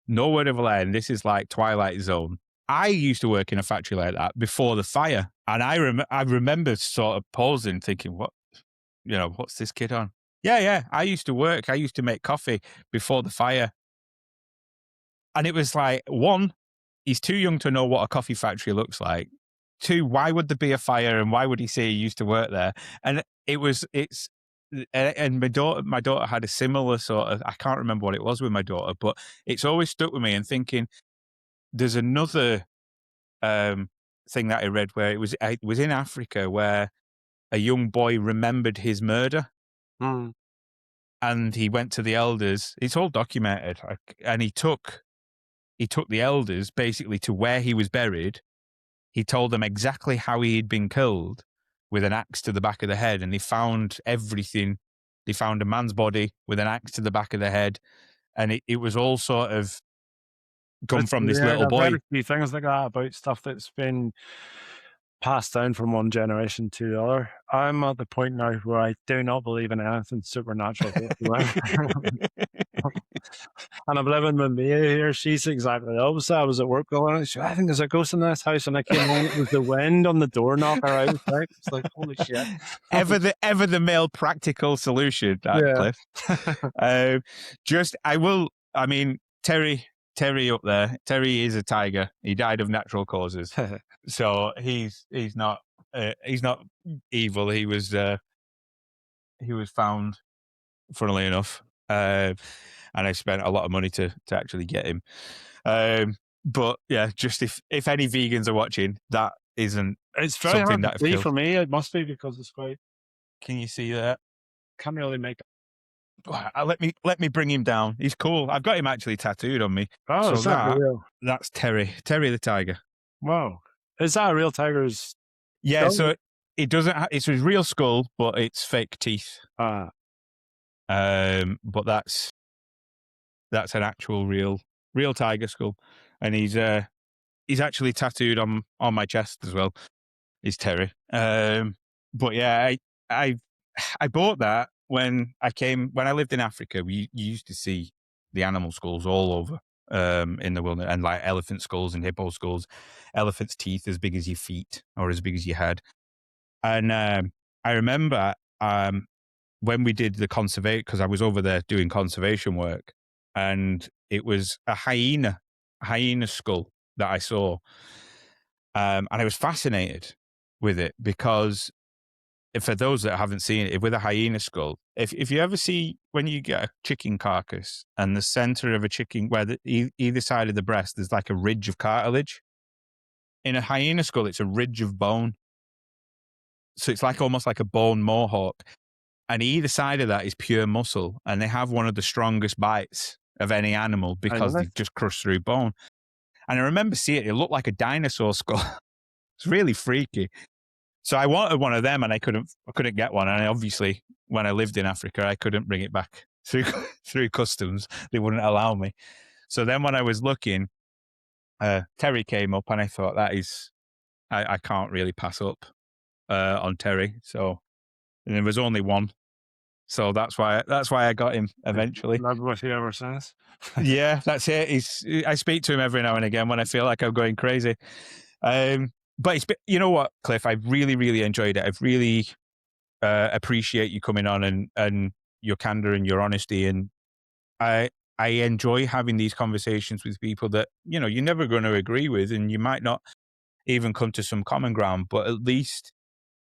A: "No word of a lie, and this is like Twilight Zone. I used to work in a factory like that before the fire." And I remember sort of pausing, thinking, what's this kid on? Yeah. I used to make coffee before the fire. And it was like, 1, he's too young to know what a coffee factory looks like. 2, why would there be a fire, and why would he say he used to work there? And and my daughter had a similar sort of, I can't remember what it was with my daughter, but it's always stuck with me, and thinking there's another thing that I read where it was in Africa where a young boy remembered his murder.
B: Mm.
A: And he went to the elders. It's all documented, and he took the elders basically to where he was buried. He told them exactly how he had been killed, with an axe to the back of the head, and they found everything. They found a man's body with an axe to the back of the head, and it was all sort of come from this little
B: I've read
A: boy.
B: a few things like that about stuff that's been passed down from one generation to the other. I'm at the point now where I do not believe in anything supernatural whatsoever. And I'm living with Mia here. She's exactly the opposite. I was at work going, I think there's a ghost in this house. And I came home, it was the wind on the door knocker outside. It's like, holy shit.
A: ever the male practical solution, that
B: Yeah.
A: Cliff. I mean, Terry up there. Terry is a tiger. He died of natural causes, so he's not evil. He was found, funnily enough, and I spent a lot of money to actually get him. But yeah, just if any vegans are watching, that isn't.
B: It's very
A: something
B: hard to
A: that I've
B: see
A: killed.
B: for me. It must be because it's quite.
A: Can you see that?
B: Can't really make.
A: Let me bring him down. He's cool. I've got him actually tattooed on me.
B: Oh,
A: so
B: is that real?
A: That's Terry the tiger.
B: Wow. Is that a real tiger's?
A: Yeah,
B: skull?
A: so it doesn't. It's a real skull, but it's fake teeth.
B: Ah.
A: But that's an actual real tiger skull, and he's actually tattooed on my chest as well. Is Terry. But yeah, I bought that when I lived in Africa. You used to see the animal skulls all over in the wilderness, and like elephant skulls and hippo skulls, elephant's teeth as big as your feet or as big as your head. And I remember when we did the conservation, because I was over there doing conservation work, and it was a hyena skull that I saw. And I was fascinated with it because, for those that haven't seen it, with a hyena skull, if you ever see when you get a chicken carcass and the center of a chicken, where either side of the breast, there's like a ridge of cartilage. In a hyena skull, it's a ridge of bone. So it's like almost like a bone mohawk. And either side of that is pure muscle. And they have one of the strongest bites of any animal because they just crush through bone. And I remember seeing it looked like a dinosaur skull. It's really freaky. So I wanted one of them, and I couldn't get one. And obviously, when I lived in Africa, I couldn't bring it back through customs. They wouldn't allow me. So then when I was looking, Terry came up, and I thought, I can't really pass up on Terry. So, and there was only one. So that's why I got him eventually.
B: Lived with you ever since.
A: Yeah, that's it. I speak to him every now and again when I feel like I'm going crazy. But you know what, Cliff? I've really, really enjoyed it. I've really appreciate you coming on and your candor and your honesty. And I I enjoy having these conversations with people that, you know, you're never going to agree with, and you might not even come to some common ground, but at least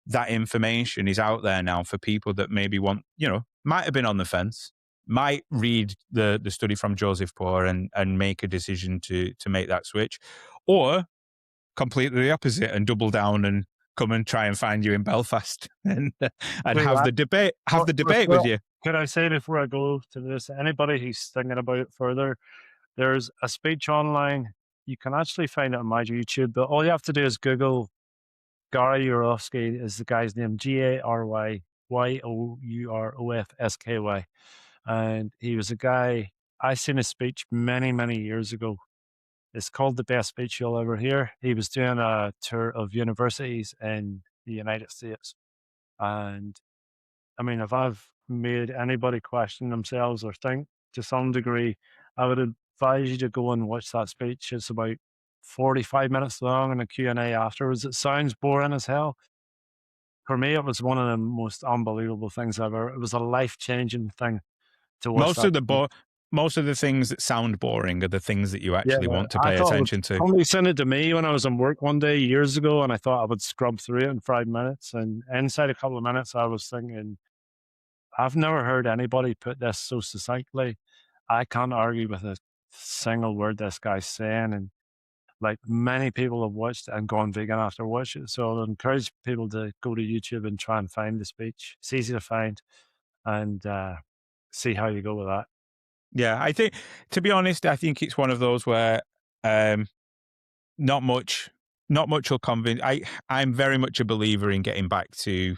A: that information is out there now for people that maybe want, you know, might have been on the fence, might read the study from Joseph Poor and make a decision to make that switch, or completely the opposite and double down and come and try and find you in Belfast and
B: Wait,
A: have the debate with you.
B: could I say before I go to this, anybody who's thinking about it further, there's a speech online. You can actually find it on my YouTube, but all you have to do is Google Gary Yourofsky is the guy's name, GaryYourofsky. And he was a guy, I seen his speech many, many years ago. It's called The Best Speech You'll Ever Hear. He was doing a tour of universities in the United States. And I mean, if I've made anybody question themselves or think to some degree, I would advise you to go and watch that speech. It's about 45 minutes long and a Q&A afterwards. It sounds boring as hell. For me, it was one of the most unbelievable things ever. It was a life-changing thing to watch
A: Most
B: that
A: of the
B: speech.
A: most of the things that sound boring are the things that you
B: Yeah,
A: actually want to
B: I
A: pay
B: thought it was,
A: attention to.
B: somebody sent it to me when I was in work one day years ago, and I thought I would scrub through it in 5 minutes. And inside a couple of minutes, I was thinking, I've never heard anybody put this so succinctly. I can't argue with a single word this guy's saying. And like many people have watched it and gone vegan after watching it. So I'd encourage people to go to YouTube and try and find the speech. It's easy to find and see how you go with that.
A: Yeah, I think, to be honest, I think it's one of those where um, not much, not much will convince. I'm very much a believer in getting back to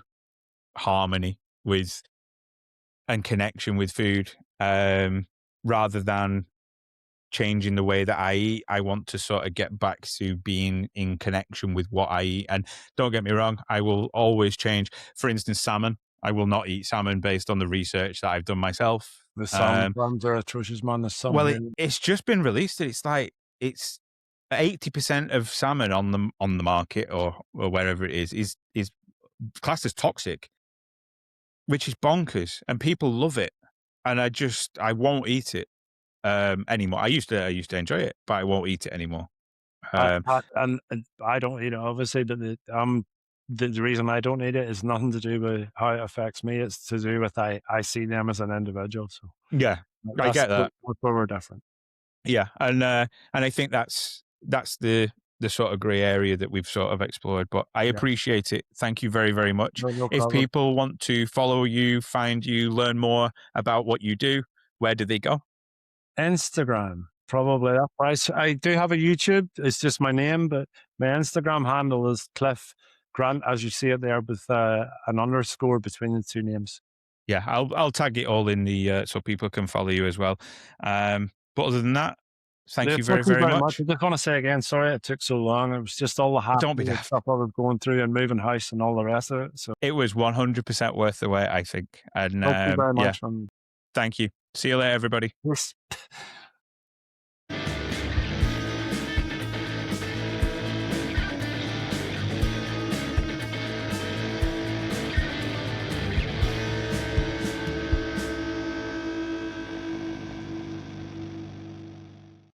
A: harmony with and connection with food, rather than changing the way that I eat. I want to sort of get back to being in connection with what I eat. And don't get me wrong, I will always change. For instance, salmon. I will not eat salmon based on the research that I've done myself.
B: The salmon farms are atrocious, man. There's some
A: Well,
B: here.
A: it's just been released. It's like it's 80% of salmon on the market or wherever it is classed as toxic, which is bonkers, and people love it. And I won't eat it anymore. I used to enjoy it, but I won't eat it anymore. Um,
B: And I don't eat it, obviously, but the reason I don't eat it is nothing to do with how it affects me. It's to do with I see them as an individual. So
A: yeah, I
B: that's
A: get that.
B: where we're different.
A: Yeah, and I think that's the sort of grey area that we've sort of explored. But I
B: Yeah,
A: appreciate it. Thank you very, very much.
B: no, no
A: If
B: problem.
A: people want to follow you, find you, learn more about what you do, where do they go?
B: Instagram, probably. That's where I do have a YouTube. It's just my name, but my Instagram handle is Clif Grant, as you see it there, with an underscore between the two names.
A: Yeah, I'll tag it all in the so people can follow you as well. But other than that, thank
B: Yeah,
A: you
B: thank
A: very,
B: you
A: very
B: very much.
A: much.
B: I just want to say again, sorry it took so long. It was just all the
A: Don't be
B: hassle and
A: daft.
B: stuff I was going through and moving house and all the rest of it. So
A: It was 100% worth the wait, I think. And
B: thank you very
A: yeah,
B: much. And
A: thank you. See you later, everybody.
B: yes.